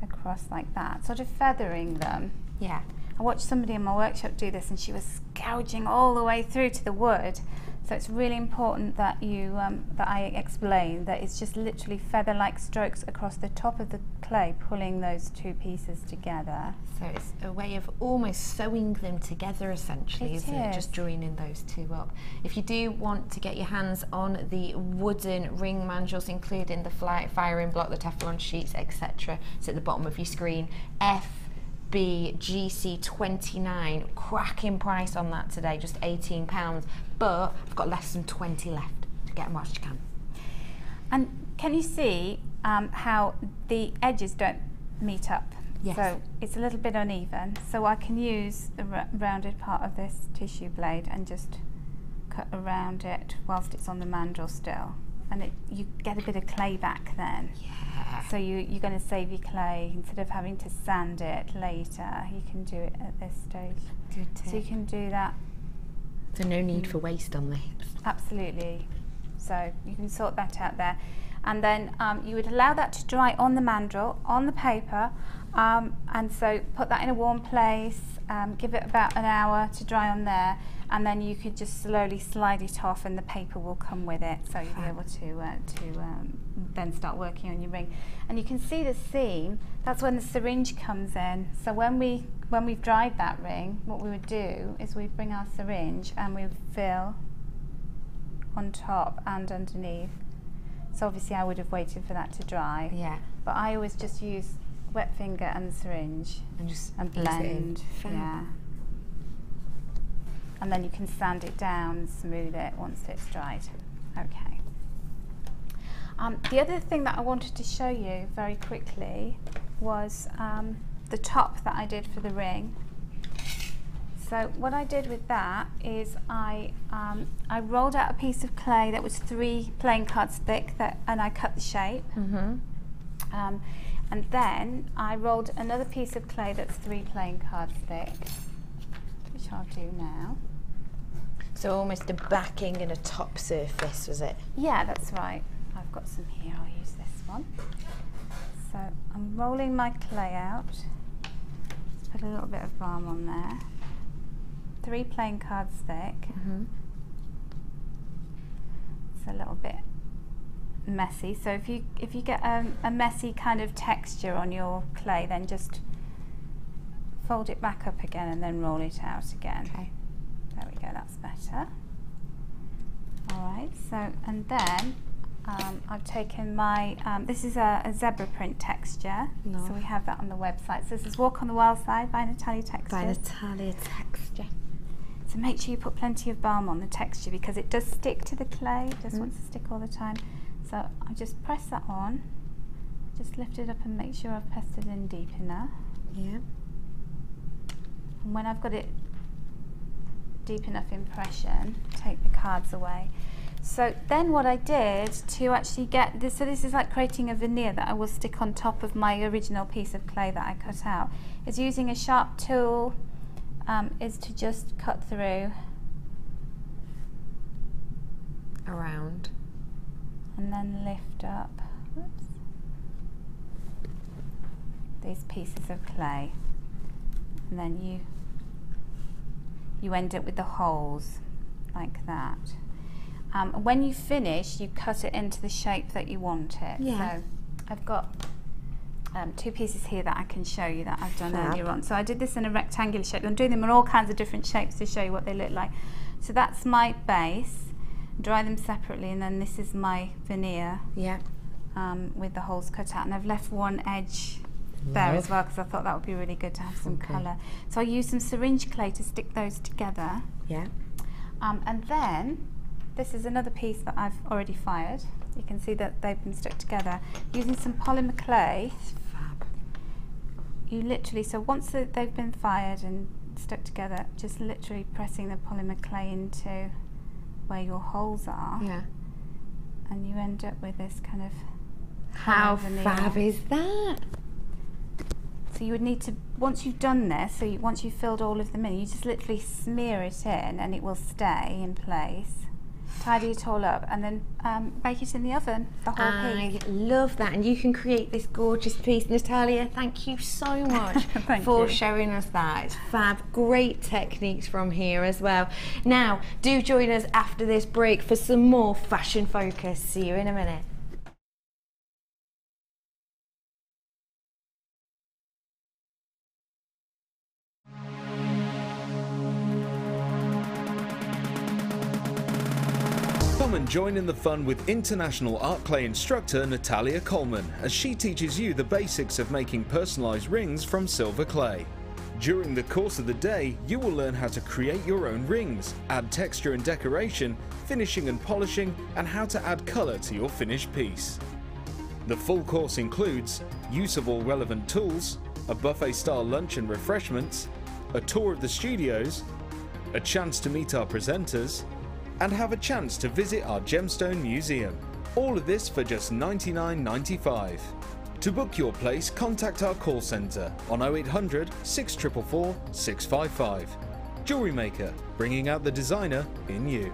across like that, sort of feathering them. Yeah. I watched somebody in my workshop do this, and she was gouging all the way through to the wood. So it's really important that you that I explain that it's just literally feather-like strokes across the top of the clay, pulling those two pieces together. So it's a way of almost sewing them together essentially, isn't it? Just joining those two up. If you do want to get your hands on the wooden ring mandrels, including the firing block, the Teflon sheets, etc., it's at the bottom of your screen. FBGC29, cracking price on that today, just £18, but I've got less than 20 left to get them whilst you can. And can you see how the edges don't meet up? Yes. So it's a little bit uneven, so I can use the rounded part of this tissue blade and just cut around it whilst it's on the mandrel still, and you get a bit of clay back then. Yeah. So you're going to save your clay. Instead of having to sand it later, you can do it at this stage. Good tip. So you can do that. So no need for waste on this. Absolutely. So you can sort that out there. And then you would allow that to dry on the mandrel, on the paper, and so put that in a warm place, give it about an hour to dry on there, and then you could just slowly slide it off and the paper will come with it, so you'll be able to then start working on your ring. And you can see the seam, that's when the syringe comes in. So when we've dried that ring, what we would do is we'd bring our syringe and we would fill on top and underneath. So obviously I would have waited for that to dry. Yeah. But I always just use wet finger and the syringe and blend. Yeah. And then you can sand it down and smooth it once it's dried. Okay. The other thing that I wanted to show you very quickly was the top that I did for the ring. So what I did with that is I rolled out a piece of clay that was 3 playing cards thick, and I cut the shape. And then I rolled another piece of clay that's 3 playing cards thick, which I'll do now. So almost a backing and a top surface, was it? Yeah, that's right. I've got some here, I'll use this one. So I'm rolling my clay out. Let's put a little bit of balm on there. 3 playing cards thick. It's a little bit messy, so if you get a messy kind of texture on your clay, then just fold it back up again and then roll it out again. Okay. There we go, that's better. Alright, so and then I've taken my, this is a zebra print texture, so we have that on the website. So this is Walk on the Wild Side by Natalia Texture. By Natalia Texture. So make sure you put plenty of balm on the texture because it does stick to the clay, it just wants to stick all the time. So I just press that on, just lift it up and make sure I've pressed it in deep enough. Yeah. And when I've got it deep enough impression, take the cards away. So then what I did to actually get this, so this is like creating a veneer that I will stick on top of my original piece of clay that I cut out, is using a sharp tool, is to just cut through. Around. And then lift up, whoops, these pieces of clay, and then you end up with the holes like that. When you finish, you cut it into the shape that you want it. Yeah. So I've got 2 pieces here that I can show you that I've done earlier on. So I did this in a rectangular shape. I'm doing them in all kinds of different shapes to show you what they look like. So that's my base. Dry them separately, and then this is my veneer. Yeah. With the holes cut out, and I've left one edge there as well because I thought that would be really good to have some colour. So I used some syringe clay to stick those together. Yeah. And then this is another piece that I've already fired. You can see that they've been stuck together using some polymer clay. Fab. You literally, so once they've been fired and stuck together, just literally pressing the polymer clay into where your holes are, and you end up with this kind of how fab is that? So you would need to, once you've done this, so once you've filled all of them in, you just literally smear it in and it will stay in place. tidy it all up, and then bake it in the oven, the whole piece. I love that, and you can create this gorgeous piece. Natalia, thank you so much for showing us that. It's fab. Great techniques from here as well. Now, do join us after this break for some more Fashion Focus. See you in a minute. Come and join in the fun with international art clay instructor Natalia Colman as she teaches you the basics of making personalised rings from silver clay. During the course of the day, you will learn how to create your own rings, add texture and decoration, finishing and polishing, and how to add colour to your finished piece. The full course includes use of all relevant tools, a buffet-style lunch and refreshments, a tour of the studios, a chance to meet our presenters, and have a chance to visit our Gemstone Museum. All of this for just $99.95. To book your place, contact our call centre on 0800 644 655. Jewellery Maker, bringing out the designer in you.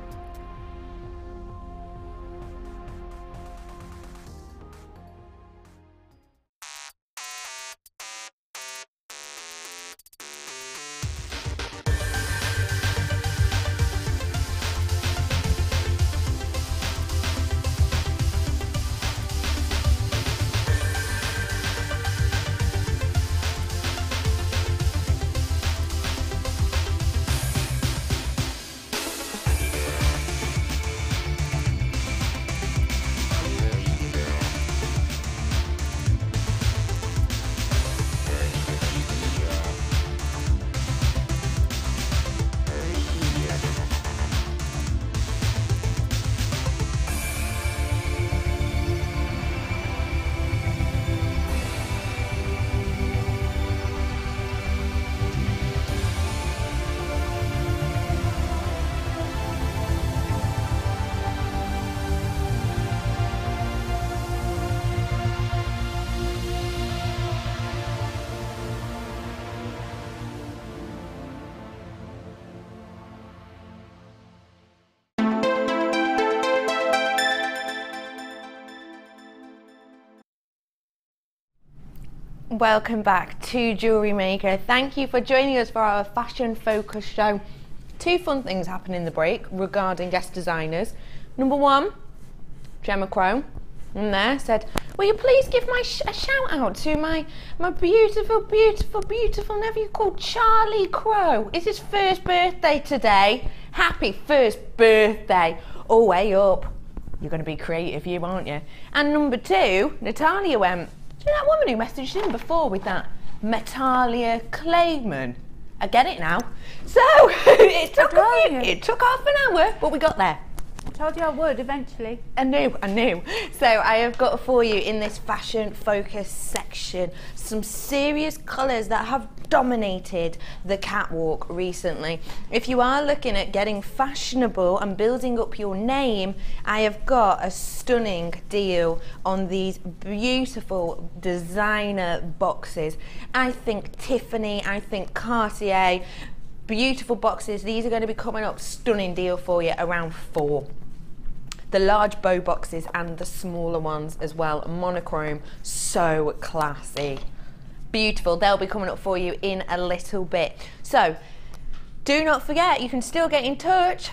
Welcome back to Jewellery Maker. Thank you for joining us for our Fashion Focus show. Two fun things happened in the break regarding guest designers. Number one, Gemma Crow in there said, will you please give a shout out to my beautiful, beautiful, beautiful nephew called Charlie Crow. It's his first birthday today. Happy first birthday. Oh, way up. You're going to be creative, you, aren't you? And number two, Natalia went, do you know that woman who messaged in before with that Natalia Clayman? I get it now. So it took half an hour, but we got there. I told you I would eventually. I knew. So I have got for you in this Fashion Focus section some serious colours that have dominated the catwalk recently. If you are looking at getting fashionable and building up your name, I have got a stunning deal on these beautiful designer boxes. I think Tiffany, I think Cartier, beautiful boxes. These are going to be coming up, stunning deal for you, around $4. The large bow boxes and the smaller ones as well, monochrome, so classy. Beautiful, they'll be coming up for you in a little bit. So do not forget, you can still get in touch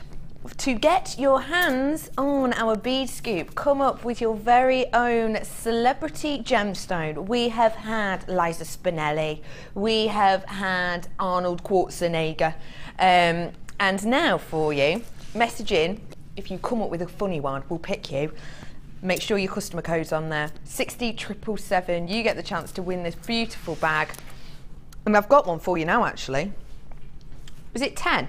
to get your hands on our bead scoop. Come up with your very own celebrity gemstone. We have had Liza Spinelli, we have had Arnold Schwarzenegger, and now for you, message in. If you come up with a funny one, we'll pick you. Make sure your customer code's on there. 60777. You get the chance to win this beautiful bag. And I've got one for you now, actually. Was it 10?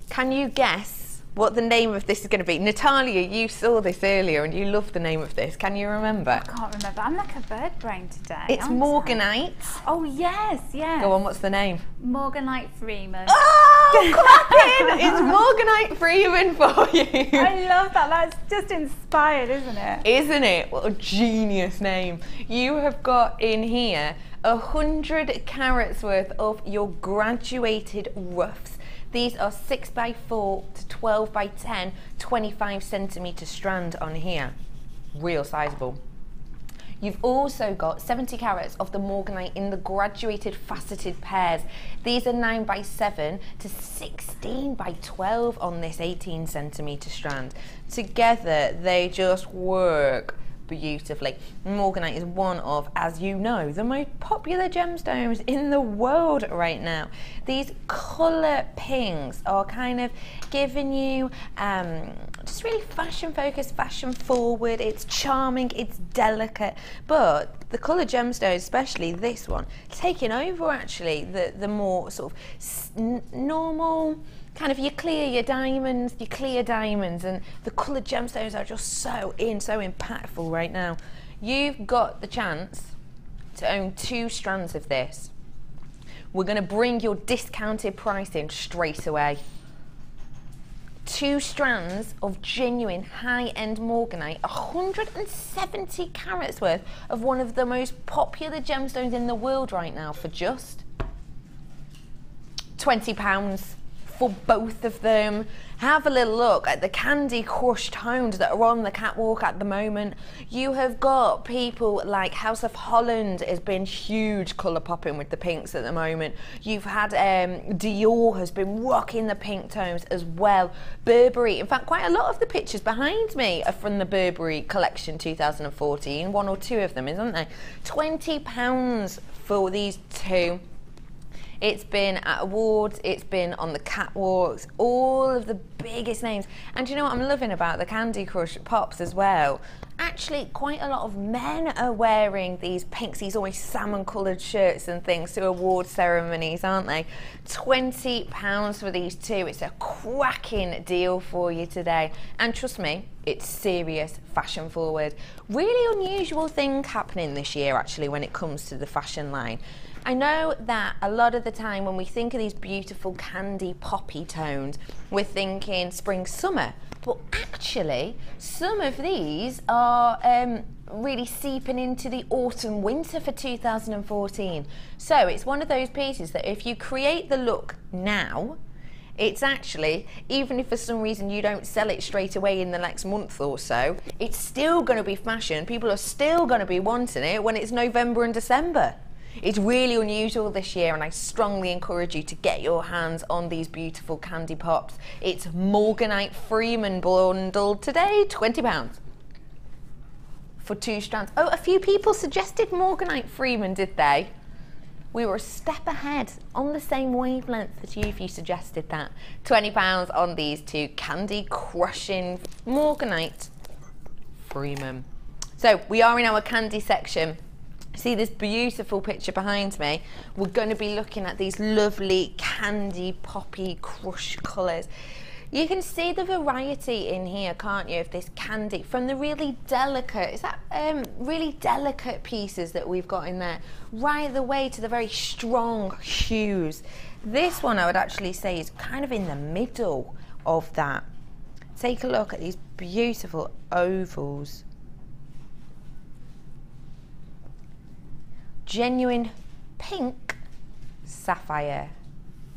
Can you guess what the name of this is going to be? Natalia, you saw this earlier and you loved the name of this. Can you remember? I can't remember. I'm like a bird brain today. It's Morganite. Oh, yes. Go on, what's the name? Morganite Freeman. Oh, clapping! It's Morganite Freeman for you. I love that. That's just inspired, isn't it? Isn't it? What a genius name. You have got in here 100 carats worth of your graduated roughs. These are 6x4 to 12x10, 25cm strand on here. Real sizable. You've also got 70 carats of the Morganite in the graduated faceted pairs. These are 9x7 to 16x12 on this 18cm strand. Together, they just work beautifully. Morganite is one of, as you know, the most popular gemstones in the world right now. These colour pinks are kind of giving you just really fashion focused, fashion forward. It's charming, it's delicate, but the colour gemstones, especially this one, taking over actually the more sort of normal kind of your clear diamonds, and the coloured gemstones are just so impactful right now. You've got the chance to own 2 strands of this. We're going to bring your discounted price in straight away. 2 strands of genuine high-end Morganite, 170 carats worth of one of the most popular gemstones in the world right now for just £20 for both of them. Have a little look at the candy crushed tones that are on the catwalk at the moment. You have got people like House of Holland has been huge colour popping with the pinks at the moment. You've had Dior has been rocking the pink tones as well. Burberry, in fact, quite a lot of the pictures behind me are from the Burberry collection 2014. 1 or 2 of them, isn't there? £20 for these 2. It's been at awards, it's been on the catwalks, all of the biggest names. And you know what I'm loving about the Candy Crush pops as well? Actually, quite a lot of men are wearing these pinks, these always salmon coloured shirts and things to award ceremonies, aren't they? £20 for these 2. It's a cracking deal for you today. And trust me, it's serious fashion forward. Really unusual thing happening this year actually when it comes to the fashion line. I know that a lot of the time when we think of these beautiful candy poppy tones, we're thinking spring, summer, but actually some of these are really seeping into the autumn, winter for 2014. So it's one of those pieces that if you create the look now, it's actually, even if for some reason you don't sell it straight away in the next month or so, it's still going to be fashion. People are still going to be wanting it when it's November and December. It's really unusual this year, and I strongly encourage you to get your hands on these beautiful candy pops. It's Morganite Freeman bundled today, £20 for 2 strands. Oh, a few people suggested Morganite Freeman, did they? We were a step ahead, on the same wavelength as you if you suggested that. £20 on these 2 candy crushing Morganite Freeman. So we are in our candy section. See this beautiful picture behind me? We're going to be looking at these lovely candy poppy crush colours. You can see the variety in here, can't you, of this candy, from the really delicate, is that really delicate pieces that we've got in there, right the way to the very strong hues. This one I would actually say is kind of in the middle of that. Take a look at these beautiful ovals. Genuine pink sapphire.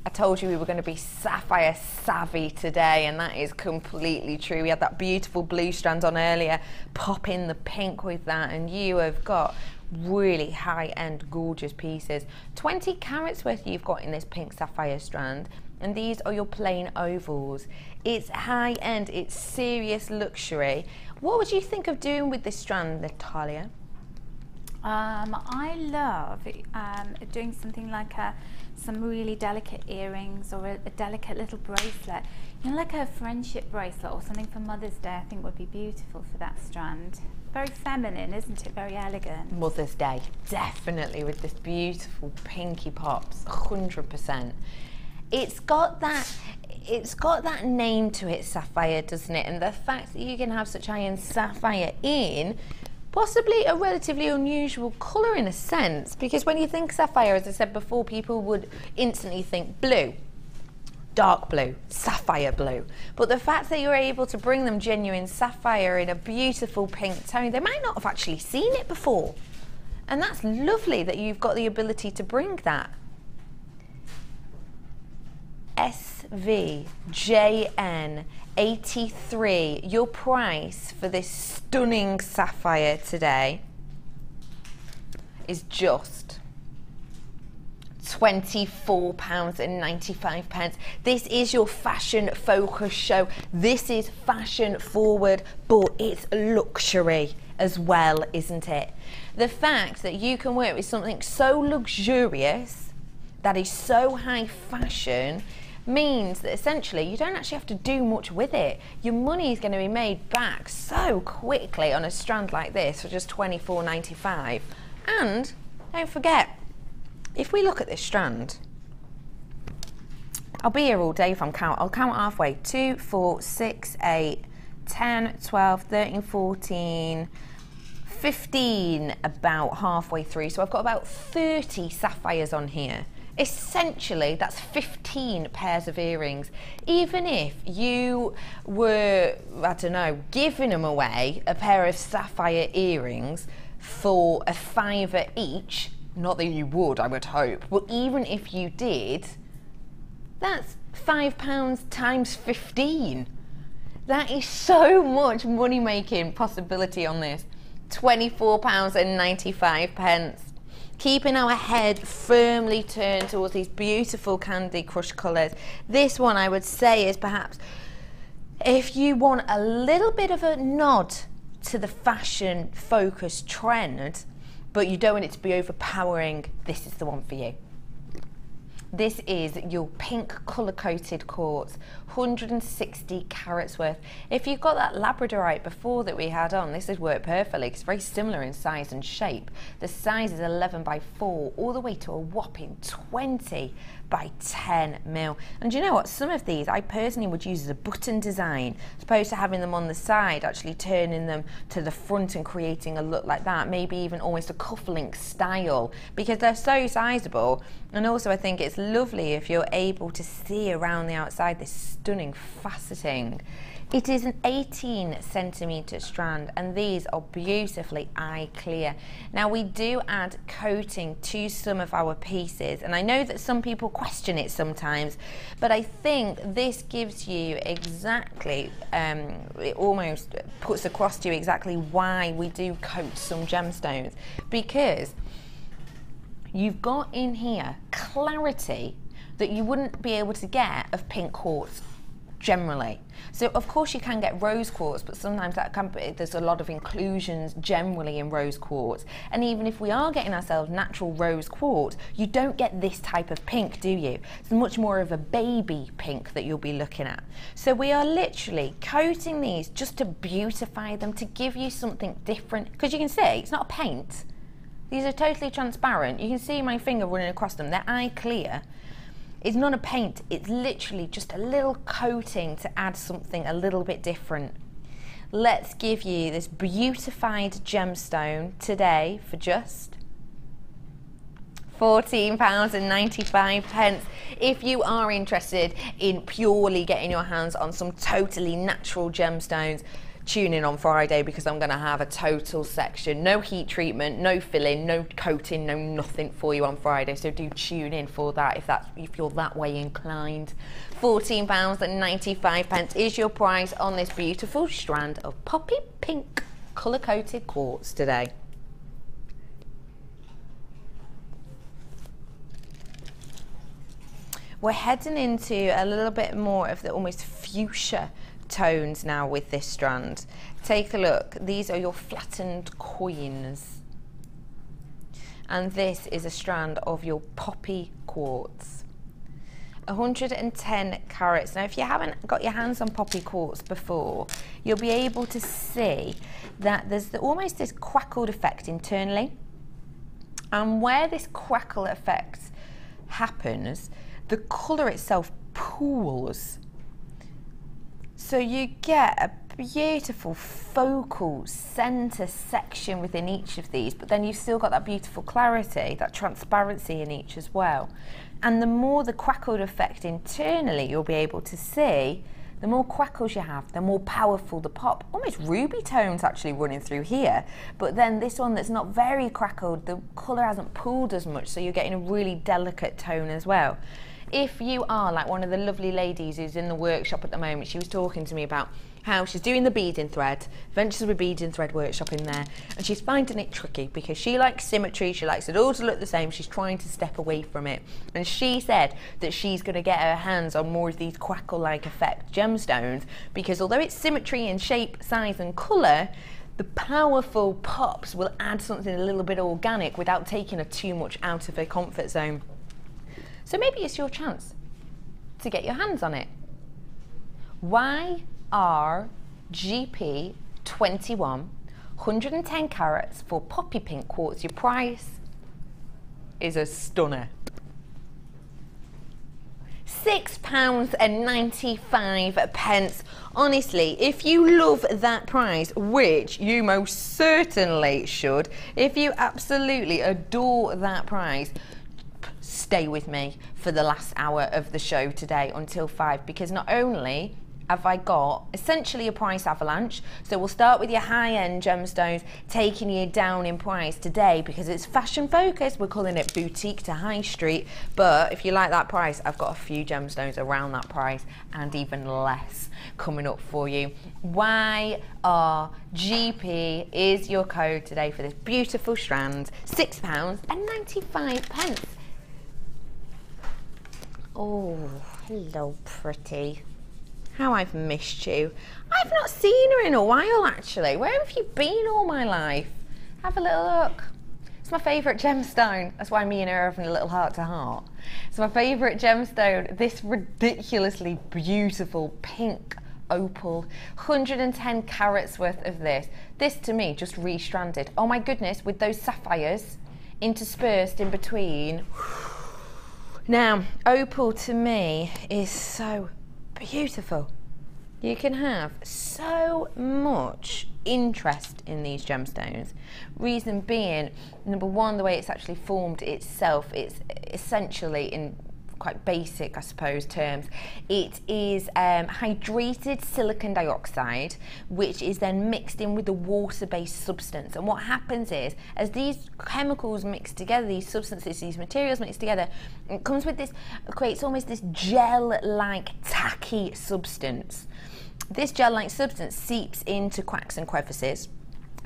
I told you we were going to be sapphire savvy today, and that is completely true. We had that beautiful blue strand on earlier, pop in the pink with that, and you have got really high-end gorgeous pieces. 20 carats worth you've got in this pink sapphire strand, and these are your plain ovals. It's high-end, it's serious luxury. What would you think of doing with this strand, Natalia? I love doing something like some really delicate earrings, or a delicate little bracelet. You know, like a friendship bracelet or something for Mother's Day. I think would be beautiful for that strand. Very feminine, isn't it? Very elegant. Mother's Day, definitely, with this beautiful pinky pops, 100%. It's got that name to it, sapphire, doesn't it? And the fact that you can have such high-end sapphire in possibly a relatively unusual colour in a sense, because when you think sapphire, as I said before, people would instantly think blue, dark blue, sapphire blue. But the fact that you're able to bring them genuine sapphire in a beautiful pink tone, they might not have actually seen it before. And that's lovely that you've got the ability to bring that. SVJN83. Your price for this stunning sapphire today is just £24.95. This is your fashion focus show. This is fashion forward, but it's luxury as well, isn't it? The fact that you can work with something so luxurious, that is so high fashion, means that essentially you don't actually have to do much with it. Your money is going to be made back so quickly on a strand like this for just £24.95. And don't forget, if we look at this strand, I'll be here all day if I'll count halfway. 2, 4, 6, 8, 10, 12, 13, 14, 15, about halfway through. So I've got about 30 sapphires on here. Essentially, that's 15 pairs of earrings. Even if you were, I don't know, giving them away, a pair of sapphire earrings for a £5 each, not that you would, I would hope, but even if you did, that's £5 times 15. That is so much money making possibility on this. £24.95. Keeping our head firmly turned towards these beautiful Candy Crush colours. This one, I would say, is perhaps, if you want a little bit of a nod to the fashion focused trend, but you don't want it to be overpowering, this is the one for you. This is your pink colour-coated quartz, 160 carats worth. If you've got that Labradorite before that we had on, this would work perfectly because it's very similar in size and shape. The size is 11 by 4, all the way to a whopping 20 by 10 mil. And do you know what? Some of these I personally would use as a button design, as opposed to having them on the side, actually turning them to the front and creating a look like that, maybe even almost a cufflink style, because they're so sizable. And also I think it's lovely if you're able to see around the outside this stunning faceting. It is an 18 centimetre strand, and these are beautifully eye clear. Now we do add coating to some of our pieces, and I know that some people question it sometimes, but I think this gives you exactly, it almost puts across to you exactly why we do coat some gemstones, because you've got in here clarity that you wouldn't be able to get of pink quartz generally. So of course you can get rose quartz, but sometimes that can be, there's a lot of inclusions generally in rose quartz. And even if we are getting ourselves natural rose quartz, you don't get this type of pink, do you? It's much more of a baby pink that you'll be looking at. So we are literally coating these just to beautify them, to give you something different. Because you can see, it's not a paint. These are totally transparent. You can see my finger running across them. They're eye clear. It's not a paint, it's literally just a little coating to add something a little bit different. Let's give you this beautified gemstone today for just £14.95. If you are interested in purely getting your hands on some totally natural gemstones, tune in on Friday, because I'm going to have a total section, no heat treatment, no filling, no coating, no nothing for you on Friday. So do tune in for that if you're that way inclined. £14.95 is your price on this beautiful strand of poppy pink colour coated quartz today. We're heading into a little bit more of the almost fuchsia tones now with this strand. Take a look, these are your flattened coins, and this is a strand of your poppy quartz, 110 carats. Now if you haven't got your hands on poppy quartz before, you'll be able to see that there's almost this crackled effect internally, and where this crackle effect happens, the colour itself pools. So you get a beautiful focal centre section within each of these, but then you've still got that beautiful clarity, that transparency in each as well. And the more the crackled effect internally you'll be able to see, the more crackles you have, the more powerful the pop. Almost ruby tones actually running through here. But then this one that's not very crackled, the colour hasn't pooled as much, so you're getting a really delicate tone as well. if you are like one of the lovely ladies who's in the workshop at the moment, she was talking to me about how she's doing the beading thread, Ventures with Beading Thread workshop in there, and she's finding it tricky because she likes symmetry, she likes it all to look the same, she's trying to step away from it. And she said that she's going to get her hands on more of these crackle-like effect gemstones because although it's symmetry in shape, size and colour, the powerful pops will add something a little bit organic without taking her too much out of her comfort zone. So maybe it's your chance to get your hands on it. YRGP 21, 110 carats for poppy pink quartz. Your price is a stunner. £6.95. Honestly, if you love that price, which you most certainly should, if you absolutely adore that price, stay with me for the last hour of the show today until 5, because not only have I got essentially a price avalanche, so we'll start with your high-end gemstones, taking you down in price today because it's fashion focused. We're calling it boutique to high street, but if you like that price, I've got a few gemstones around that price and even less coming up for you. YRGP is your code today for this beautiful strand, £6.95. Oh, hello pretty. How I've missed you. I've not seen her in a while actually. Where have you been all my life? Have a little look. It's my favourite gemstone. That's why me and her are having a little heart to heart. It's my favourite gemstone. This ridiculously beautiful pink opal. 110 carats worth of this. This to me just re-stranded. Oh my goodness, with those sapphires interspersed in between. Now, opal to me is so beautiful. You can have so much interest in these gemstones. Reason being, number one, the way it's actually formed itself, it's essentially, in quite basic, I suppose, terms, it is hydrated silicon dioxide, which is then mixed in with a water-based substance. And what happens is, as these chemicals mix together, these substances, these materials mix together, it comes with this, creates almost this gel-like tacky substance. This gel-like substance seeps into cracks and crevices,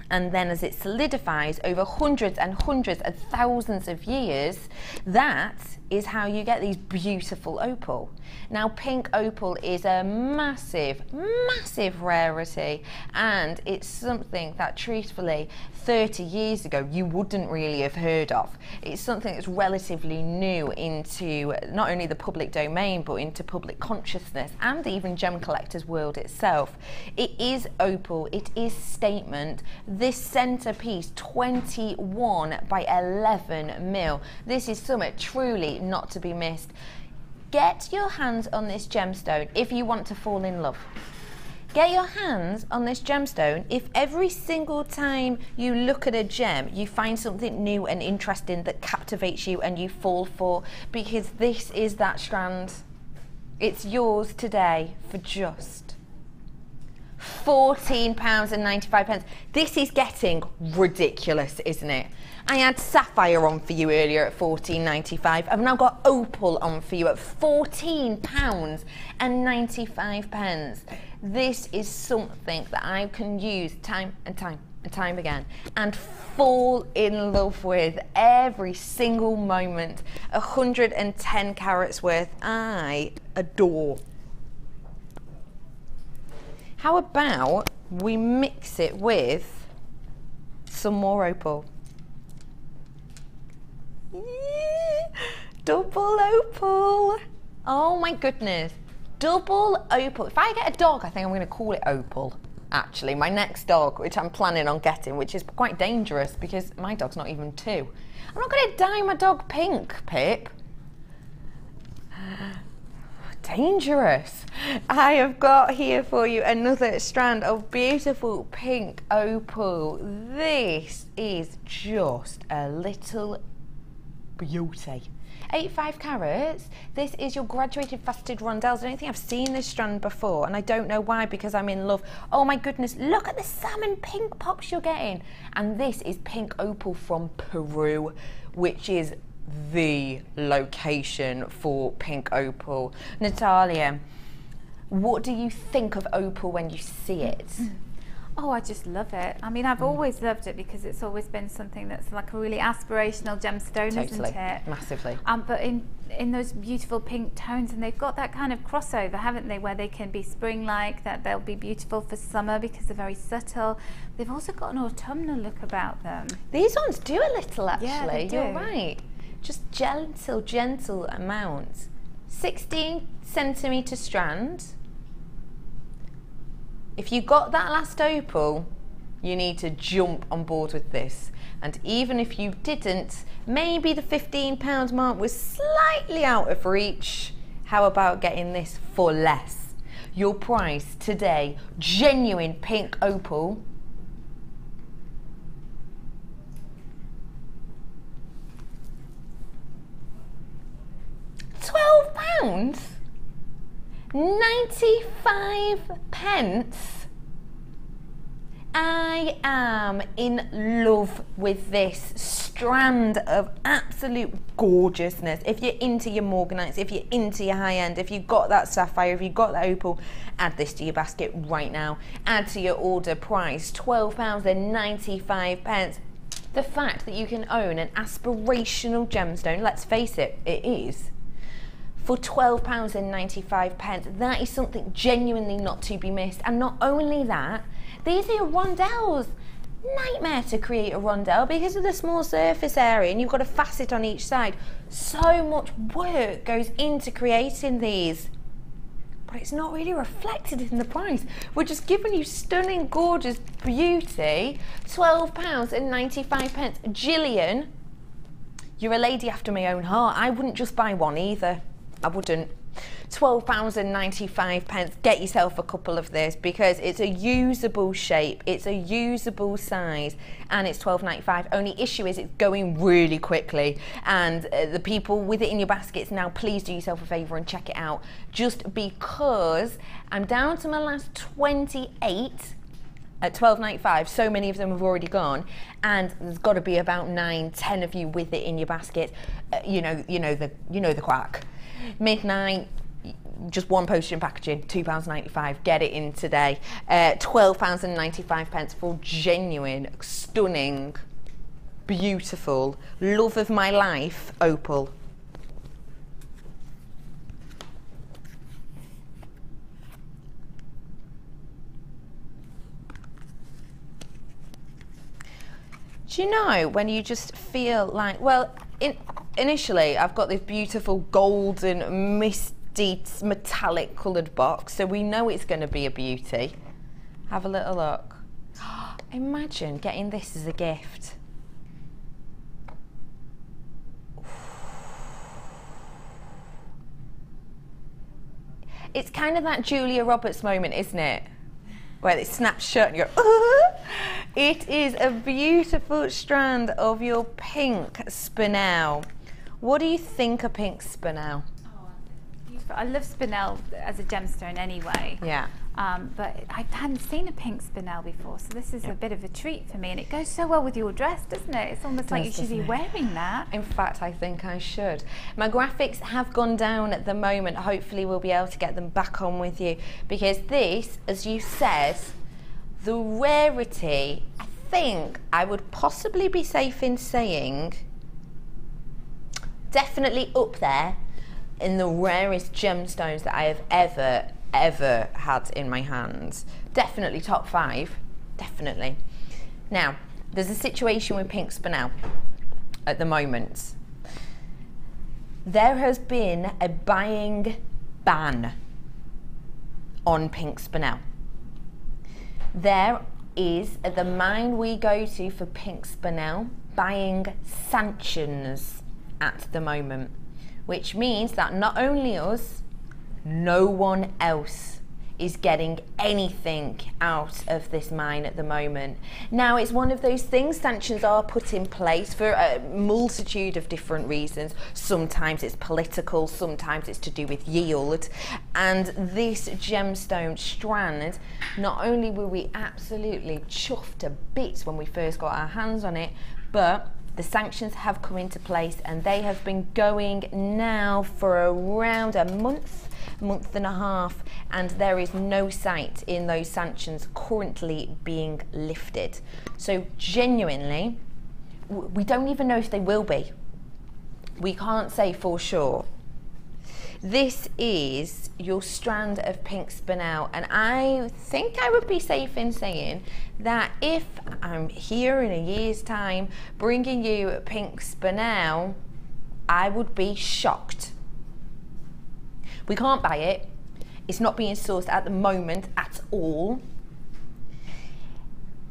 and then as it solidifies over hundreds and hundreds and thousands of years, that is how you get these beautiful opal. Now, pink opal is a massive, massive rarity, and it's something that truthfully 30 years ago you wouldn't really have heard of. It's something that's relatively new into not only the public domain but into public consciousness and even gem collectors world itself. It is opal, it is statement. This centerpiece, 21 by 11 mil. This is something truly not to be missed. Get your hands on this gemstone if you want to fall in love. Get your hands on this gemstone if every single time you look at a gem you find something new and interesting that captivates you and you fall for, because this is that strand. It's yours today for just £14.95. This is getting ridiculous, isn't it? I had sapphire on for you earlier at £14.95. I've now got opal on for you at £14.95. This is something that I can use time and time and time again and fall in love with every single moment. 110 carats worth, I adore. How about we mix it with some more opal? Double opal. Oh my goodness. Double opal. If I get a dog, I think I'm going to call it Opal. Actually, my next dog, which I'm planning on getting, which is quite dangerous because my dog's not even 2. I'm not going to dye my dog pink, Pip. Dangerous. I have got here for you another strand of beautiful pink opal. This is just a little beauty. 85 carats. This is your graduated faceted rondelles. I don't think I've seen this strand before, and I don't know why, because I'm in love. Oh my goodness, look at the salmon pink pops you're getting. And this is pink opal from Peru, which is the location for pink opal. Natalia, what do you think of opal when you see it? Oh, I just love it. I mean, I've always loved it because it's always been something that's like a really aspirational gemstone, isn't it? Massively. But in those beautiful pink tones, and they've got that kind of crossover, haven't they, where they can be spring-like, that they'll be beautiful for summer because they're very subtle. They've also got an autumnal look about them. These ones do a little, actually. Yeah, they do. You're right. Just gentle amounts. 16 centimetre strand. If you got that last opal, you need to jump on board with this. And even if you didn't, maybe the £15 mark was slightly out of reach. How about getting this for less? Your price today, genuine pink opal, £12. 95 pence. I am in love with this strand of absolute gorgeousness. If you're into your Morganites, if you're into your high end, if you've got that sapphire, if you've got that opal, add this to your basket right now. Add to your order price, £12.95. The fact that you can own an aspirational gemstone, let's face it, it is, for £12.95, that is something genuinely not to be missed. And not only that, these are your rondelles. Nightmare to create a rondelle because of the small surface area, and you've got a facet on each side. So much work goes into creating these, but it's not really reflected in the price. We're just giving you stunning, gorgeous beauty. £12.95. Gillian, you're a lady after my own heart. I wouldn't just buy one either. I wouldn't. £12.95. Get yourself a couple of this because it's a usable shape, it's a usable size, and it's £12.95. Only issue is it's going really quickly, and the people with it in your baskets now, please do yourself a favour and check it out, just because I'm down to my last 28 at £12.95. So many of them have already gone, and there's got to be about 9-10 of you with it in your basket. You know the crack. Midnight, just one postage and packaging, £2.95. Get it in today. £12.95 for genuine, stunning, beautiful, love of my life opal. Do you know when you just feel like, well, initially I've got this beautiful golden, misty, metallic coloured box, so we know it's going to be a beauty. Have a little look. Imagine getting this as a gift. It's kind of that Julia Roberts moment, isn't it? Where it snaps shut and you're, It is a beautiful strand of your pink spinel. What do you think of pink spinel? Oh, beautiful. I love spinel as a gemstone anyway. Yeah. But I hadn't seen a pink spinel before, so this is a bit of a treat for me, and it goes so well with your dress, doesn't it? It's almost like you should be wearing that. In fact, I think I should. My graphics have gone down at the moment. Hopefully we'll be able to get them back on with you, because this, as you said, the rarity, I think I would possibly be safe in saying, definitely up there in the rarest gemstones that I have ever had in my hands. Definitely top 5, definitely. Now, there's a situation with pink spinel at the moment. There has been a buying ban on pink spinel. There is, at the mine we go to for pink spinel, buying sanctions at the moment, which means that not only us, no one else is getting anything out of this mine at the moment. Now, it's one of those things, sanctions are put in place for a multitude of different reasons. Sometimes it's political, sometimes it's to do with yield. And this gemstone strand, not only were we absolutely chuffed to bits when we first got our hands on it, but The sanctions have come into place and they have been going now for around a month and a half, and there is no sight in those sanctions currently being lifted. So genuinely, we don't even know if they will be. We can't say for sure. This is your strand of pink spinel, and I think I would be safe in saying that if I'm here in a year's time bringing you pink spinel, I would be shocked. We can't buy it. It's not being sourced at the moment at all.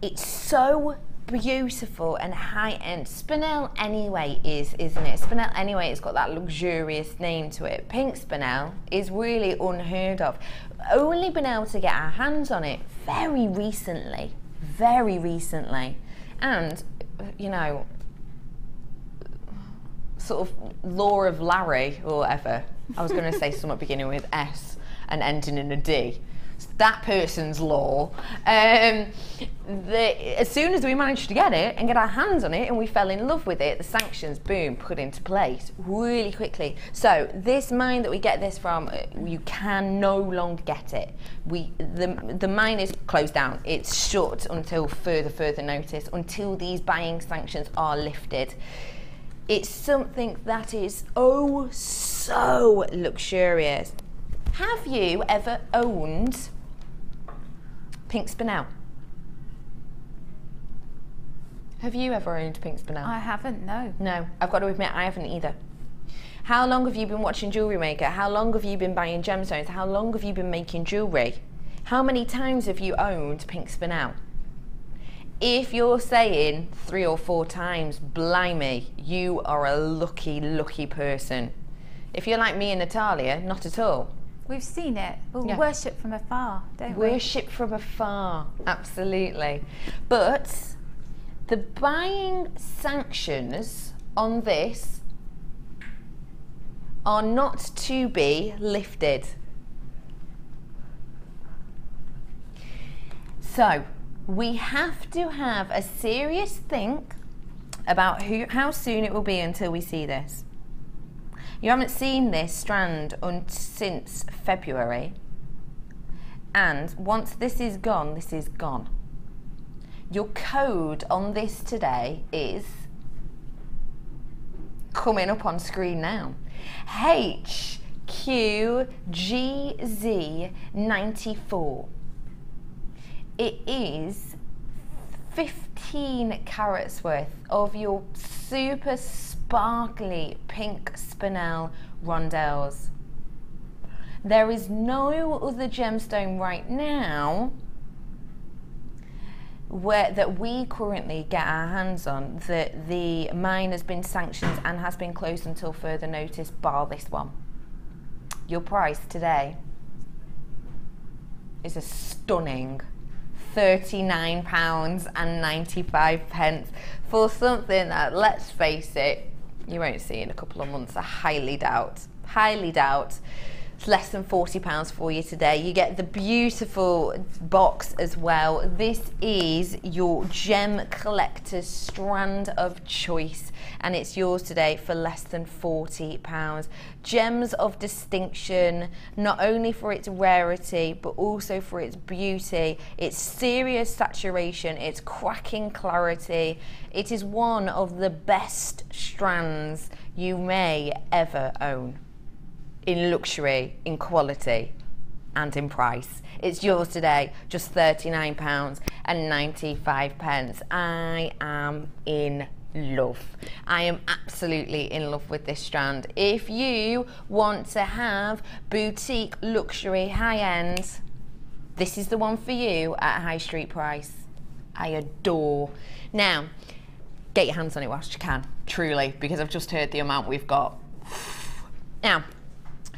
It's so beautiful and high-end. Spinel anyway is, isn't it? Spinel anyway, it's got that luxurious name to it. Pink spinel is really unheard of. Only been able to get our hands on it very recently. And, you know, sort of law of Larry or whatever. I was going to say something beginning with S and ending in a D. That person's law. As soon as we managed to get it and get our hands on it and we fell in love with it, the sanctions, boom, put into place really quickly. So this mine that we get this from, you can no longer get it. The mine is closed down. It's shut until further notice, until these buying sanctions are lifted. It's something that is oh so luxurious. Have you ever owned pink spinel? Have you ever owned pink spinel? I haven't, no. No, I've got to admit I haven't either. How long have you been watching Jewellery Maker? How long have you been buying gemstones? How long have you been making jewellery? How many times have you owned pink spinel? If you're saying 3 or 4 times, blimey, you are a lucky person. If you're like me and Natalia, not at all. We've seen it. We'll worship from afar, don't we? Worship from afar, absolutely. But the buying sanctions on this are not to be lifted. So we have to have a serious think about how soon it will be until we see this. You haven't seen this strand since February, and once this is gone, this is gone. Your code on this today is coming up on screen now. HQGZ94. It is 15 carats worth of your super sparkly pink spinel rondelles. There is no other gemstone right now that we currently get our hands on that the mine has been sanctioned and has been closed until further notice, bar this one. Your price today is a stunning £39.95 for something that, let's face it, you won't see in a couple of months. I highly doubt. It's less than £40 for you today. You get the beautiful box as well. This is your gem collector's strand of choice, and it's yours today for less than £40. Gems of distinction, not only for its rarity, but also for its beauty, its serious saturation, its cracking clarity. It is one of the best strands you may ever own. In luxury, in quality, and in price. It's yours today, just £39.95. I am in love. I am absolutely in love with this strand. If you want to have boutique, luxury, high-end, this is the one for you at a high street price. I adore. Now, get your hands on it whilst you can, truly, because I've just heard the amount we've got. Now,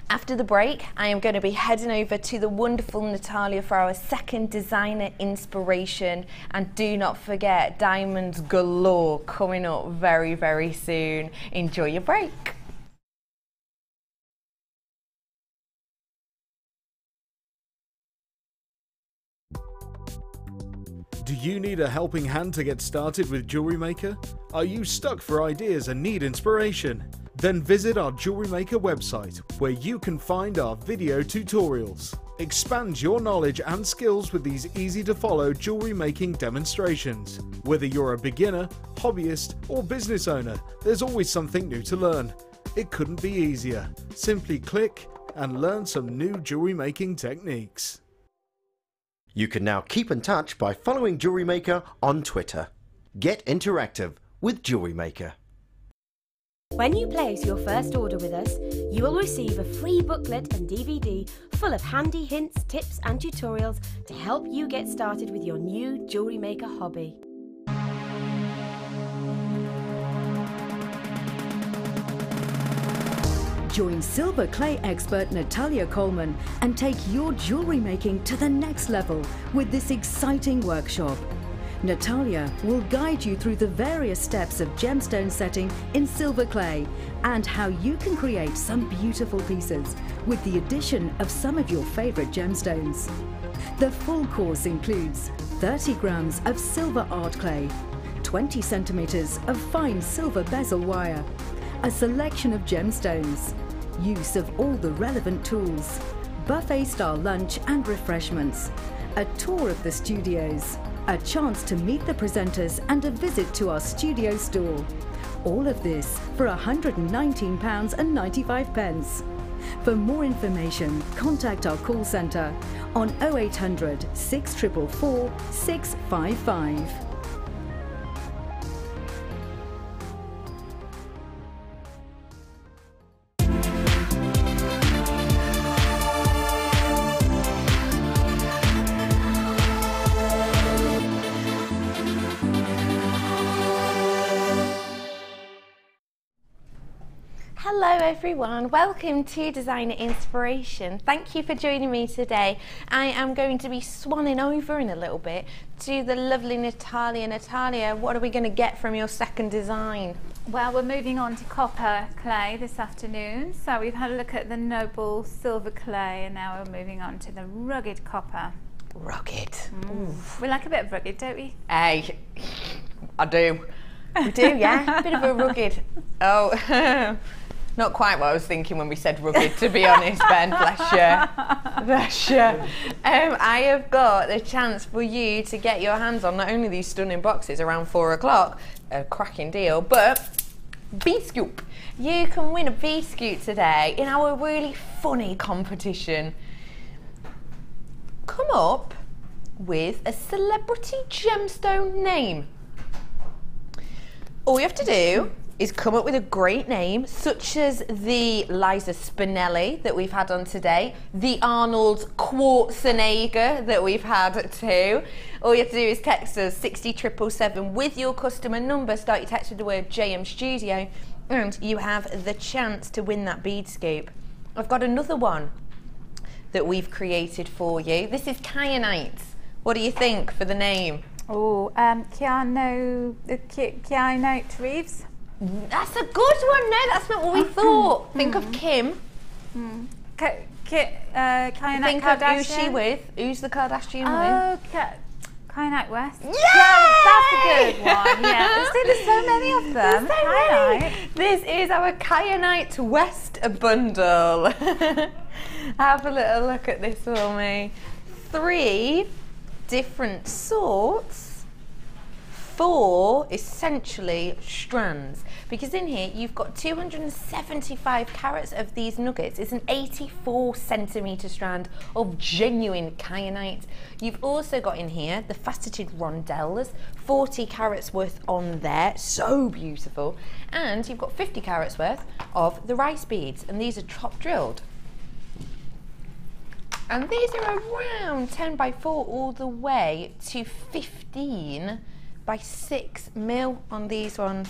after the break, I am going to be heading over to the wonderful Natalia for our second designer inspiration. And do not forget, diamonds galore coming up very, very soon. Enjoy your break. Do you need a helping hand to get started with Jewellery Maker? Are you stuck for ideas and need inspiration? Then visit our Jewellery Maker website, where you can find our video tutorials. Expand your knowledge and skills with these easy-to-follow jewellery making demonstrations. Whether you're a beginner, hobbyist, or business owner, there's always something new to learn. It couldn't be easier. Simply click and learn some new jewellery making techniques. You can now keep in touch by following Jewellery Maker on Twitter. Get interactive with Jewellery Maker. When you place your first order with us, you will receive a free booklet and DVD full of handy hints, tips and tutorials to help you get started with your new jewellery maker hobby. Join silver clay expert Natalia Colman and take your jewellery making to the next level with this exciting workshop. Natalia will guide you through the various steps of gemstone setting in silver clay and how you can create some beautiful pieces with the addition of some of your favourite gemstones. The full course includes 30 grams of silver art clay, 20 centimetres of fine silver bezel wire, a selection of gemstones, use of all the relevant tools, buffet-style lunch and refreshments, a tour of the studios, a chance to meet the presenters and a visit to our studio store. All of this for £119.95. For more information, contact our call centre on 0800 6444 655. Hello everyone, welcome to Designer Inspiration. Thank you for joining me today. I am going to be swanning over in a little bit to the lovely Natalia. Natalia, what are we going to get from your second design? Well, we're moving on to copper clay this afternoon. So we've had a look at the noble silver clay and now we're moving on to the rugged copper. Rugged. We like a bit of rugged, don't we? Hey, I do. We do, yeah? A bit of a rugged. Oh, not quite what I was thinking when we said rugged, to be honest, Ben. Bless you. Bless you. I have got the chance for you to get your hands on not only these stunning boxes around 4 o'clock, a cracking deal, but Bead Scoop. You can win a Bead Scoop today in our really funny competition. Come up with a celebrity gemstone name. All you have to do is come up with a great name, such as the Liza Spinelli that we've had on today, the Arnold Quartzenegger that we've had too. All you have to do is text us 60777 with your customer number, start your text with the word JM Studio, and you have the chance to win that Bead Scoop. I've got another one that we've created for you. This is Kyanite. What do you think for the name? Oh, Kyanite Reeves. That's a good one. No, that's not what we thought. Think of Kim. Kyanite Think Kardashian. of who's she with? Who's the Kardashian with? Kyanite West. Yeah, that's a good one. Yeah, there's so many of them. There's so many. This is our Kyanite West bundle. Have a little look at this for me. 3 different sorts. 4 essentially strands, because in here you've got 275 carats of these nuggets. It's an 84 centimetre strand of genuine kyanite. You've also got in here the faceted rondelles, 40 carats worth on there, so beautiful, and you've got 50 carats worth of the rice beads, and these are top drilled. And these are around 10 by 4 all the way to 15 by 6 mil on these ones.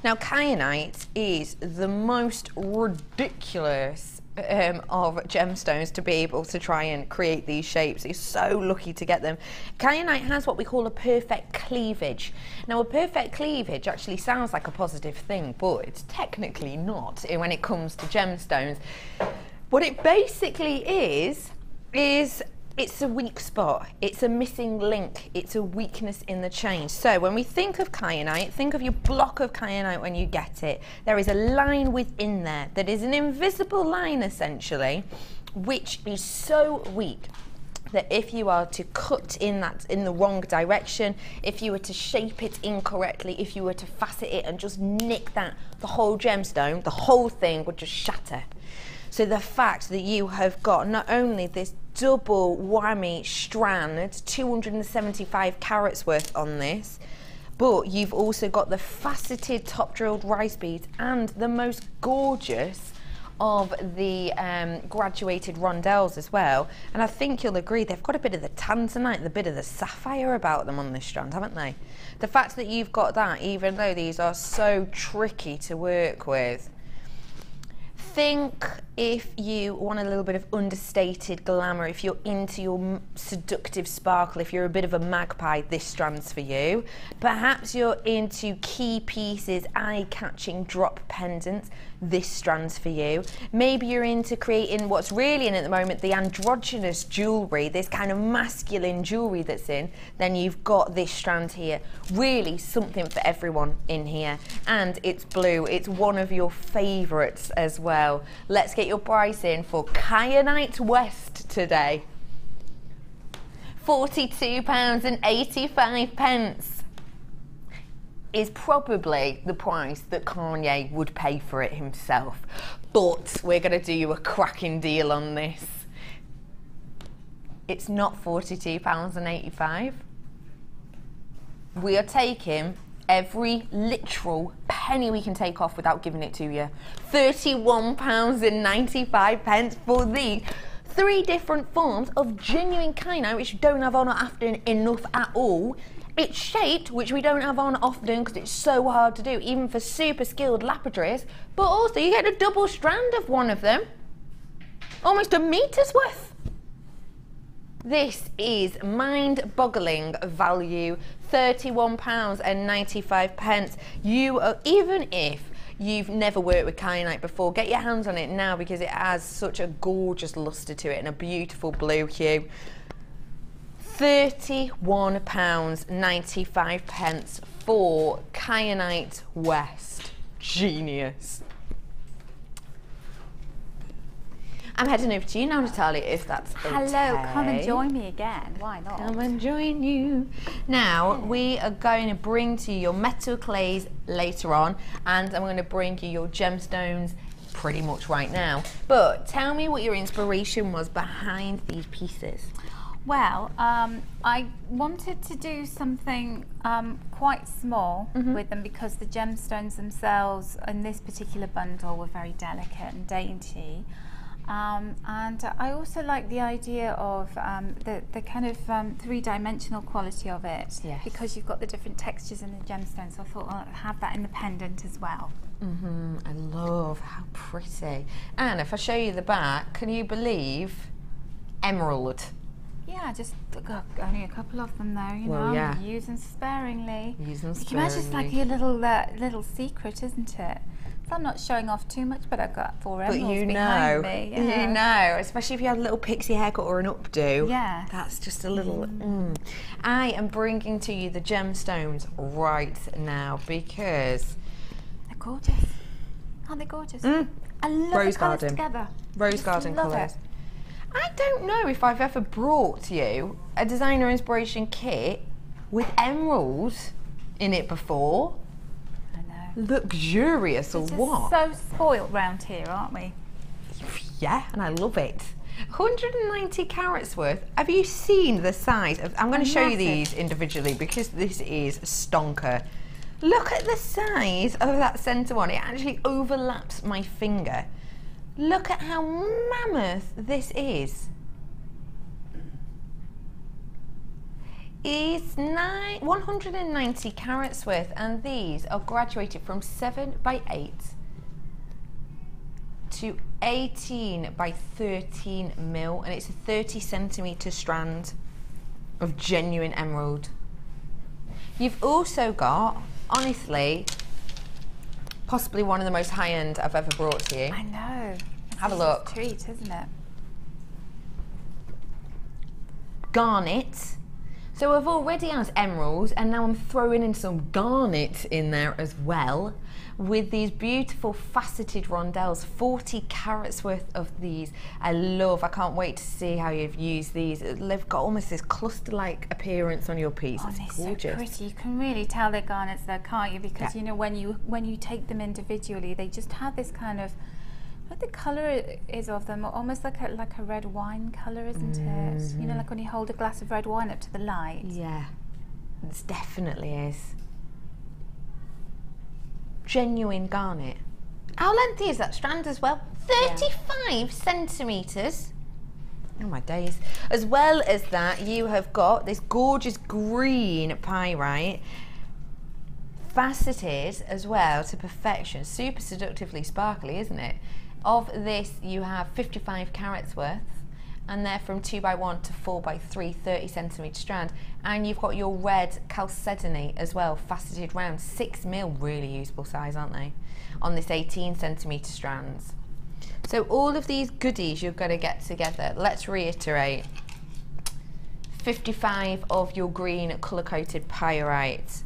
Now kyanite is the most ridiculous of gemstones to be able to try and create these shapes. You're so lucky to get them. Kyanite has what we call a perfect cleavage. Now a perfect cleavage actually sounds like a positive thing, but it's technically not when it comes to gemstones. What it basically is it's a weak spot, it's a missing link, it's a weakness in the chain. So when we think of kyanite, think of your block of kyanite when you get it. There is a line within there that is an invisible line essentially, which is so weak that if you are to cut in the wrong direction, if you were to shape it incorrectly, if you were to facet it and just nick that, the whole gemstone, the whole thing would just shatter. So the fact that you have got not only this double whammy strand, 275 carats worth on this, but you've also got the faceted top drilled rice beads and the most gorgeous of the graduated rondelles as well. And I think you'll agree they've got a bit of the tanzanite, the bit of the sapphire about them on this strand, haven't they? The fact that you've got that, even though these are so tricky to work with. Think if you want a little bit of understated glamour, if you're into your seductive sparkle, if you're a bit of a magpie, this strand's for you. Perhaps you're into key pieces, eye-catching drop pendants, this strand's for you. Maybe you're into creating what's really in at the moment, the androgynous jewellery, this kind of masculine jewellery that's in, then you've got this strand here. Really something for everyone in here. And it's blue, it's one of your favourites as well. Let's get your price in for Kyanite West today. £42.85 is probably the price that Kanye would pay for it himself. But we're going to do you a cracking deal on this. It's not £42.85. We are taking every literal penny we can take off without giving it to you. £31.95 for these 3 different forms of genuine kyanite, which you don't have on often enough at all. It's shaped, which we don't have on often because it's so hard to do, even for super skilled lapidaries. But also you get a double strand of one of them, almost a meter's worth. This is mind-boggling value, £31.95. You are, even if you've never worked with kyanite before, get your hands on it now because it has such a gorgeous lustre to it and a beautiful blue hue. £31.95 for Kyanite West. Genius. I'm heading over to you now, Natalia, if that's okay. Hello, come and join me again. Why not? Come and join you. Now, we are going to bring to you your metal clays later on, and I'm going to bring you your gemstones pretty much right now. But tell me what your inspiration was behind these pieces. Well, I wanted to do something quite small with them because the gemstones themselves in this particular bundle were very delicate and dainty. And I also like the idea of the kind of three-dimensional quality of it, yes, because you've got the different textures in the gemstones, so I thought I'll have that in the pendant as well. I love how pretty. And if I show you the back, can you believe emerald? Yeah, just only a couple of them though, you know. Yeah. Use them sparingly. Use them sparingly. You can imagine it's like your little secret, isn't it? So I'm not showing off too much, but I've got 4 emeralds behind me. Yeah. You know, especially if you had a little pixie haircut or an updo. Yeah. That's just a little. I am bringing to you the gemstones right now because they're gorgeous. Aren't they gorgeous? I love Rose the colours garden. together. Rose garden love colours. it. I don't know if I've ever brought you a designer inspiration kit with emeralds in it before. I know. Luxurious or what? So spoilt round here, aren't we? Yeah, and I love it. 190 carats worth. Have you seen the size of? I'm going to show you these individually because this is stonker. Look at the size of that centre one. It actually overlaps my finger. Look at how mammoth this is. It's 190 carats worth, and these are graduated from 7x8 to 18 by 13 mil, and it's a 30 centimetre strand of genuine emerald. You've also got, honestly, possibly one of the most high-end I've ever brought to you. I know. Have a look. It's a treat, isn't it? garnet. So I've already had emeralds, and now I'm throwing in some garnet in there as well, with these beautiful faceted rondelles, 40 carats worth of these. I can't wait to see how you've used these. They've got almost this cluster-like appearance on your piece. Oh, it's they're gorgeous. so pretty. You can really tell they're garnets though, can't you? Because you know, when you take them individually, they just have this kind of, what the colour is of them, almost like a red wine colour, isn't it? You know, like when you hold a glass of red wine up to the light. Yeah, it definitely is. Genuine garnet. How lengthy is that strand as well? 35 centimetres. Oh my days. As well as that, you have got this gorgeous green pyrite, faceted as well to perfection. Super seductively sparkly, isn't it? Of this, you have 55 carats worth, and they're from 2x1 to 4x3, 30 centimetre strand. And you've got your red chalcedony as well, faceted round, 6mm, really usable size, aren't they? On this 18 centimetre strands. So all of these goodies you're going to get together. Let's reiterate. 55 of your green colour-coated pyrite,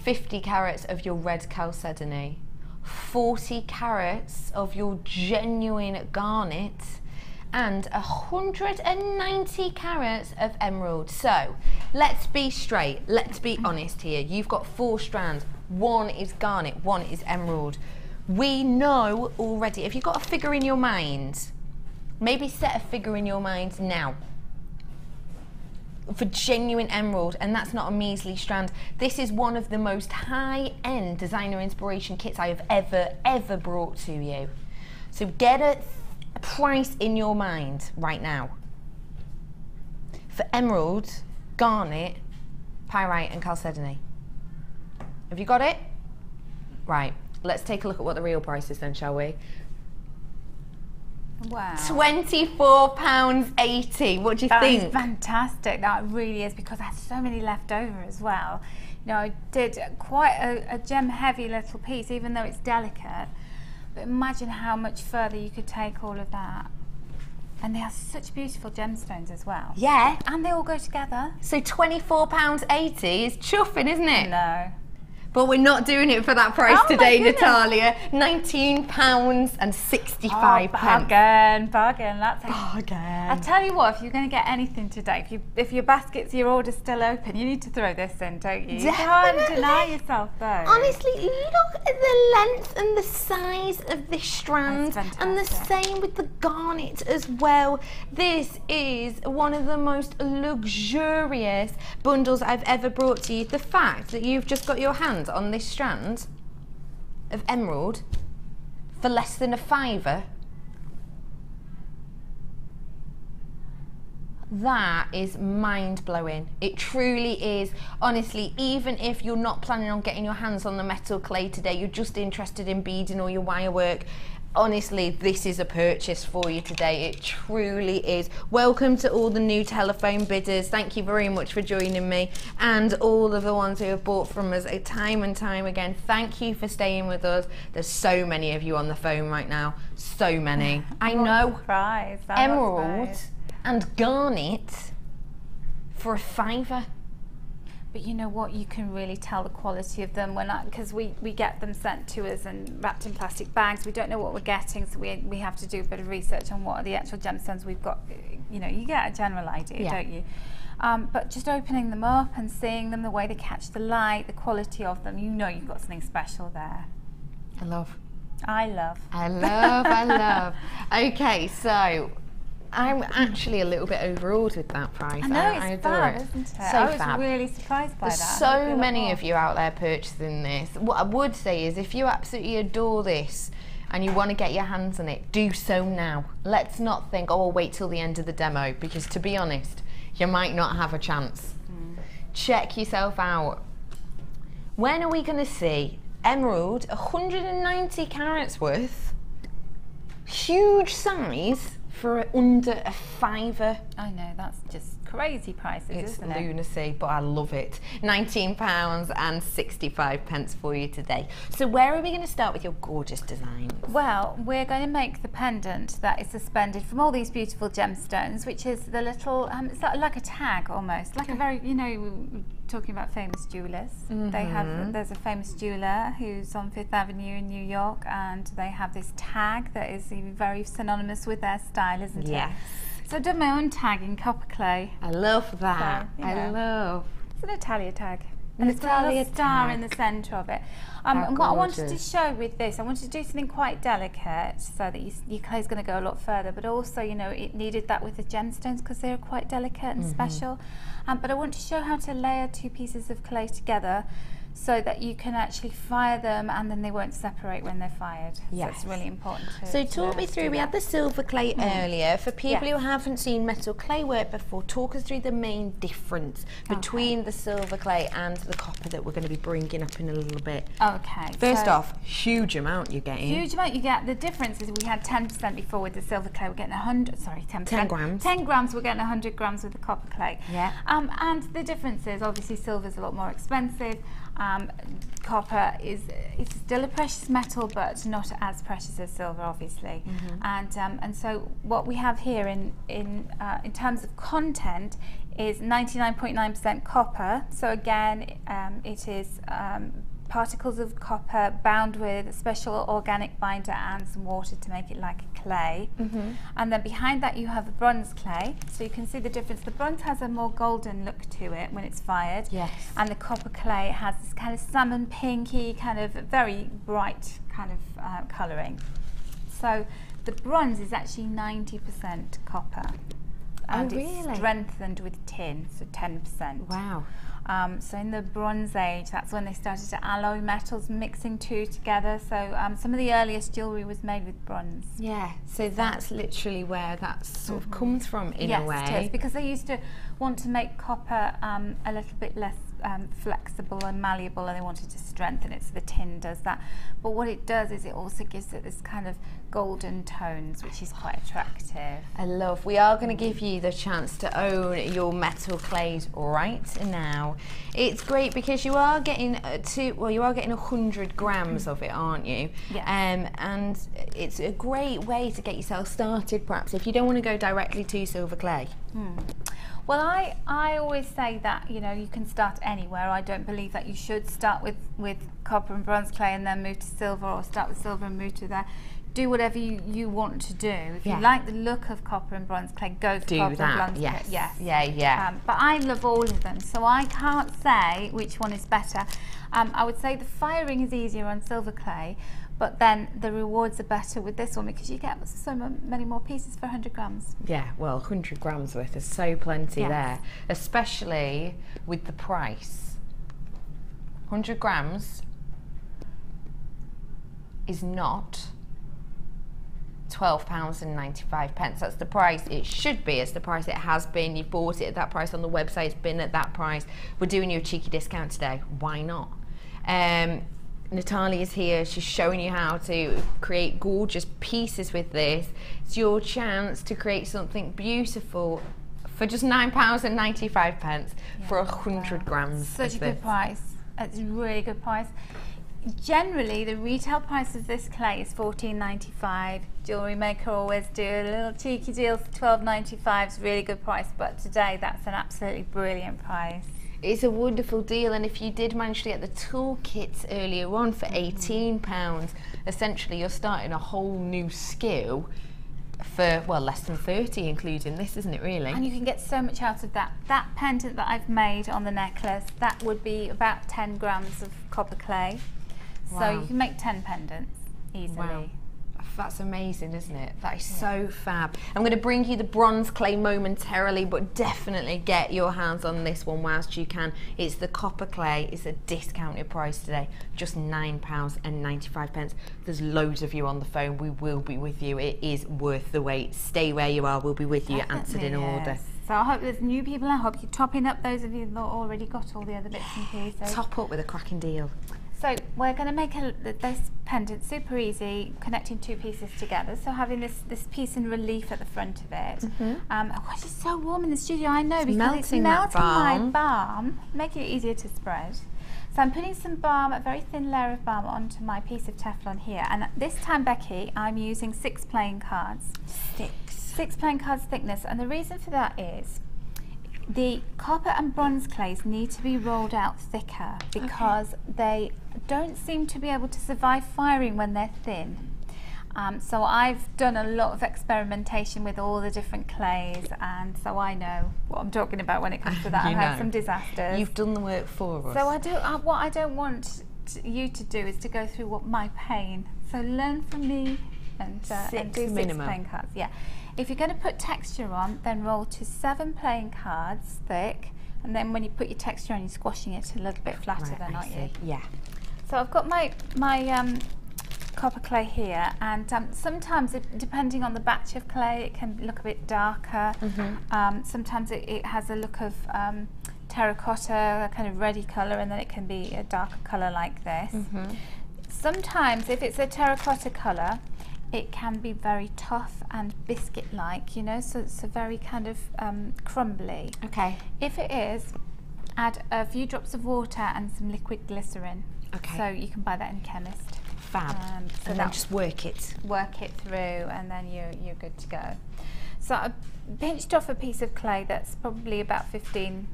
50 carats of your red chalcedony, 40 carats of your genuine garnet, and 190 carats of emerald. So let's be straight, let's be honest here. You've got 4 strands. 1 is garnet, 1 is emerald. We know already, if you've got a figure in your mind, maybe set a figure in your mind now for genuine emerald, and that's not a measly strand. This is one of the most high-end designer inspiration kits I have ever brought to you. So get a price in your mind right now for emerald, garnet, pyrite and chalcedony. Have you got it? Right, let's take a look at what the real price is then, shall we? Wow. £24.80. What do you think? That is fantastic. That really is, because I had so many left over as well. You know, I did quite a gem heavy little piece, even though it's delicate. But imagine how much further you could take all of that. And they are such beautiful gemstones as well. Yeah. And they all go together. So £24.80 is chuffing, isn't it? No. But we're not doing it for that price today, goodness. Natalia. £19.65. Bargain, bargain. That's bargain. I tell you what, if you're going to get anything today, if your baskets, your order's still open, you need to throw this in, don't you? Definitely. You can't deny yourself though. Honestly, look at the length and the size of this strand, and the same with the garnet as well. This is one of the most luxurious bundles I've ever brought to you. The fact that you've just got your hands on this strand of emerald for less than £5, that is mind-blowing. It truly is. Honestly, even if you're not planning on getting your hands on the metal clay today, you're just interested in beading or your wire work, honestly, this is a purchase for you today. It truly is. Welcome to all the new telephone bidders. Thank you very much for joining me, and all of the ones who have bought from us time and time again. Thank you for staying with us. There's so many of you on the phone right now. So many. I know. Emerald and garnet for £5. But you know what, you can really tell the quality of them because we get them sent to us and wrapped in plastic bags. We don't know what we're getting, so we have to do a bit of research on what are the actual gemstones we've got. You know, you get a general idea, don't you? But just opening them up and seeing them, the way they catch the light, the quality of them, you know you've got something special there. I love. I love. I love, I love. Okay, so I'm actually a little bit overawed with that price. I know, I it's adore fab, it. isn't it? So I was fab. really surprised by There's that. so many of you out there purchasing this. What I would say is, if you absolutely adore this and you want to get your hands on it, do so now. Let's not think, oh, I'll wait till the end of the demo, because to be honest, you might not have a chance. Check yourself out. When are we going to see emerald, 190 carats worth, huge size, for under £5? I know, that's just crazy prices, isn't it? It's lunacy, but I love it. £19.65 for you today. So where are we going to start with your gorgeous designs? Well, we're going to make the pendant that is suspended from all these beautiful gemstones, which is the little, it's like a tag almost, like a very, you know, talking about famous jewelers. They have, there's a famous jeweler who's on 5th Avenue in New York, and they have this tag that is very synonymous with their style, isn't it? So I've done my own tag in copper clay. I love that. So, I love. It's a Natalia tag. And it's got a little star in the centre of it. And what I wanted to show with this, I wanted to do something quite delicate so that your clay's going to go a lot further, but also, you know, it needed that with the gemstones because they're quite delicate and special. But I want to show how to layer two pieces of clay together so that you can actually fire them and then they won't separate when they're fired. So it's really important to So talk me through, we had the silver clay earlier. For people who haven't seen metal clay work before, talk us through the main difference between the silver clay and the copper that we're going to be bringing up in a little bit. Okay. First off, huge amount you're getting. Huge amount you get. The difference is we had 10% before with the silver clay. We're getting 100, sorry, 10%. 10 grams. 10 grams, we're getting 100 grams with the copper clay. And the difference is obviously silver's a lot more expensive. Copper is still a precious metal, but not as precious as silver, obviously. And so what we have here in terms of content is 99.9% copper. So again, it is particles of copper bound with a special organic binder and some water to make it like a clay. And then behind that you have a bronze clay, so you can see the difference. The bronze has a more golden look to it when it's fired, and the copper clay has this kind of salmon pinky, kind of very bright kind of colouring. So the bronze is actually 90% copper, and it's strengthened with tin, so 10%. Wow. So in the Bronze Age, that's when they started to alloy metals, mixing two together. So some of the earliest jewellery was made with bronze. So that's literally where that sort of comes from in a way. Yes, it is, because they used to want to make copper a little bit less flexible and malleable, and they wanted to strengthen it, so the tin does that. But what it does is it also gives it this kind of golden tones, which is quite attractive. I love. We are going to give you the chance to own your metal clays right now. It's great because you are getting 100 grams of it, aren't you? And it's a great way to get yourself started, perhaps if you don't want to go directly to silver clay. Well, I always say that, you know, you can start anywhere. I don't believe that you should start with copper and bronze clay and then move to silver, or start with silver and move to there. Do whatever you want to do. If you like the look of copper and bronze clay, go for copper and bronze clay. But I love all of them, so I can't say which one is better. I would say the firing is easier on silver clay, but then the rewards are better with this one because you get so many more pieces for 100 grams. Yeah, well, 100 grams worth is so plenty there, especially with the price. 100 grams is not £12.95. That's the price it should be. It's the price it has been. You bought it at that price on the website. It's been at that price. We're doing you a cheeky discount today. Why not? Natalia's here. She's showing you how to create gorgeous pieces with this. It's your chance to create something beautiful for just £9.95 for 100 grams. Such a good price. It's a really good price. Generally, the retail price of this clay is $14.95. Jewellery Maker always do a little cheeky deal for $12.95. It's a really good price, but today that's an absolutely brilliant price. It's a wonderful deal, and if you did manage to get the toolkits earlier on for £18, essentially you're starting a whole new skill for, well, less than 30, including this, isn't it, really? And you can get so much out of that. That pendant that I've made on the necklace, that would be about 10 grams of copper clay. So you can make 10 pendants easily. Wow. That's amazing, isn't it? That is so fab. I'm going to bring you the bronze clay momentarily, but definitely get your hands on this one whilst you can. It's the copper clay. It's a discounted price today, just £9.95. There's loads of you on the phone. We will be with you. It is worth the wait. Stay where you are. We'll be with you, answered in order. So I hope there's new people. I hope you're topping up those of you that already got all the other bits and pieces. Top up with a cracking deal. So we're going to make this pendant super easy, connecting two pieces together. So having this piece in relief at the front of it. Oh, it's just so warm in the studio, I know, because it's melting my balm, making it easier to spread. So I'm putting some balm, a very thin layer of balm, onto my piece of Teflon here. And this time, Becky, I'm using 6 playing cards. 6 playing cards thickness. And the reason for that is the copper and bronze clays need to be rolled out thicker because they don't seem to be able to survive firing when they're thin. So I've done a lot of experimentation with all the different clays, and so I know what I'm talking about when it comes to that. I've had some disasters. You've done the work for us. So what I don't want you to do is to go through my pain. So learn from me and do 6 playing cards. Yeah. If you're going to put texture on, then roll to 7 playing cards thick, and then when you put your texture on, you're squashing it a little bit flatter, then, aren't you? Yeah. So I've got my copper clay here, and sometimes, depending on the batch of clay, it can look a bit darker. Sometimes it has a look of terracotta, a kind of reddy colour, and then it can be a darker colour like this. Sometimes, if it's a terracotta colour, it can be very tough and biscuit-like, you know, so it's a very kind of crumbly. Okay. If it is, add a few drops of water and some liquid glycerin. Okay. So you can buy that in chemist. Fab. So and then just work it. Work it through, and then you're good to go. So I pinched off a piece of clay that's probably about 15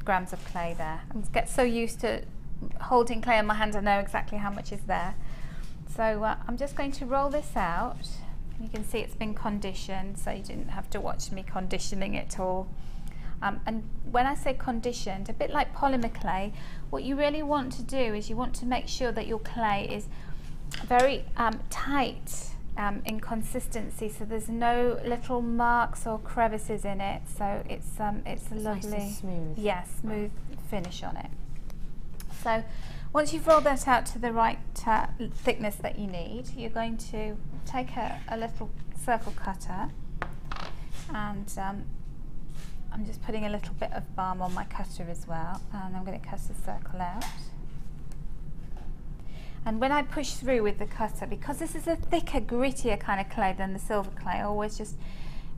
grams of clay there. I get so used to holding clay in my hand, I know exactly how much is there. So I'm just going to roll this out. You can see it's been conditioned, so you didn't have to watch me conditioning it all. And when I say conditioned, a bit like polymer clay, what you really want to do is you want to make sure that your clay is very tight in consistency, so there's no little marks or crevices in it. So it's a lovely, nice and smooth. Smooth finish on it. So once you've rolled that out to the right thickness that you need, you're going to take a little circle cutter, and I'm just putting a little bit of balm on my cutter as well, and I'm going to cut a circle out. And when I push through with the cutter, because this is a thicker, grittier kind of clay than the silver clay, I always just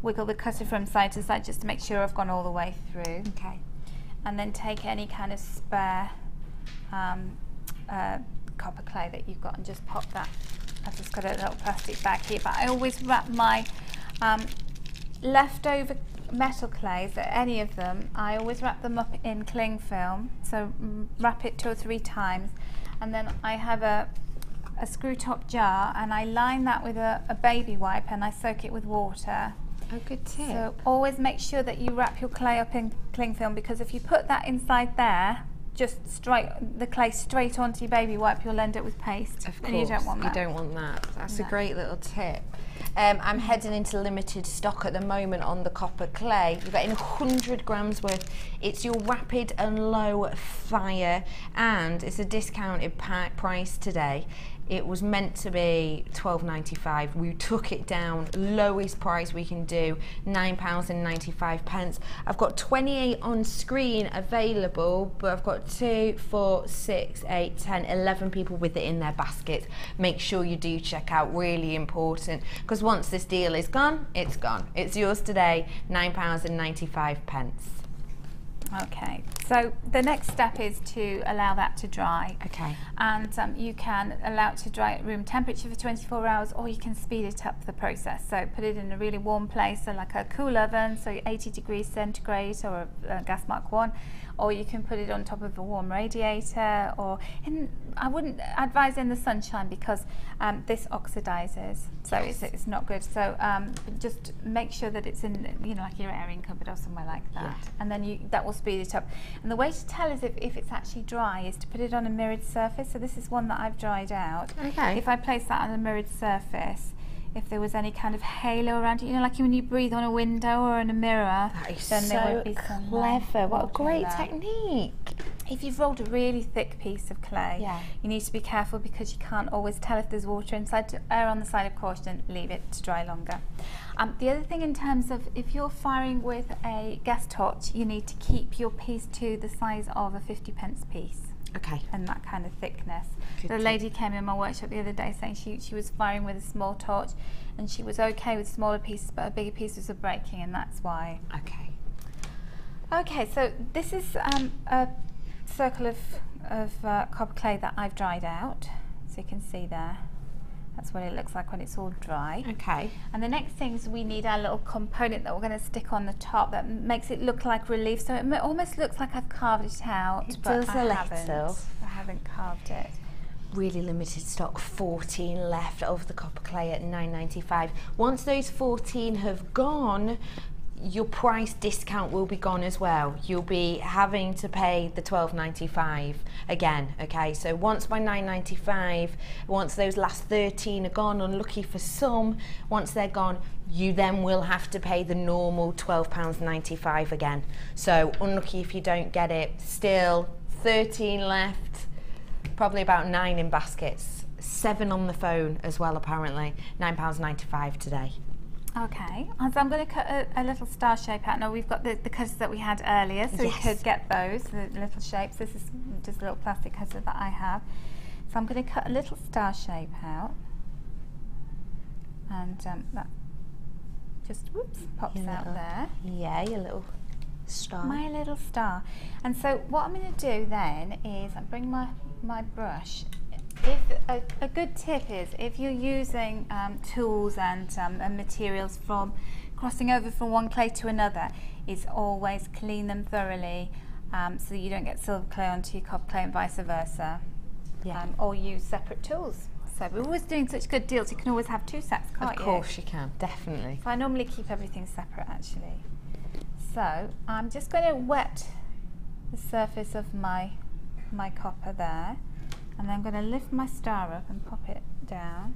wiggle the cutter from side to side just to make sure I've gone all the way through. Okay. And then take any kind of spare copper clay that you've got and just pop that. I've just got a little plastic bag here, but I always wrap my leftover metal clays, any of them, I always wrap them up in cling film, so wrap it 2 or 3 times, and then I have a screw top jar, and I line that with a baby wipe, and I soak it with water. Oh, good tip. So always make sure that you wrap your clay up in cling film, because if you put that inside there, just the clay straight onto your baby wipe, you'll end up with paste. Of course, and you don't want that. You don't want that. That's a great little tip. I'm heading into limited stock at the moment on the copper clay. You're getting 100 grams worth. It's your rapid and low fire, and it's a discounted price today. It was meant to be £12.95. We took it down, lowest price we can do, £9.95. I've got 28 on screen available, but I've got 2, 4, 6, 8, 10, 11 people with it in their basket. Make sure you do check out, really important, because once this deal is gone, it's gone. It's yours today, £9.95. Okay, so the next step is to allow that to dry. Okay. And you can allow it to dry at room temperature for 24 hours, or you can speed it up the process. So put it in a really warm place, so like a cool oven, so 80 degrees centigrade or a gas mark 1, or you can put it on top of a warm radiator, or I wouldn't advise in the sunshine, because this oxidizes, so it's not good. So just make sure that it's in, you know, like your airing cupboard or somewhere like that, and then that will speed it up. And the way to tell is if it's actually dry is to put it on a mirrored surface. So this is one that I've dried out. Okay. If I place that on a mirrored surface, if there was any kind of halo around it, you know, like when you breathe on a window or in a mirror, then there won't be some clever. What a great there. Technique. If you've rolled a really thick piece of clay, you need to be careful, because you can't always tell if there's water inside. To err on the side of caution, leave it to dry longer. The other thing, in terms of if you're firing with a gas torch, you need to keep your piece to the size of a 50p piece. Okay. And that kind of thickness. Good The tip. lady came in my workshop the other day saying she was firing with a small torch, and she was okay with smaller pieces, but her bigger pieces were breaking, and that's why. Okay. Okay, so this is a circle of copper clay that I've dried out, so you can see there. That's what it looks like when it's all dry. Okay. And the next thing is we need our little component that we're going to stick on the top that makes it look like relief. So it almost looks like I've carved it out, It but does I a haven't. little. I haven't carved it. Really limited stock, 14 left of the copper clay at $9.95. Once those 14 have gone, your price discount will be gone as well. You'll be having to pay the $12.95 again, okay? So once by $9.95, once those last 13 are gone, unlucky for some, once they're gone, you then will have to pay the normal £12.95 again. So unlucky if you don't get it. Still 13 left, probably about 9 in baskets. 7 on the phone as well, apparently. £9.95 today. Okay, so I'm going to cut a little star shape out. Now we've got the cutters that we had earlier, so we could get those, the little shapes. This is just a little plastic cutter that I have. So I'm going to cut a little star shape out. And that just, whoops, pops out there. Yeah, your little star. My little star. And so what I'm going to do then is I bring my brush. If a good tip is if you're using tools and materials from crossing over from one clay to another, is always clean them thoroughly so that you don't get silver clay onto your copper clay and vice versa. Yeah. Or use separate tools. So we're always doing such good deals. You can always have 2 sets, can't you? Of course you can, definitely. So I normally keep everything separate actually. So I'm just going to wet the surface of my copper there. And then I'm going to lift my star up and pop it down.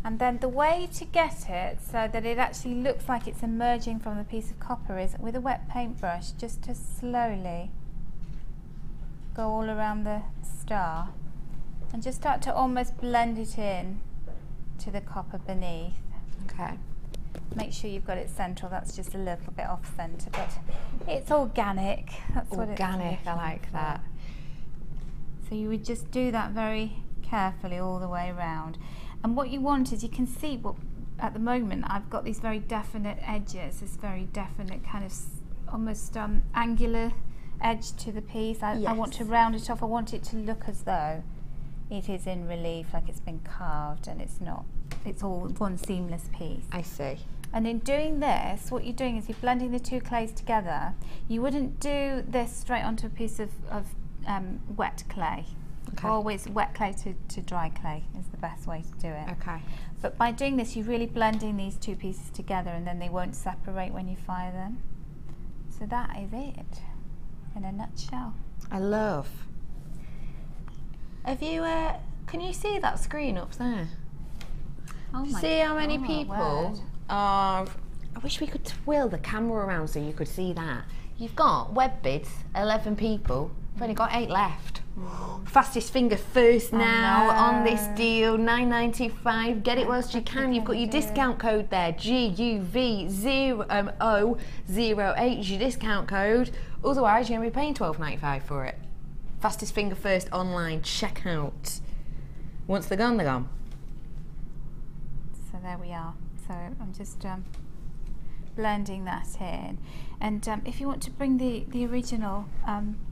And then the way to get it so that it actually looks like it's emerging from the piece of copper is with a wet paintbrush, just to slowly go all around the star and just start to almost blend it in to the copper beneath. Okay. Make sure you've got it central. That's just a little bit off centre, but it's organic. That's what it's Organic, I like that. So you would just do that very carefully all the way around. And what you want is, you can see what at the moment I've got these very definite edges, this very definite kind of almost angular edge to the piece. I want to round it off. I want it to look as though it is in relief, like it's been carved, and it's not. It's all one seamless piece. I see. And in doing this, what you're doing is you're blending the 2 clays together. You wouldn't do this straight onto a piece of wet clay. Okay. Always wet clay to dry clay is the best way to do it. Okay. But by doing this, you're really blending these 2 pieces together, and then they won't separate when you fire them. So that is it in a nutshell. I love. Have you, can you see that screen up there? Oh my See how many God, people word. are... I wish we could twirl the camera around so you could see that. You've got web bids, 11 people. We've only got 8 left. Fastest finger first now on this deal, $9.95. Get it whilst you can. You've got your discount code there, GUV0008 is your discount code. Otherwise, you're going to be paying $12.95 for it. Fastest finger first online checkout. Once they're gone, they're gone. So there we are. So I'm just blending that in. And if you want to bring the original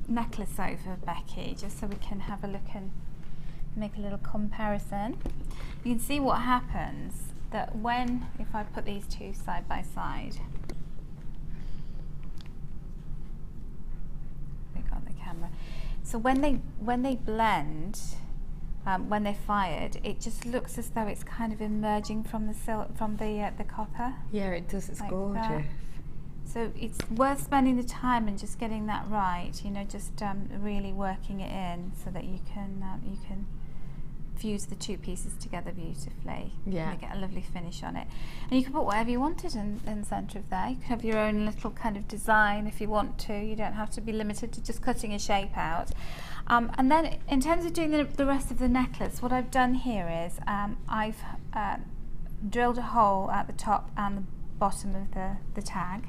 necklace over, Becky, just so we can have a look and make a little comparison. You can see what happens, that if I put these 2 side by side, pick on the camera. So when they blend, when they're fired, it just looks as though it's kind of emerging from the copper. Yeah, it does. It's Like gorgeous. that. So it's worth spending the time and just getting that right. You know, just really working it in so that you can fuse the 2 pieces together beautifully. Yeah. And you get a lovely finish on it. And you can put whatever you wanted in the centre of there. You can have your own little kind of design if you want to. You don't have to be limited to just cutting a shape out. And then in terms of doing the rest of the necklace, what I've done here is I've drilled a hole at the top and the bottom of the tag.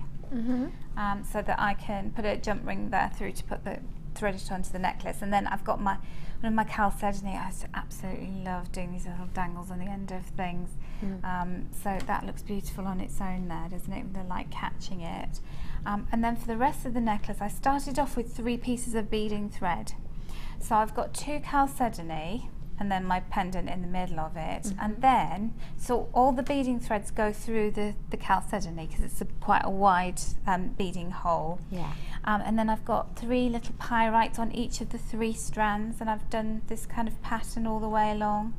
So that I can put a jump ring there through to put the thread it onto the necklace. And then I've got one of my chalcedony. I absolutely love doing these little dangles on the end of things. So that looks beautiful on its own there, doesn't it? The light catching it. And then for the rest of the necklace, I started off with 3 pieces of beading thread. So I've got 2 chalcedony, and then my pendant in the middle of it, and then so all the beading threads go through the chalcedony because it's quite a wide beading hole. And then I've got 3 little pyrites on each of the 3 strands, and I've done this kind of pattern all the way along.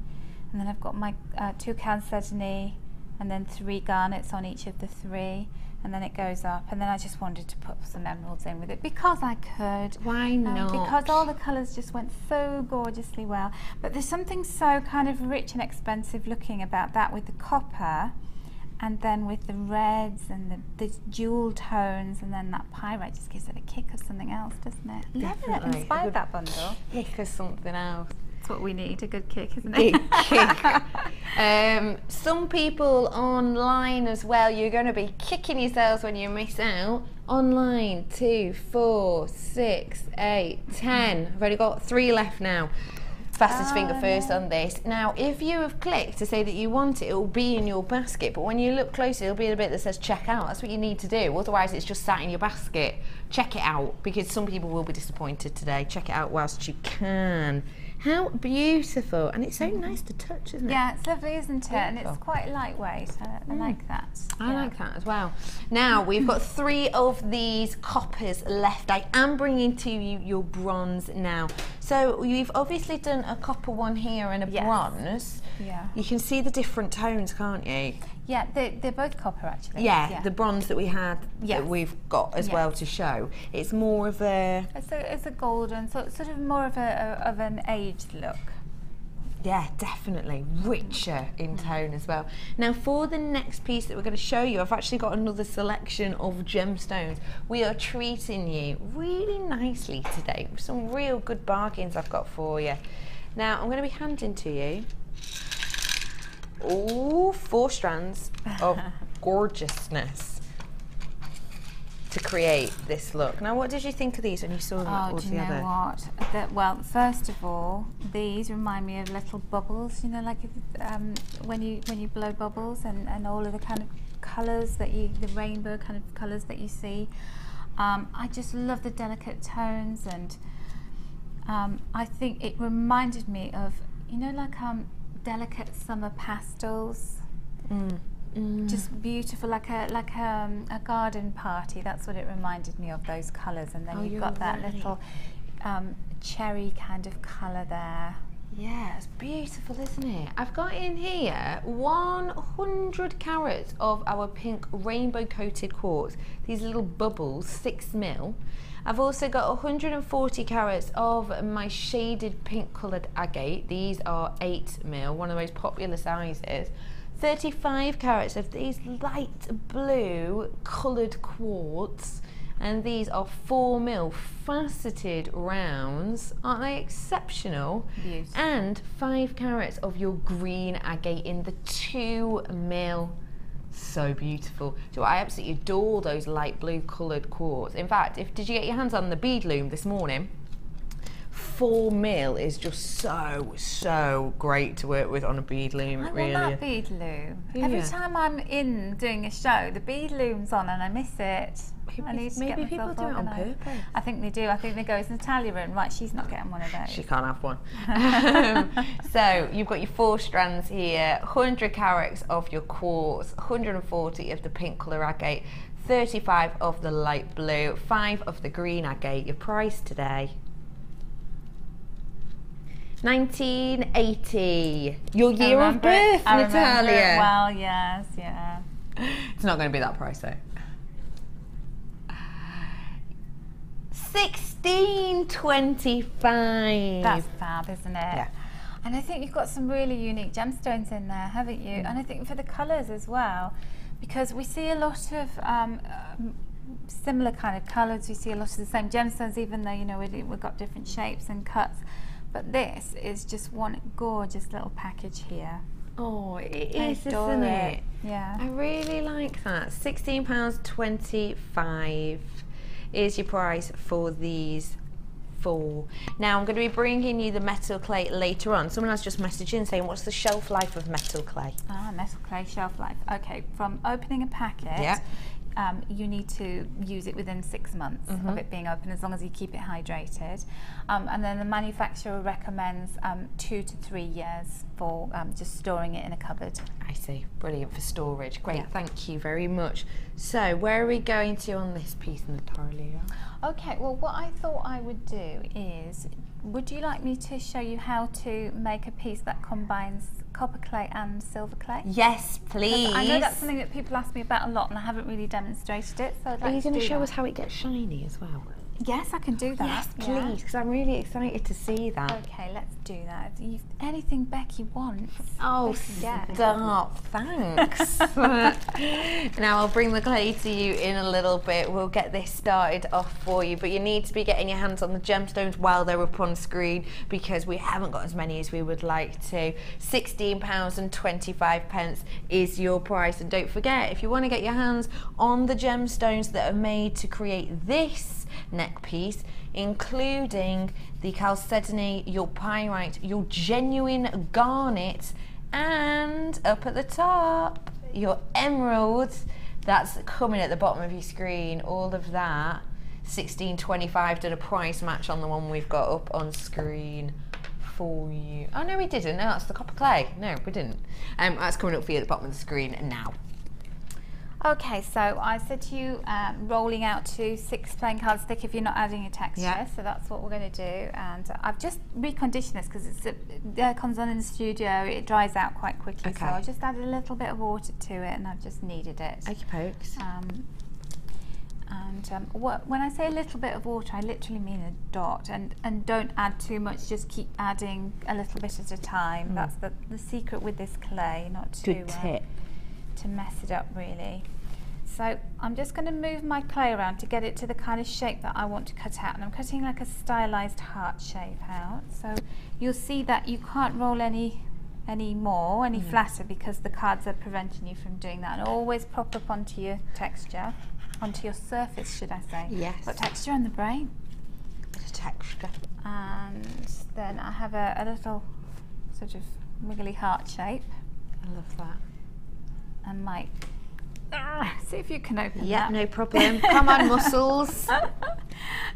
And then I've got my 2 chalcedony, and then 3 garnets on each of the 3. And then it goes up, and then I just wanted to put some emeralds in with it because I could. Why not? Because all the colours just went so gorgeously well. But there's something so kind of rich and expensive looking about that with the copper, and then with the reds and the jewel tones, and then that pyrite just gives it a kick of something else, doesn't it? Definitely. It inspired that bundle. Kick of something else. That's what we need, a good kick, isn't it? Big kick. Some people online as well, you're going to be kicking yourselves when you miss out. Online, 2, 4, 6, 8, 10. I've only got 3 left now. Fastest finger first on this. Now, if you have clicked to say that you want it, it will be in your basket, but when you look closer, it'll be a bit that says check out. That's what you need to do. Otherwise, it's just sat in your basket. Check it out, because some people will be disappointed today. Check it out whilst you can. How beautiful, and it's so nice to touch, isn't it? Yeah, it's lovely, isn't it? And it's quite lightweight. I like that. I like that as well. Now, we've got 3 of these coppers left. I am bringing to you your bronze now. So you've obviously done a copper one here and a bronze. Yeah. You can see the different tones, can't you? Yeah, they're both copper actually. Yeah, the bronze that we had, that we've got as well to show. It's more of a... It's a golden, so it's sort of more of an aged look. Yeah, definitely. Richer in tone as well. Now, for the next piece that we're going to show you, I've actually got another selection of gemstones. We are treating you really nicely today with some real good bargains I've got for you. Now, I'm going to be handing to you 4 strands of gorgeousness to create this look. Now, what did you think of these when you saw them all together? Do you know what? Well, first of all, these remind me of little bubbles. You know, like when you blow bubbles, and all of the kind of colours that the rainbow kind of colours that you see. I just love the delicate tones, and I think it reminded me of, you know, like delicate summer pastels. Just beautiful, like a garden party. That's what it reminded me of, those colours. And then you've got that little cherry kind of colour there. Yeah, it's beautiful, isn't it? I've got in here 100 carats of our pink rainbow coated quartz. These little bubbles, 6 mil. I've also got 140 carats of my shaded pink coloured agate. These are 8 mil, one of the most popular sizes. 35 carats of these light blue coloured quartz, and these are 4 mil faceted rounds. Aren't they exceptional? Beautiful. And 5 carats of your green agate in the 2 mil. So beautiful. So I absolutely adore those light blue coloured quartz. In fact, did you get your hands on the bead loom this morning? 4 mil is just so great to work with on a bead loom. I really. want that bead loom. Every time I'm in doing a show, the bead loom's on and I miss it. Maybe people do it on purpose. I think they do. I think they go, is Natalia in? Right, she's not getting one of those. She can't have one. So you've got your 4 strands here, 100 carats of your quartz, 140 of the pink colour agate, 35 of the light blue, 5 of the green agate. Your price today, $19.80. Your year of birth, Natalia. Well, yes, yeah. It's not going to be that price though. $16.25. That's fab, isn't it? Yeah. And I think you've got some really unique gemstones in there, haven't you? And I think for the colours as well, because we see a lot of similar kind of colours. We see a lot of the same gemstones, even though, you know, we've got different shapes and cuts. But this is just one gorgeous little package here. Oh, it is, isn't it? Yeah. I really like that. £16.25 is your price for these 4. Now I'm going to be bringing you the metal clay later on. Someone has just messaged in saying, what's the shelf life of metal clay? Ah, metal clay shelf life. Okay, from opening a packet, you need to use it within 6 months of it being open, as long as you keep it hydrated. And then the manufacturer recommends 2 to 3 years for just storing it in a cupboard. I see, brilliant for storage. Great, thank you very much. So where are we going to on this piece, Natalia? Okay, well what I thought I would do is, would you like me to show you how to make a piece that combines copper clay and silver clay? Yes, please. I know that's something that people ask me about a lot and I haven't really demonstrated it, so I'd like Are you going to show that. us how it gets shiny as well? Yes, I can do that. Yes, please, because I'm really excited to see that. Okay, let's do that. Anything Becky wants. Oh, stop. Thanks. Now I'll bring the clay to you in a little bit. We'll get this started off for you, but you need to be getting your hands on the gemstones while they're up on screen, because we haven't got as many as we would like to. £16.25 is your price. And don't forget, if you want to get your hands on the gemstones that are made to create this neck piece, including the chalcedony, your pyrite, your genuine garnet, and up at the top, your emeralds, that's coming at the bottom of your screen, all of that. £16.25 did a price match on the one we've got up on screen for you. Oh no, we didn't. No, that's the copper clay. No, we didn't. That's coming up for you at the bottom of the screen now. Okay, so I said to you rolling out to 6 plain cards thick if you're not adding a texture, so that's what we're going to do. And I've just reconditioned this because the aircon's on in the studio, it dries out quite quickly, so I just added a little bit of water to it and I've just kneaded it. Okay, pokes. When I say a little bit of water, I literally mean a dot, and don't add too much, just keep adding a little bit at a time. That's the secret with this clay, not to good tip. To mess it up really. So I'm just going to move my clay around to get it to the kind of shape that I want to cut out, and I'm cutting like a stylized heart shape out. So you'll see that you can't roll any flatter, because the cards are preventing you from doing that. And always pop up onto your texture, onto your surface, should I say. Yes. Got texture on the brain. Bit of texture. And then I have a little sort of wiggly heart shape. I love that. And might see if you can open that. Yeah, no problem. Come on, muscles.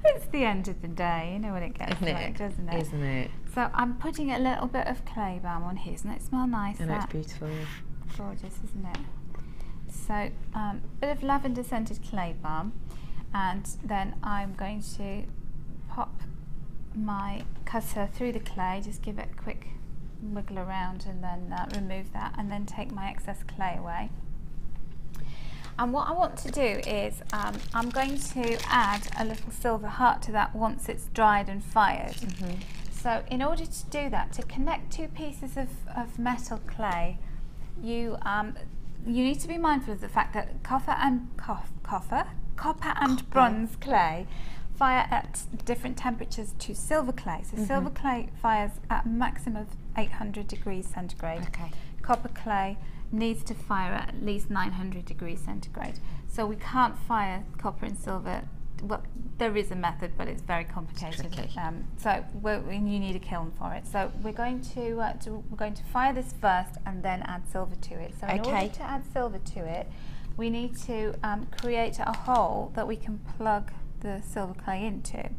It's the end of the day, you know when it gets like, doesn't it? Isn't it? So I'm putting a little bit of clay balm on here. Doesn't it smell nice? I know, it's beautiful. Gorgeous, isn't it? So a bit of lavender scented clay balm, and then I'm going to pop my cutter through the clay, just give it a quick wiggle around, and then remove that, and then take my excess clay away. And what I want to do is I'm going to add a little silver heart to that once it's dried and fired. So in order to do that, to connect two pieces of metal clay, you need to be mindful of the fact that copper and bronze clay fire at different temperatures to silver clay. So silver clay fires at a maximum of 800 degrees centigrade. Copper clay needs to fire at least 900 degrees centigrade. So we can't fire copper and silver. Well, there is a method, but it's very complicated. So you need a kiln for it. So we're going to fire this first and then add silver to it. So in order to add silver to it, we need to create a hole that we can plug the silver clay into.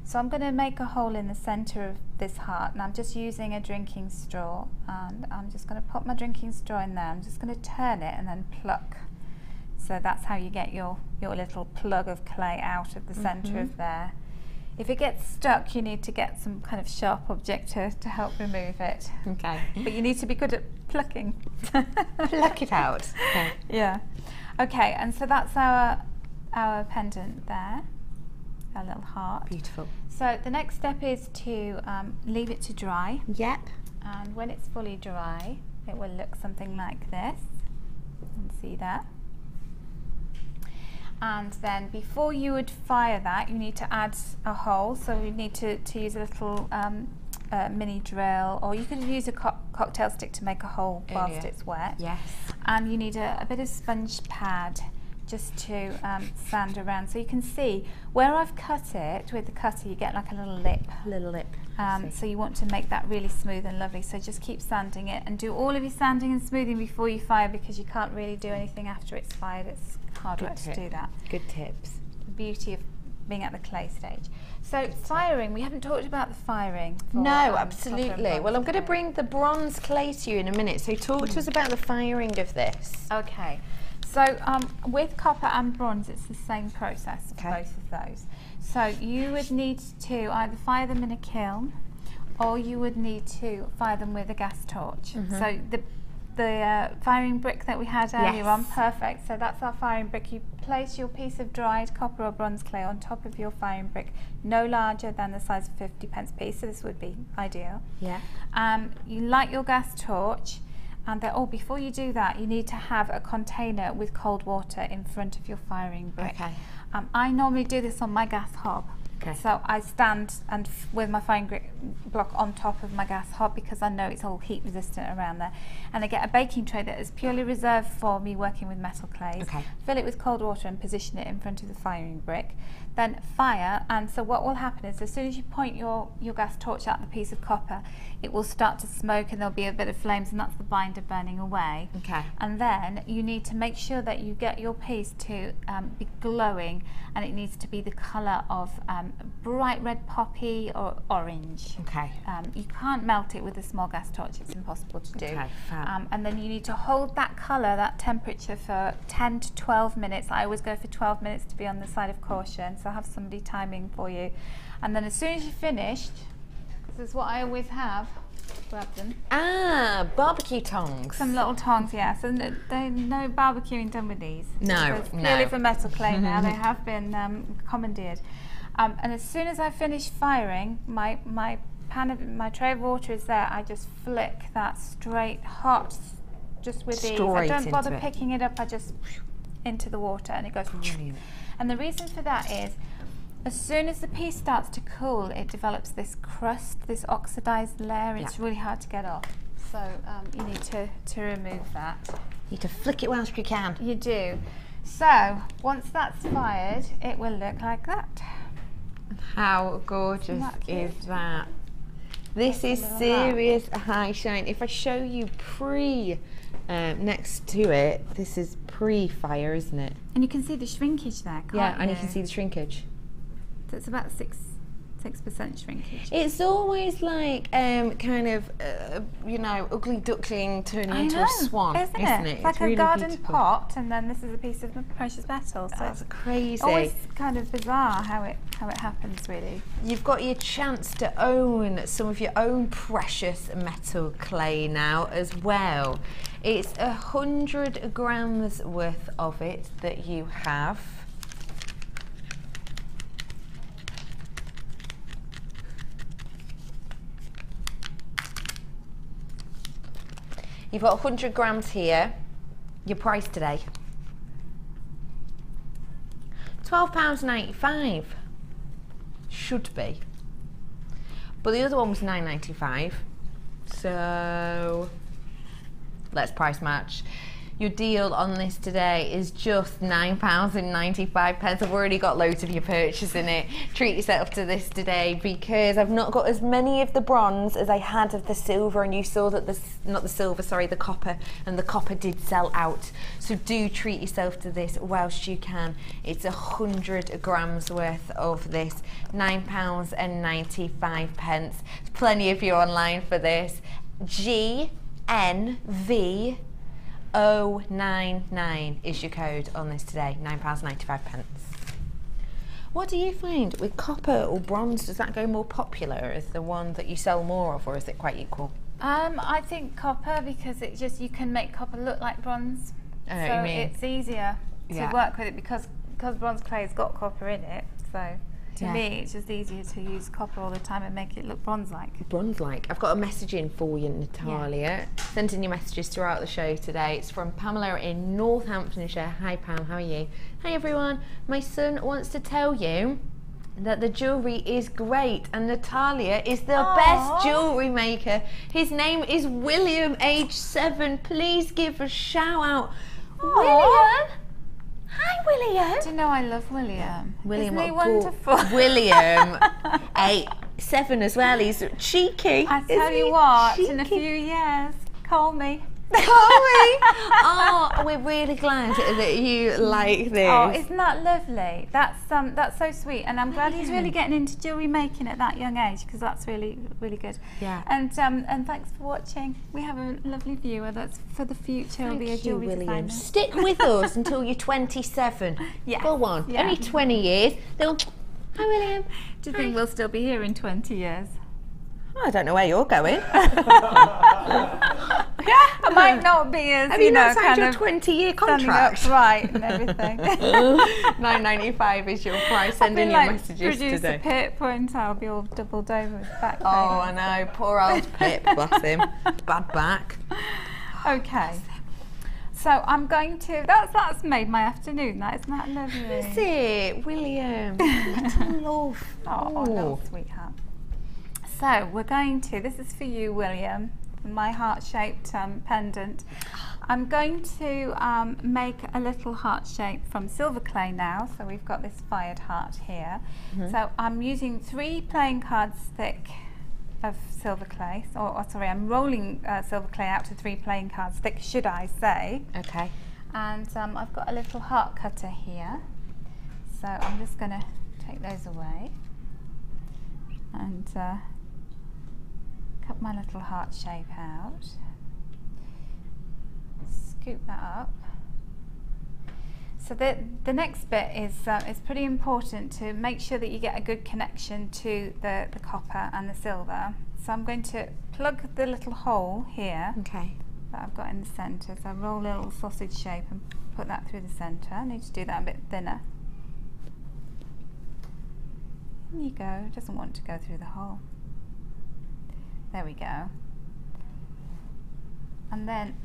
So I'm going to make a hole in the center of this heart, and I'm just using a drinking straw, and I'm just going to put my drinking straw in there. I'm just going to turn it and then pluck. So that's how you get your little plug of clay out of the center of there. If it gets stuck, you need to get some kind of sharp object to help remove it. But you need to be good at plucking. Pluck it out. Yeah. Okay, and so that's our pendant there. Our little heart. Beautiful. So the next step is to leave it to dry. Yep. And when it's fully dry, it will look something like this. You can see that. And then before you would fire that, you need to add a hole. So you need to use a little mini drill, or you could use a cocktail stick to make a hole whilst it's wet. Yes. And you need a bit of sponge pad just to sand around. So you can see where I've cut it with the cutter, you get like a little lip. So you want to make that really smooth and lovely. So just keep sanding it and do all of your sanding and smoothing before you fire, because you can't really do anything after it's fired. It's hard work to do that. Good tips. The beauty of being at the clay stage. So firing, we haven't talked about the firing. No, absolutely. Well, I'm going to bring the bronze clay to you in a minute. So talk to us about the firing of this. Okay. So with copper and bronze, it's the same process for both of those. So you would need to either fire them in a kiln, or you would need to fire them with a gas torch. So the firing brick that we had earlier on, perfect. So that's our firing brick. You place your piece of dried copper or bronze clay on top of your firing brick, no larger than the size of 50p piece. So this would be ideal. Yeah. You light your gas torch. And before you do that, you need to have a container with cold water in front of your firing brick. Okay. I normally do this on my gas hob. Okay. So I stand with my firing brick block on top of my gas hob, because I know it's all heat resistant around there. And I get a baking tray that is purely reserved for me working with metal clays. Okay. Fill it with cold water and position it in front of the firing brick. Then fire, and so what will happen is as soon as you point your gas torch at the piece of copper, it will start to smoke and there'll be a bit of flames, and that's the binder burning away. Okay. And then you need to make sure that you get your piece to be glowing, and it needs to be the colour of bright red poppy or orange. Okay. You can't melt it with a small gas torch, it's impossible to do. Okay, fab. And then you need to hold that colour, that temperature, for 10 to 12 minutes. I always go for 12 minutes to be on the side of caution, so I'll have somebody timing for you. And then as soon as you're finished, this is what I always have. Grab them. Ah, barbecue tongs. Some little tongs, yeah. So no barbecuing done with these. No, so purely for metal clay now. They have been commandeered. And as soon as I finish firing, my tray of water is there. I just flick that straight hot, just with these. I don't bother picking it up. I just into the water, and it goes. Brilliant. And the reason for that is, as soon as the piece starts to cool, it develops this crust, this oxidized layer. It's really hard to get off. So you need to remove that. You need to flick it whilst you can. You do. So once that's fired, it will look like that. How gorgeous is that? This is serious high shine. If I show you next to it, this is pre-fire, isn't it? And you can see the shrinkage there, can't you? Yeah, and you can see the shrinkage. So it's about 6% shrinkage. It's always like kind of ugly duckling turning into a swan, isn't it? It's like a garden pot, and then this is a piece of precious metal. So that's crazy. Always kind of bizarre how it happens, really. You've got your chance to own some of your own precious metal clay now as well. It's 100 grams worth of it that you have. You've got 100 grams here. Your price today, £12.95. Should be. But the other one was £9.95. So let's price match. Your deal on this today is just £9.95. I've already got loads of your purchase in it. Treat yourself to this today, because I've not got as many of the bronze as I had of the silver, and you saw that the copper, and the copper did sell out. So do treat yourself to this whilst you can. It's 100 grams worth of this, £9.95. There's plenty of you online for this. GNV 099 is your code on this today, £9.95. What do you find with copper or bronze? Does that go more popular as the one that you sell more of, or is it quite equal? I think copper, because you can make copper look like bronze. So it's easier to work with it because bronze clay's got copper in it. So to me, it's just easier to use copper all the time and make it look bronze-like. Bronze-like. I've got a message in for you, Natalia. Sent in your messages throughout the show today. It's from Pamela in Northamptonshire. Hi, Pam. How are you? Hi, everyone. My son wants to tell you that the jewellery is great, and Natalia is the best jewellery maker. His name is William, age 7. Please give a shout out. William, Hi, William. Do you know I love William? William, Isn't he what a wonderful? William, 7 as well. He's cheeky. I tell you what, in a few years, call me. Oh, we're really glad that you like this. Oh, isn't that lovely? That's so sweet, and I'm glad he's really getting into jewellery making at that young age, because that's really, really good. Yeah. And thanks for watching. We have a lovely viewer that's for the future will be a jewellery William. designer. Stick with us until you're 27. Yes. Go on. Yeah. Only 20 years. They'll. Hi, William. Do you think we'll still be here in 20 years? I don't know where you're going. I might not be as, Have you not signed kind your of 20-year standing contract? upright and everything. $9.95 is your price. Send in your like messages producer today. Pip, won't I? I'll be all doubled over with back pain. Oh, I know. Poor old Pip. Bless him. Bad back. Okay. So I'm going to. That's made my afternoon. Isn't that lovely? Is it, William? Little love. Oh, little sweetheart. So we're going to. This is for you, William. My heart-shaped pendant. I'm going to make a little heart shape from silver clay now. So we've got this fired heart here. So I'm using 3 playing cards thick of silver clay. Or sorry, I'm rolling silver clay out to 3 playing cards thick, should I say. Okay. And I've got a little heart cutter here. So I'm just going to take those away. And cut my little heart shape out. Scoop that up. So the next bit is pretty important to make sure that you get a good connection to the copper and the silver. So I'm going to plug the little hole here that I've got in the centre. So I roll a little sausage shape and put that through the centre. I need to do that a bit thinner. There you go. It doesn't want to go through the hole. There we go. And then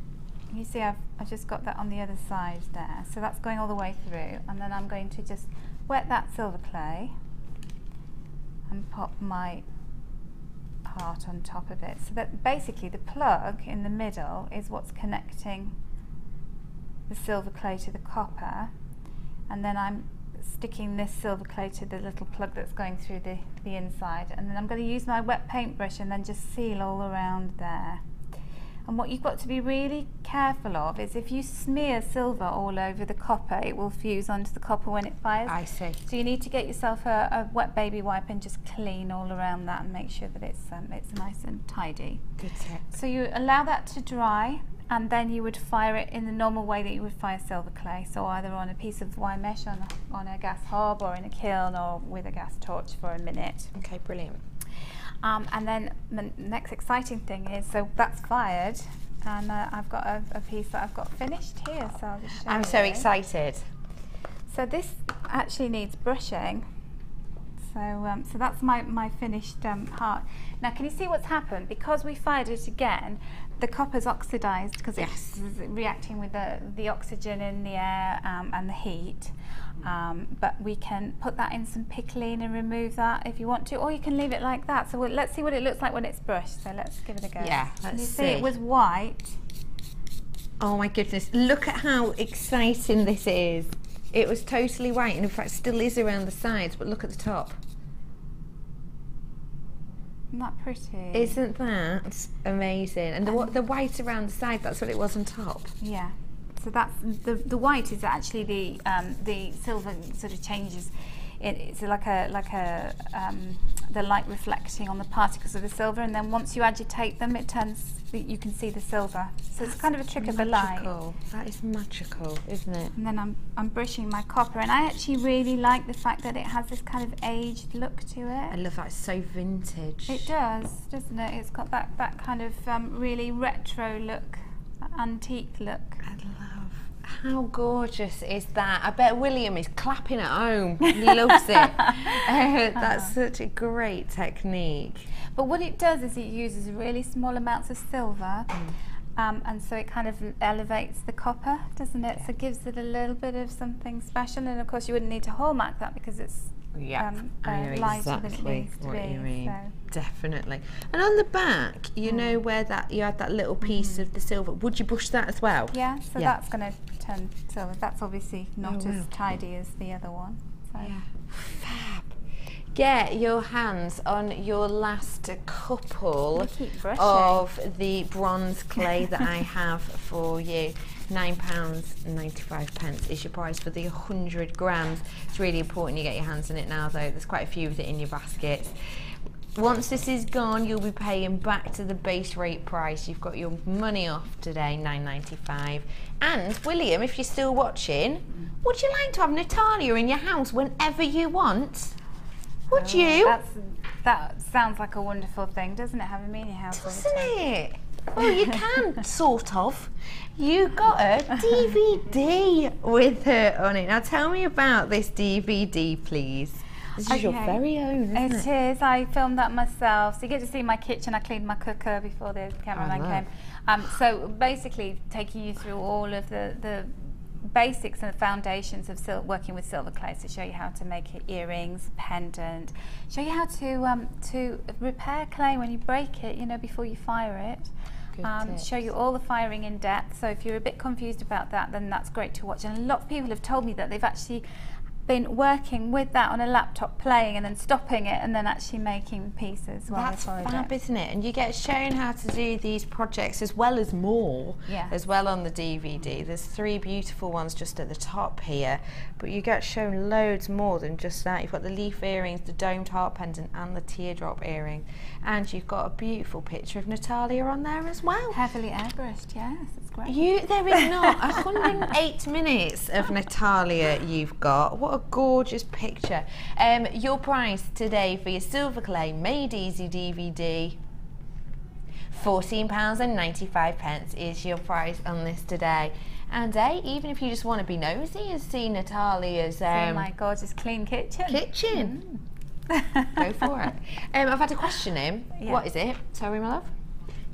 you see I've just got that on the other side there. So that's going all the way through. And then I'm going to just wet that silver clay and pop my heart on top of it. So that basically the plug in the middle is what's connecting the silver clay to the copper. And then I'm sticking this silver clay to the little plug that's going through the inside, and then I'm going to use my wet paintbrush and then just seal all around there. And what you've got to be really careful of is if you smear silver all over the copper, it will fuse onto the copper when it fires. I see. So you need to get yourself a wet baby wipe and just clean all around that and make sure that it's nice and tidy. Good tip. So you allow that to dry, and then you would fire it in the normal way that you would fire silver clay, so either on a piece of wire mesh on a gas hob, or in a kiln, or with a gas torch for a minute. Okay, brilliant. And then the next exciting thing is, so that's fired, and I've got a piece that I've got finished here, so I'll just show you. I'm so excited. So this actually needs brushing. So that's my finished heart. Now can you see what's happened? Because we fired it again, the copper's oxidised because it's reacting with the oxygen in the air and the heat. But we can put that in some pickling and remove that if you want to, or you can leave it like that. So let's see what it looks like when it's brushed. So let's give it a go. Yeah, let's see. It was white. Oh my goodness, look at how exciting this is. It was totally white, and in fact still is around the sides, but look at the top. Isn't that pretty? Isn't that amazing? And the white around the side, that's what it was on top. Yeah. So that's the white is actually the silver sort of changes. It's like the light reflecting on the particles of the silver, and then once you agitate them, it turns. You can see the silver. So it's kind of a trick of the light. That is magical, isn't it? And then I'm brushing my copper, and I actually really like the fact that it has this kind of aged look to it. I love that. It's so vintage. It does, doesn't it? It's got that kind of really retro look, antique look. I love. How gorgeous is that? I bet William is clapping at home. He loves it. That's such a great technique. But what it does is it uses really small amounts of silver, and so it kind of elevates the copper, doesn't it? So it gives it a little bit of something special, and of course you wouldn't need to hallmark that because it's I know lighter than it exactly needs to what be. you mean. So Definitely. And on the back, you know where that you had that little piece of the silver. Would you brush that as well? Yeah, so that's going to turn silver. That's obviously not as tidy as the other one. So. Yeah. Fab. Get your hands on your last couple of the bronze clay that I have for you. £9.95 is your price for the 100 grams. It's really important you get your hands on it now though. There's quite a few of it in your baskets. Once this is gone, you'll be paying back to the base rate price. You've got your money off today, £9.95. And William, if you're still watching, would you like to have Natalia in your house whenever you want? Would you? That sounds like a wonderful thing, doesn't it? Having me in your house. Doesn't it? Well, you can, sort of. You got a DVD with her on it. Now tell me about this DVD, please. This is your very own, isn't it? It is. I filmed that myself. So you get to see my kitchen. I cleaned my cooker before the cameraman came. So basically taking you through all of the basics and the foundations of working with silver clay, to show you how to make earrings, pendant, show you how to repair clay when you break it, you know, before you fire it. Show you all the firing in depth. So if you're a bit confused about that, then that's great to watch. And a lot of people have told me that they've actually been working with that on a laptop, playing and then stopping it and then actually making pieces. That's fab, isn't it? And you get shown how to do these projects as well as more as well on the DVD. There's 3 beautiful ones just at the top here, but you get shown loads more than just that. You've got the leaf earrings, the domed heart pendant and the teardrop earring, and you've got a beautiful picture of Natalia on there as well. Heavily airbrushed, yes, it's great. There is not 108 minutes of Natalia you've got. What a gorgeous picture. Your price today for your silver clay made easy DVD, £14.95 is your price on this today. And even if you just want to be nosy and see Natalia's see my gorgeous clean kitchen. Go for it. I've had a question in. What is it? Sorry, my love.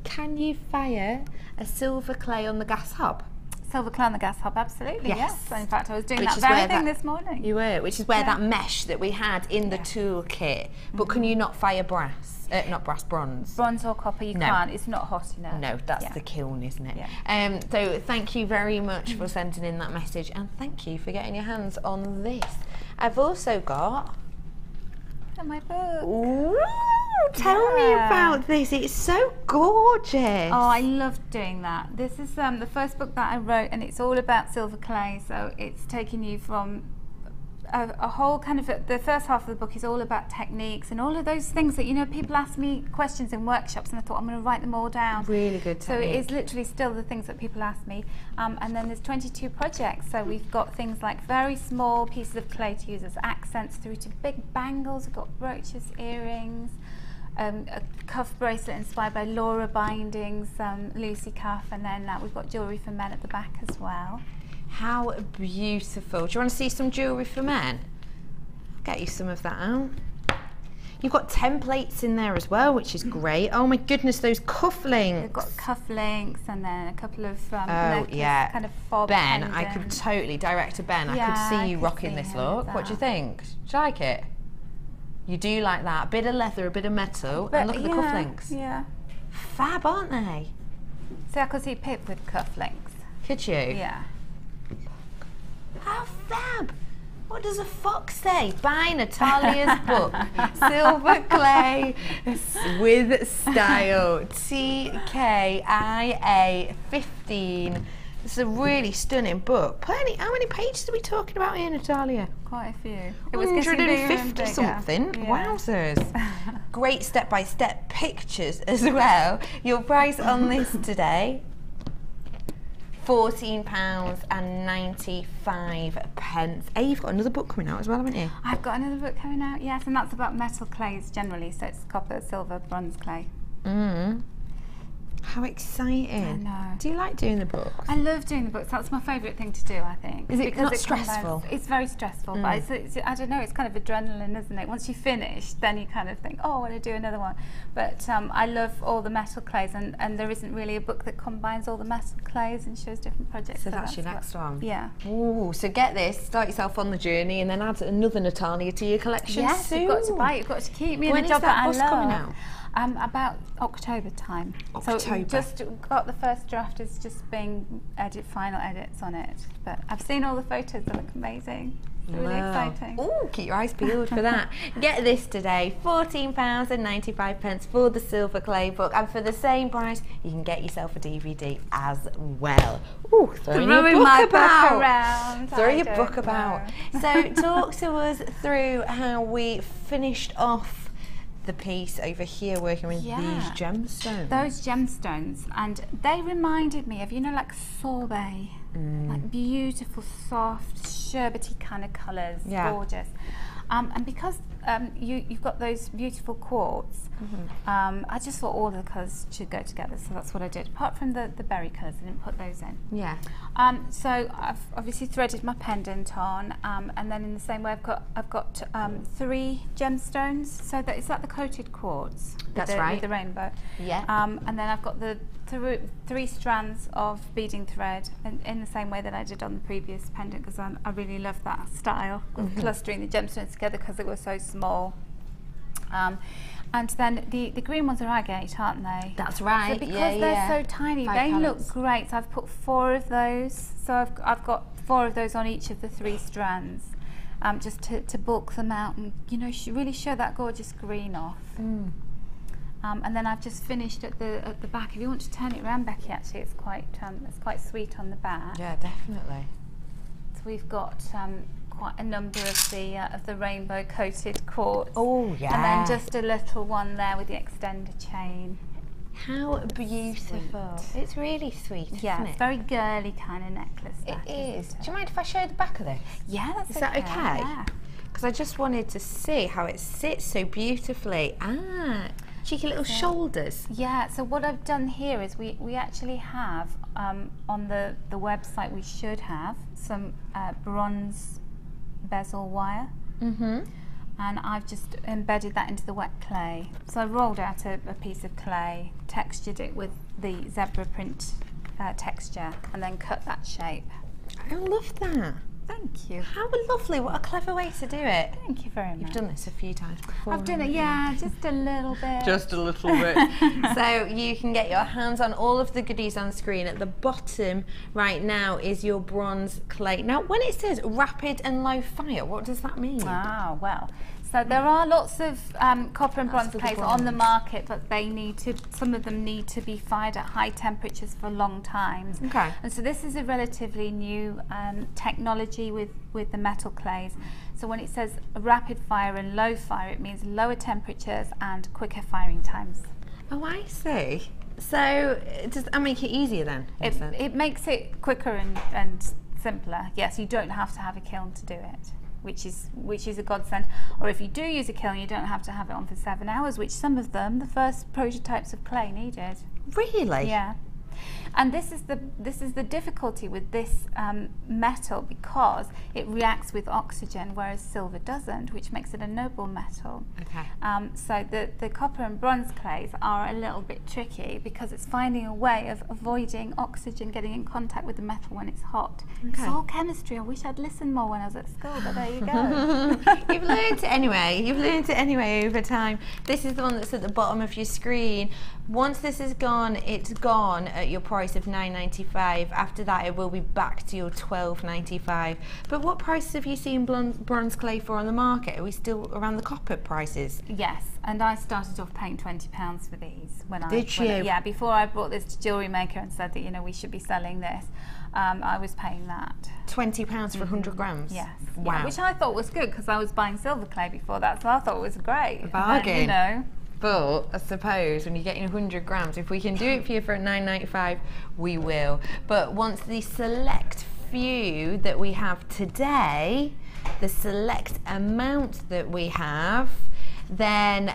Can you fire a silver clay on the gas hob? Silver clay on the gas hob, absolutely, yes. In fact, I was doing that very thing this morning. You were, which is where that mesh that we had in the toolkit. But can you not fire brass? Not brass, bronze. Bronze or copper, you can't. It's not hot enough. No, that's the kiln, isn't it? Yeah. So thank you very much for sending in that message, and thank you for getting your hands on this. I've also got my book. Ooh, tell me about this. It's so gorgeous. Oh, I love doing that. This is the first book that I wrote, and it's all about silver clay. So it's taking you from a whole kind of, the first half of the book is all about techniques and all of those things that, you know, people ask me questions in workshops, and I thought I'm going to write them all down. Really good technique. So it is literally still the things that people ask me. And then there's 22 projects. So we've got things like very small pieces of clay to use as accents through to big bangles. We've got brooches, earrings, a cuff bracelet inspired by Laura Bindings, Lucy cuff, and then we've got jewellery for men at the back as well. How beautiful. Do you want to see some jewellery for men? I'll get you some of that out. You've got templates in there as well, which is great. Oh my goodness, those cufflinks. We've got cufflinks and then a couple of necklace, kind of fob Ben, pendant. I could totally direct to Ben. I could see you rocking this look. What do you think? Do you like it? You do like that. A bit of leather, a bit of metal, and look at the cufflinks. Yeah. Fab, aren't they? So I could see Pip with cufflinks. Could you? Yeah. How fab! What does a fox say? Buy Natalia's book, Silver Clay with Style, TKIA 15. It's a really stunning book. How many pages are we talking about here, Natalia? Quite a few. It was 150 something. Yeah. Wowzers. Great step-by-step pictures as well. Your price on this today, £14.95. Hey, you've got another book coming out as well, haven't you? I've got another book coming out, yes, and that's about metal clays generally, so it's copper, silver, bronze clay. How exciting. I know. Do you like doing the books? I love doing the books. That's my favourite thing to do, I think. Is it because not stressful? It's very stressful, but it's, I don't know, it's kind of adrenaline, isn't it? Once you finish, then you kind of think, oh, I want to do another one. But I love all the metal clays, and there isn't really a book that combines all the metal clays and shows different projects. So that's your next one? Yeah. Ooh, so get this, start yourself on the journey and then add another Natalia to your collection yes, soon. You've got to buy it, you've got to keep me in the job that I love. When is that book coming out? About October time. October. So just got the first draft, is just being final edits on it. But I've seen all the photos, they look amazing. It's really exciting. Oh, keep your eyes peeled for that. Get this today, £14.95 for the silver clay book, and for the same price you can get yourself a DVD as well. Ooh, throwing your book about. Throwing your book about. So talk to us through how we finished off the piece over here working with these gemstones. Those gemstones, and they reminded me of, you know, like sorbet, like beautiful, soft, sherbety kind of colours, gorgeous. And because you've got those beautiful quartz, I just thought all the colours should go together, so that's what I did. Apart from the berry colours, I didn't put those in. Yeah. So I've obviously threaded my pendant on, and then in the same way I've got 3 gemstones. So that is that the coated quartz. That's right. With the rainbow. Yeah. And then I've got the 3 strands of beading thread, in the same way that I did on the previous pendant, because I really love that style of clustering the gemstones together because they were so small. And then the green ones are agate, aren't they? That's right. So because they're so tiny, they look great. So I've put 4 of those. So I've got 4 of those on each of the 3 strands, just to bulk them out and, you know, really show that gorgeous green off. And then I've just finished at the back. If you want to turn it around, Becky, actually, it's quite sweet on the back. Yeah, definitely. So we've got quite a number of the rainbow coated quartz. Oh yeah. And then just a little one there with the extender chain. How beautiful. Sweet. It's really sweet, yeah, isn't it? It's very girly kind of necklace. It is. Do you mind if I show the back of this? Yeah, that's Is that okay? Yeah. Because I just wanted to see how it sits so beautifully. Ah, cheeky little shoulders. Yeah, so what I've done here is we actually have, on the website, we should have some bronze bezel wire. And I've just embedded that into the wet clay. So I rolled out a piece of clay, textured it with the zebra print texture, and then cut that shape. I love that. Thank you. How lovely, what a clever way to do it. Thank you very much. You've done this a few times before. I've done it, yeah, just a little bit. Just a little bit. So you can get your hands on all of the goodies on screen. At the bottom right now is your bronze clay. Now when it says rapid and low fire, what does that mean? Ah, well, so there are lots of copper and bronze clays on the market, but some of them need to be fired at high temperatures for long times. Okay. And so this is a relatively new technology with the metal clays. So when it says rapid fire and low fire, it means lower temperatures and quicker firing times. Oh, I see. So does that make it easier then? It makes it quicker and simpler. Yes, you don't have to have a kiln to do it, which is a godsend. Or if you do use a kiln, you don't have to have it on for 7 hours, which some of them, the first prototypes of clay, needed. Really? Yeah. And this is the difficulty with this metal, because it reacts with oxygen, whereas silver doesn't, which makes it a noble metal. Okay. So the copper and bronze clays are a little bit tricky, because it's finding a way of avoiding oxygen getting in contact with the metal when it's hot. Okay. It's all chemistry. I wish I'd listened more when I was at school, but there you go. You've learned it anyway. You've learned it anyway over time. This is the one that's at the bottom of your screen. Once this is gone, it's gone at your price of $9.95. After that, it will be back to your $12.95. But what prices have you seen bronze clay for on the market? Are we still around the copper prices? Yes, and I started off paying £20 for these Did you? Yeah, before I brought this to Jewellery Maker and said that, you know, we should be selling this. I was paying that. £20 for 100 grams? Yes. Wow. Yeah, which I thought was good, because I was buying silver clay before that, so I thought it was great. A bargain. And then, you know. But I suppose when you're getting 100 grams, if we can do it for you for $9.95, we will. But once the select few that we have today, the select amount that we have, then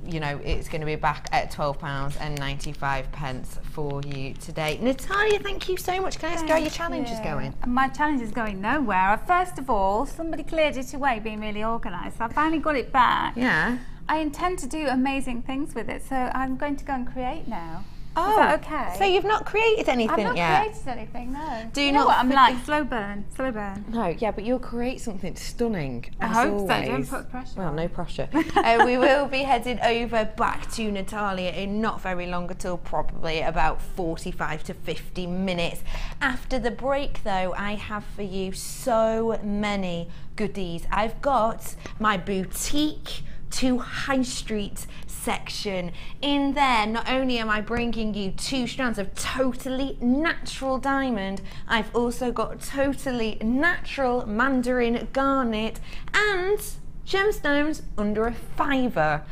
you know, it's going to be back at £12.95 for you today. Natalia, thank you so much. Can I ask how your challenge is going? My challenge is going nowhere. First of all, somebody cleared it away, being really organised. So I finally got it back. Yeah. I intend to do amazing things with it, so I'm going to go and create now. Oh, is that okay? So you've not created anything yet? I've not created anything, no. Do you know not what I'm like? Slow burn, slow burn. No, yeah, but you'll create something stunning. I hope so, don't put pressure Well, on. no pressure. We will be heading over back to Natalia in not very long at all, probably about 45 to 50 minutes. After the break, though, I have for you so many goodies. I've got my boutique to high street section. In there, not only am I bringing you 2 strands of totally natural diamond, I've also got totally natural mandarin garnet and gemstones under a £5.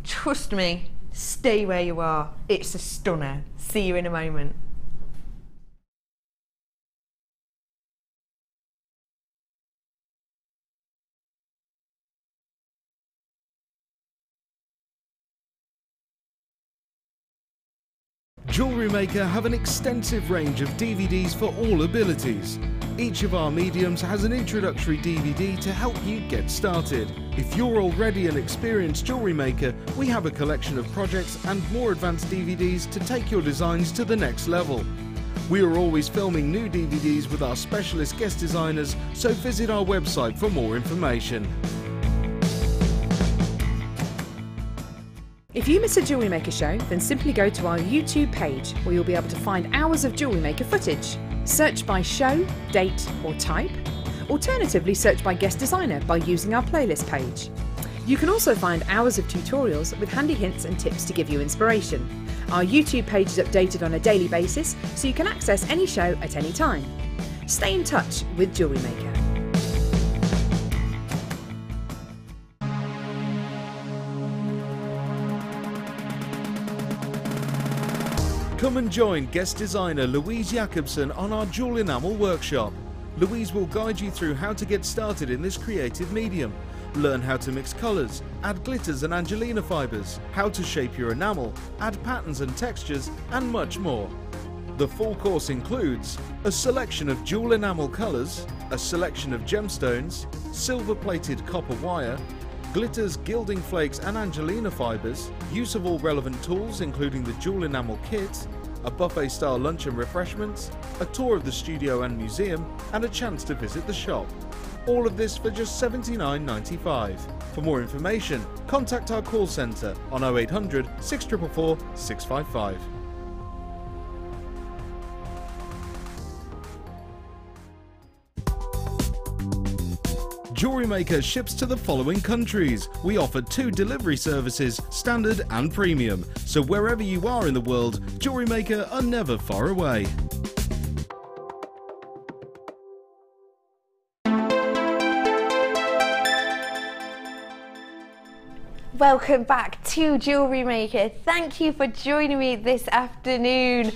Trust me, stay where you are. It's a stunner. See you in a moment. Jewellery Maker have an extensive range of DVDs for all abilities. Each of our mediums has an introductory DVD to help you get started. If you're already an experienced jewellery maker, we have a collection of projects and more advanced DVDs to take your designs to the next level. We are always filming new DVDs with our specialist guest designers, so visit our website for more information. If you miss a Jewellery Maker show, then simply go to our YouTube page where you'll be able to find hours of Jewellery Maker footage. Search by show, date or type. Alternatively, search by guest designer by using our playlist page. You can also find hours of tutorials with handy hints and tips to give you inspiration. Our YouTube page is updated on a daily basis, so you can access any show at any time. Stay in touch with Jewellery Maker. Come and join guest designer Louise Jacobson on our Jewel Enamel workshop. Louise will guide you through how to get started in this creative medium, learn how to mix colours, add glitters and Angelina fibres, how to shape your enamel, add patterns and textures, and much more. The full course includes a selection of jewel enamel colours, a selection of gemstones, silver-plated copper wire, glitters, gilding flakes and Angelina fibres, use of all relevant tools including the jewel enamel kit, a buffet-style lunch and refreshments, a tour of the studio and museum, and a chance to visit the shop. All of this for just $79.95. For more information, contact our call centre on 0800 644 655. Jewellery Maker ships to the following countries. We offer 2 delivery services, standard and premium. So wherever you are in the world, Jewellery Maker are never far away. Welcome back to Jewellery Maker. Thank you for joining me this afternoon.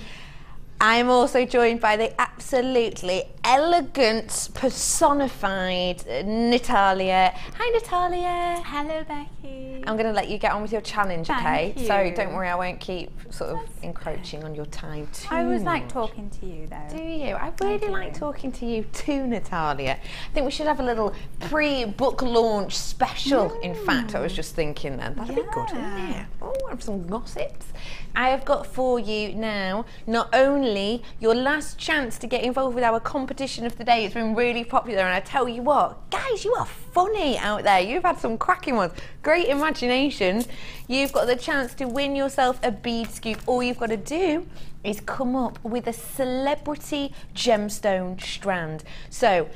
I am also joined by the absolutely elegant, personified Natalia. Hi, Natalia. Hello, Becky. I'm going to let you get on with your challenge, okay? Thank you. So don't worry, I won't keep sort of encroaching on your time too I always much. like talking to you, though. Do you? I really like talking to you too, Natalia. I think we should have a little pre-book launch special. In fact, I was just thinking then. That'd be good, wouldn't it? Oh, have some gossips. I have got for you now, not only your last chance to get involved with our competition of the day. It's been really popular, and I tell you what, guys, you are funny out there. You've had some cracking ones. Great imaginations. You've got the chance to win yourself a bead scoop. All you've got to do is come up with a celebrity gemstone strand. So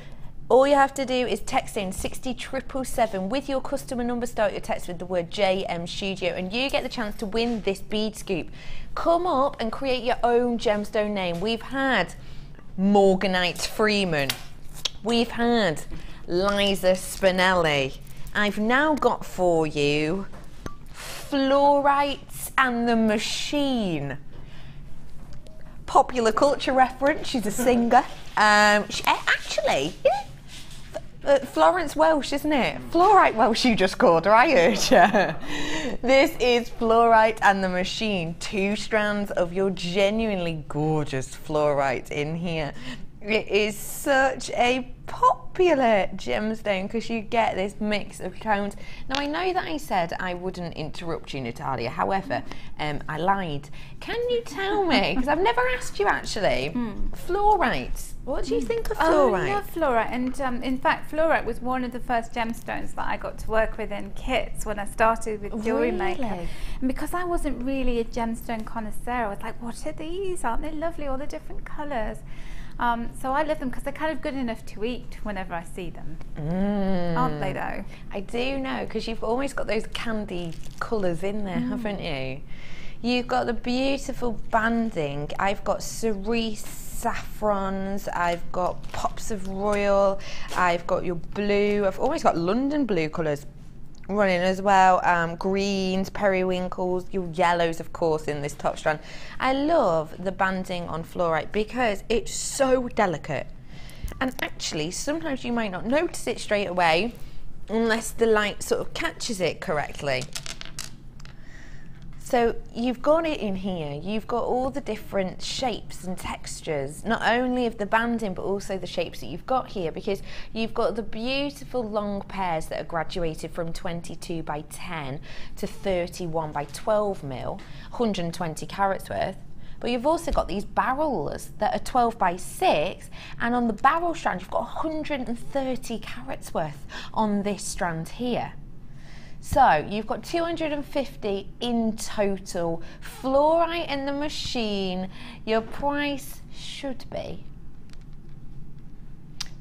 all you have to do is text in 60777 with your customer number. Start your text with the word JM Studio and you get the chance to win this bead scoop. Come up and create your own gemstone name. We've had Morganite Freeman. We've had Liza Spinelli. I've now got for you Fluorite and the Machine. Popular culture reference, she's a singer. Actually, Florence Welsh, isn't it? Fluorite Welsh you just called her, I heard you. This is Fluorite and the Machine. 2 strands of your genuinely gorgeous fluorite in here. It is such a popular gemstone because you get this mix of tones. Now I know that I said I wouldn't interrupt you, Natalia, however, I lied. Can you tell me, because I've never asked you actually, fluorite, what do you think of fluorite? Oh, I love fluorite, and in fact fluorite was one of the first gemstones that I got to work with in kits when I started with jewellery making. And because I wasn't really a gemstone connoisseur, I was like, what are these? Aren't they lovely, all the different colours? So I love them because they're kind of good enough to eat whenever I see them. Aren't they though? I do know, because you've always got those candy colours in there, haven't you? You've got the beautiful banding. I've got cerise saffrons, I've got pops of royal, I've got your blue, I've always got London blue colours running as well, greens, periwinkles, your yellows of course in this top strand. I love the banding on fluorite because it's so delicate, and actually sometimes you might not notice it straight away unless the light sort of catches it correctly. So you've got it in here, you've got all the different shapes and textures, not only of the banding but also the shapes that you've got here, because you've got the beautiful long pairs that are graduated from 22 by 10 to 31 by 12 mil, 120 carats worth. But you've also got these barrels that are 12 by 6, and on the barrel strand you've got 130 carats worth on this strand here. So you've got 250 in total. Fluorite in the Machine, your price should be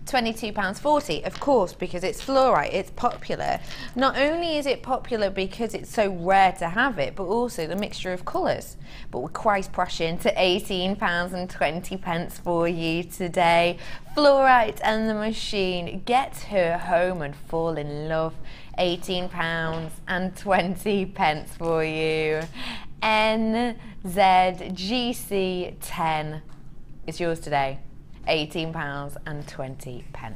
£22.40, of course, because it's fluorite, it's popular. Not only is it popular because it's so rare to have it, but also the mixture of colours. But we're price pushing to £18.20 for you today. Fluorite and the Machine, get her home and fall in love. £18.20 for you. NZGC10 is yours today. £18.20.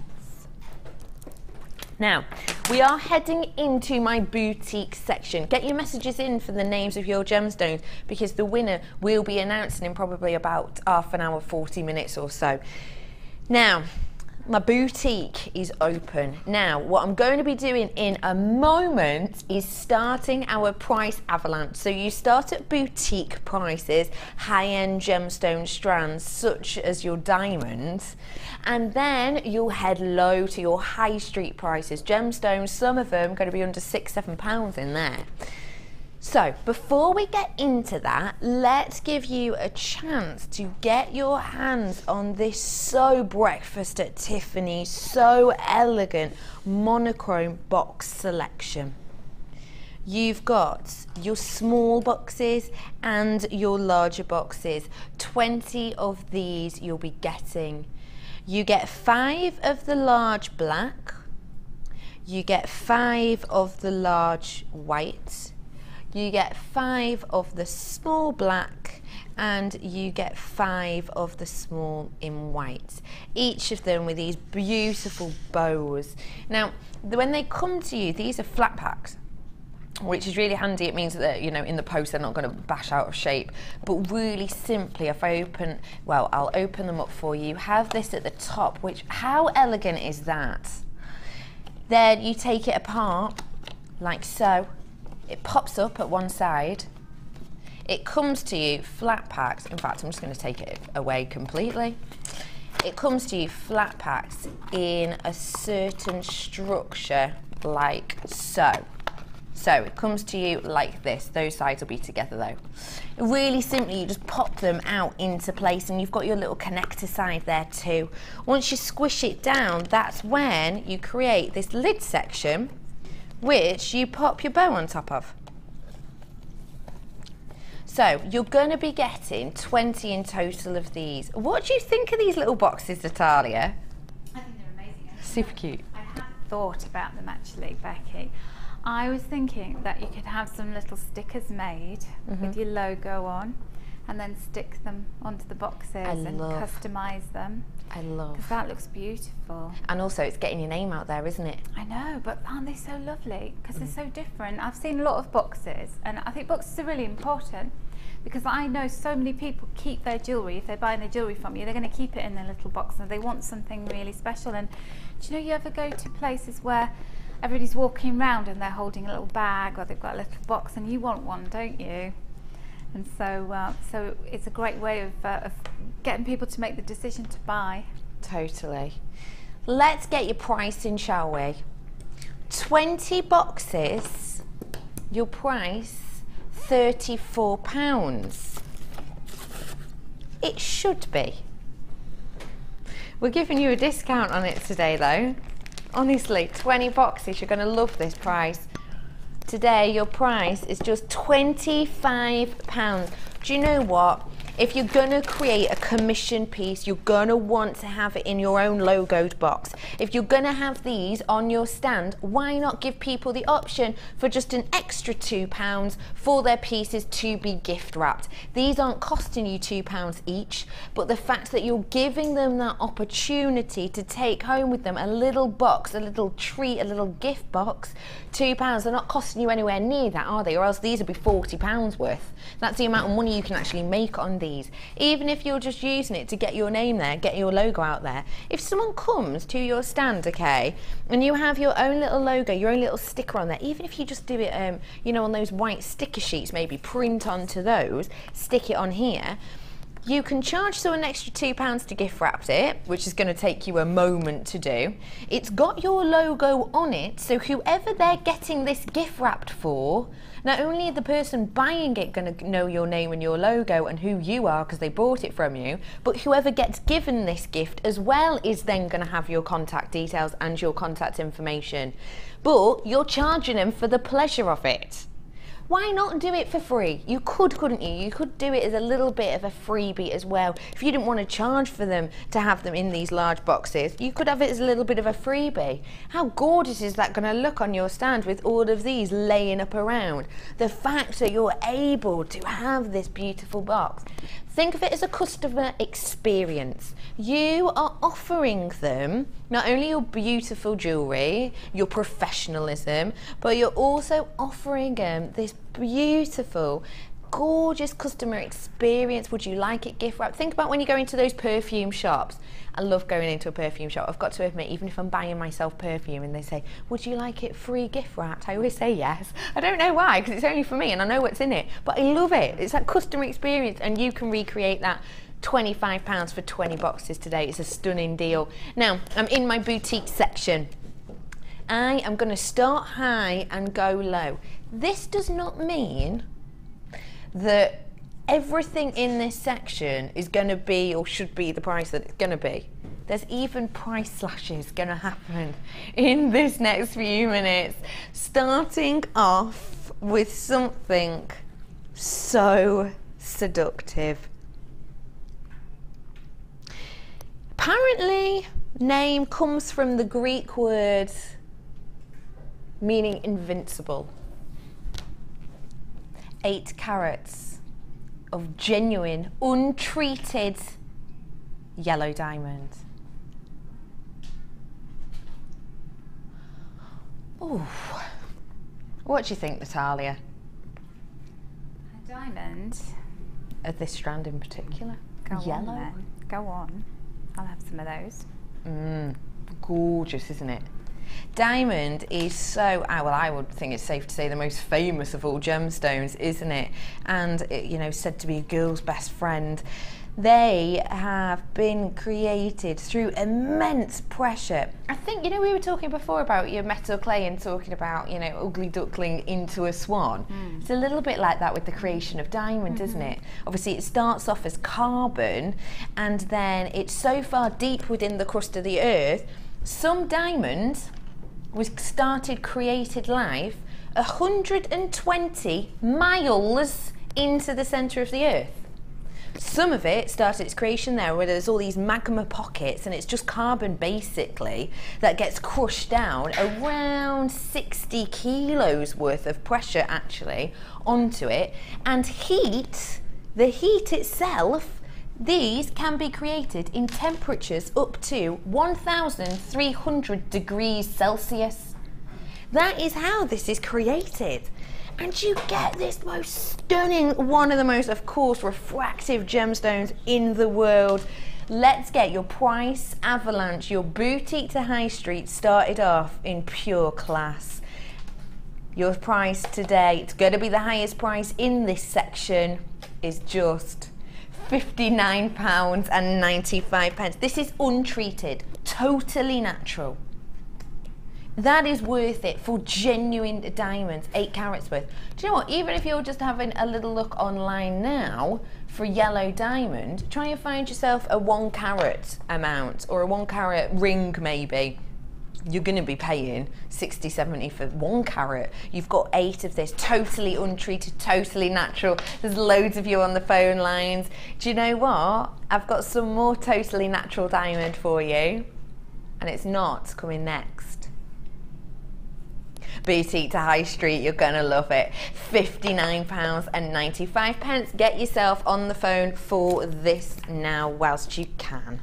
Now, we are heading into my boutique section. Get your messages in for the names of your gemstones, because the winner will be announcing in probably about half an hour, 40 minutes or so. Now, my boutique is open. Now, what I'm going to be doing in a moment is starting our price avalanche. So you start at boutique prices, high-end gemstone strands such as your diamonds, and then you'll head low to your high street prices. Gemstones, some of them are going to be under £6–7 in there. So before we get into that, let's give you a chance to get your hands on this so breakfast at Tiffany's, so elegant monochrome box selection. You've got your small boxes and your larger boxes. 20 of these you'll be getting. You get 5 of the large black, you get 5 of the large white, you get 5 of the small black, and you get 5 of the small in white. Each of them with these beautiful bows. Now, when they come to you, these are flat packs, which is really handy. It means that, you know, in the post they're not going to bash out of shape. But really simply, if I open, well, I'll open them up for you. You have this at the top, which, how elegant is that? Then you take it apart, like so. It pops up at one side. It comes to you flat packs. In fact, I'm just going to take it away completely. It comes to you flat packs in a certain structure, like so. So it comes to you like this. Those sides will be together though. Really simply, you just pop them out into place, and you've got your little connector side there too. Once you squish it down, that's when you create this lid section, which you pop your bow on top of. So you're going to be getting 20 in total of these. What do you think of these little boxes, Natalia? I think they're amazing. Super cute. I have thought about them actually, Becky. I was thinking that you could have some little stickers made with your logo on, and then stick them onto the boxes and customise them. I love. Because that looks beautiful. And also it's getting your name out there, isn't it? I know, but aren't they so lovely? Because they're so different. I've seen a lot of boxes, and I think boxes are really important, because I know so many people keep their jewellery. If they're buying their jewellery from you, they're going to keep it in their little box, and they want something really special. And do you know, you ever go to places where everybody's walking around and they're holding a little bag, or they've got a little box, and you want one, don't you? And so, so it's a great way of getting people to make the decision to buy. Totally. Let's get your pricing, shall we? 20 boxes, your price £34. It should be. We're giving you a discount on it today though. Honestly, 20 boxes, you're going to love this price. Today your price is just £25. Do you know what? If you're going to create a commission piece, you're going to want to have it in your own logoed box. If you're going to have these on your stand, why not give people the option for just an extra £2 for their pieces to be gift wrapped? These aren't costing you £2 each, but the fact that you're giving them that opportunity to take home with them a little box, a little treat, a little gift box, £2, they're not costing you anywhere near that, are they? Or else these would be £40 worth. That's the amount of money you can actually make on these. Even if you're just using it to get your name there, get your logo out there. If someone comes to your stand, okay, and you have your own little logo, your own little sticker on there, even if you just do it, you know, on those white sticker sheets, maybe print onto those, stick it on here, you can charge someone an extra £2 to gift wrap it, which is going to take you a moment to do. It's got your logo on it, so whoever they're getting this gift wrapped for, not only is the person buying it going to know your name and your logo and who you are because they bought it from you, but whoever gets given this gift as well is then going to have your contact details and your contact information. But you're charging them for the pleasure of it. Why not do it for free? You could, couldn't you? You could do it as a little bit of a freebie as well. If you didn't want to charge for them to have them in these large boxes, you could have it as a little bit of a freebie. How gorgeous is that going to look on your stand with all of these laying up around? The fact that you're able to have this beautiful box. Think of it as a customer experience. You are offering them not only your beautiful jewellery, your professionalism, but you're also offering them this beautiful, gorgeous customer experience. Would you like it gift wrapped? Think about when you go into those perfume shops. I love going into a perfume shop. I've got to admit, even if I'm buying myself perfume and they say, would you like it free gift wrapped? I always say yes. I don't know why, because it's only for me and I know what's in it, but I love it. It's that customer experience, and you can recreate that. £25 for 20 boxes today. It's a stunning deal. Now, I'm in my boutique section. I am going to start high and go low. This does not mean that everything in this section is going to be or should be the price that it's going to be. There's even price slashes going to happen in this next few minutes, starting off with something so seductive. Apparently, name comes from the Greek word meaning invincible. 8 carats of genuine, untreated yellow diamond. Ooh. What do you think, Natalia? A diamond? Of this strand in particular? Yellow? On then. Go on. I'll have some of those. Gorgeous, isn't it? Diamond is so, well, I would think it's safe to say the most famous of all gemstones, isn't it? And, you know, said to be a girl's best friend. They have been created through immense pressure. I think, you know, we were talking before about your metal clay and talking about, you know, ugly duckling into a swan. It's a little bit like that with the creation of diamond, isn't it? Obviously, it starts off as carbon, and then it's so far deep within the crust of the earth. Some diamonds was created life 120 miles into the centre of the earth. Some of it started its creation there where there's all these magma pockets, and it's just carbon basically that gets crushed down, around 60 kilos worth of pressure actually onto it, and heat The heat itself, these can be created in temperatures up to 1,300 degrees Celsius. That is how this is created. And you get this most stunning, one of the most, of course, refractive gemstones in the world. Let's get your price avalanche, your boutique to high street started off in pure class. Your price today, it's going to be the highest price in this section, is just £59.95. This is untreated, totally natural. That is worth it for genuine diamonds, 8 carats worth. Do you know what, even if you're just having a little look online now for yellow diamond, try and find yourself a 1 carat amount or a 1 carat ring maybe. You're going to be paying 60, 70 for 1 carat. You've got 8 of this, totally untreated, totally natural. There's loads of you on the phone lines. Do you know what? I've got some more totally natural diamond for you, and it's not coming next. Boutique to high street, you're gonna love it. £59.95. Get yourself on the phone for this now whilst you can.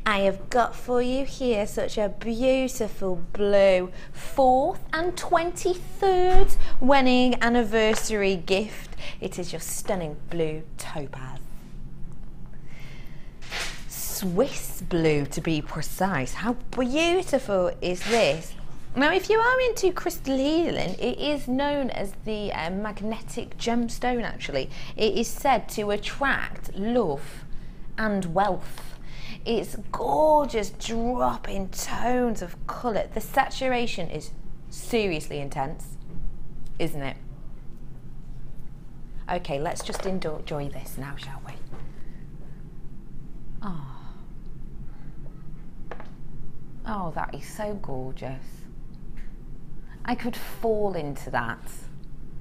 I have got for you here such a beautiful blue 4th and 23rd wedding anniversary gift. It is your stunning blue topaz. Swiss blue to be precise. How beautiful is this? Now, if you are into crystal healing, it is known as the magnetic gemstone, actually. It is said to attract love and wealth. It's gorgeous, dropping tones of colour. The saturation is seriously intense, isn't it? Okay, let's just enjoy this now, shall we? Oh, that is so gorgeous. I could fall into that.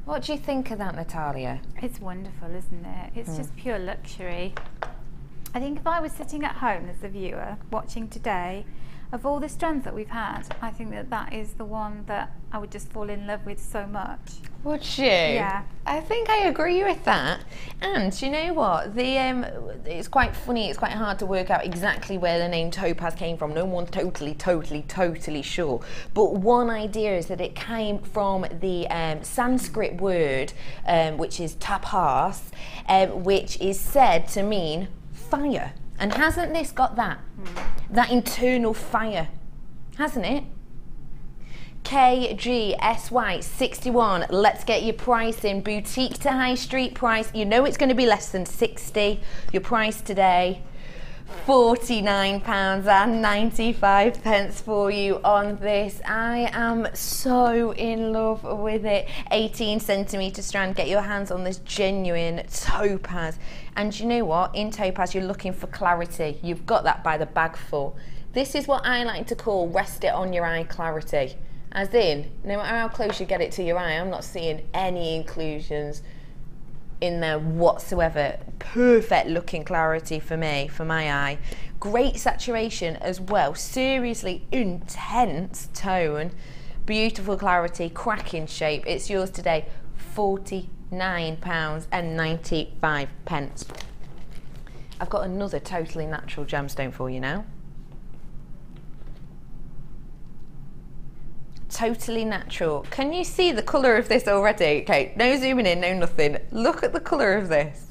What do you think of that, Natalia? It's wonderful, isn't it? It's just pure luxury. I think if I was sitting at home as a viewer watching today, of all the strands that we've had, I think that that is the one that I would just fall in love with so much. Would you? Yeah. I think I agree with that. And you know what? It's quite funny, it's quite hard to work out exactly where the name Topaz came from. No one's totally sure. But one idea is that it came from the Sanskrit word, which is tapas, which is said to mean fire. And hasn't this got that? That internal fire, hasn't it? KGSY61, let's get your price in. Boutique to high street price. You know it's going to be less than 60. Your price today, £49.95 for you on this. I am so in love with it. 18cm strand. Get your hands on this genuine topaz. And you know what? In topaz, you're looking for clarity. You've got that by the bagful. This is what I like to call rest it on your eye clarity. As in, no matter how close you get it to your eye, I'm not seeing any inclusions in there whatsoever. Perfect looking clarity for me, for my eye. Great saturation as well. Seriously intense tone. Beautiful clarity, cracking shape. It's yours today. £49.95. I've got another totally natural gemstone for you now. Totally natural. Can you see the colour of this already? Okay, no zooming in, no nothing. Look at the colour of this.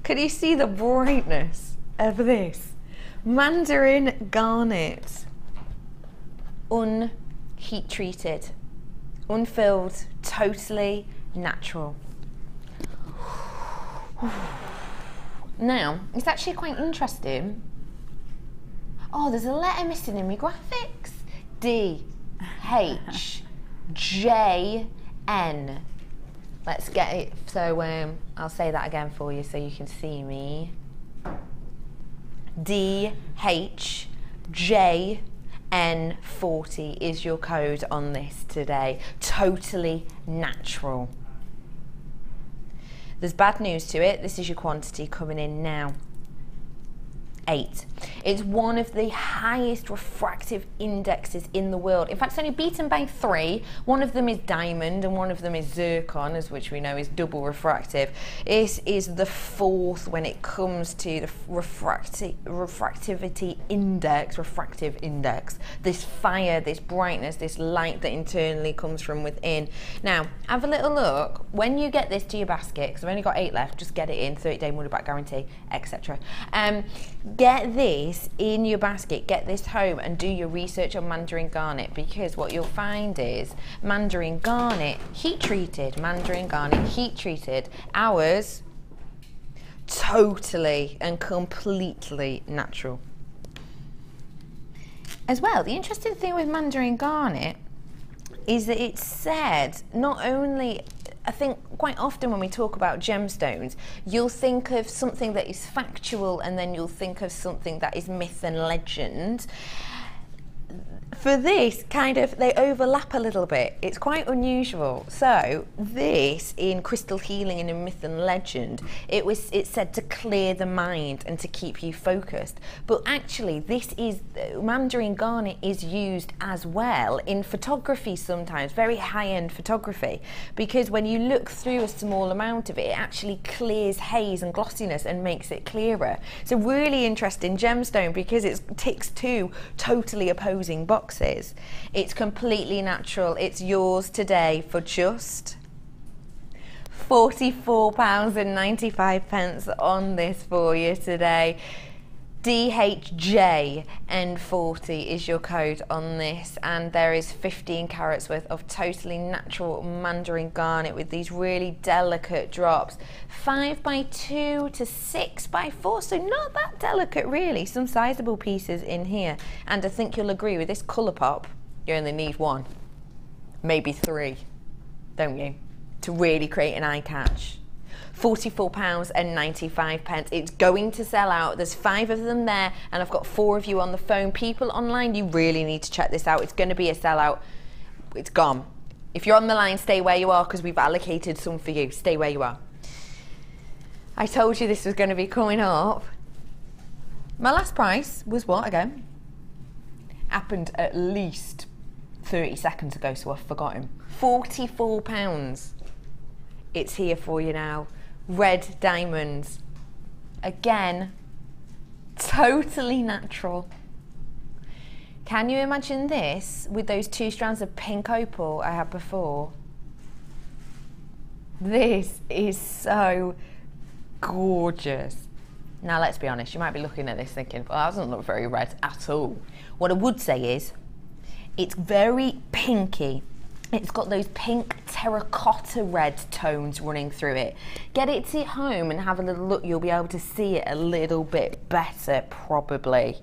Can you see the brightness of this? Mandarin garnet. Unheat treated. Unfilled. Totally natural. Now, it's actually quite interesting. Oh, there's a letter missing in my graphics. D-H-J-N. Let's get it. So I'll say that again for you so you can see me. DHJN40 is your code on this today. Totally natural. There's bad news to it. This is your quantity coming in now. 8. It's one of the highest refractive indexes in the world. In fact, it's only beaten by 3. One of them is diamond and one of them is zircon, as which we know is double refractive. It is the 4th when it comes to the refractive index, this fire, this brightness, this light that internally comes from within. Now, have a little look. When you get this to your basket, because I've only got 8 left, just get it in, 30-day money back guarantee, etc. Get this in your basket, get this home and do your research on mandarin garnet, because what you'll find is mandarin garnet heat treated, ours totally and completely natural. As well, the interesting thing with mandarin garnet is that it's said not only, I think quite often when we talk about gemstones, you'll think of something that is factual and then you'll think of something that is myth and legend. For this, kind of, they overlap a little bit. It's quite unusual. So this, in crystal healing and in myth and legend, it's said to clear the mind and to keep you focused. But actually, this is, mandarin garnet is used as well in photography sometimes, very high-end photography, because when you look through a small amount of it, it actually clears haze and glossiness and makes it clearer. It's a really interesting gemstone because it ticks 2 totally opposing boxes. It's completely natural. It's yours today for just £44.95 on this for you today. DHJN40 is your code on this, and there is 15 carats worth of totally natural mandarin garnet with these really delicate drops, 5x2 to 6x4, so not that delicate really. Some sizable pieces in here, and I think you'll agree with this colour pop, you only need 1, maybe 3, don't you, to really create an eye catch. £44.95. It's going to sell out. There's 5 of them there, and I've got 4 of you on the phone. People online, you really need to check this out. It's going to be a sellout. It's gone. If you're on the line, stay where you are because we've allocated some for you. Stay where you are. I told you this was going to be coming up. My last price was what again? Happened at least 30 seconds ago, so I've forgotten. £44. It's here for you now. Red diamonds. Again, totally natural. Can you imagine this with those 2 strands of pink opal I had before? This is so gorgeous. Now let's be honest, you might be looking at this thinking, well, that doesn't look very red at all. What I would say is, it's very pinky. It's got those pink terracotta red tones running through it. Get it to home and have a little look. You'll be able to see it a little bit better, probably.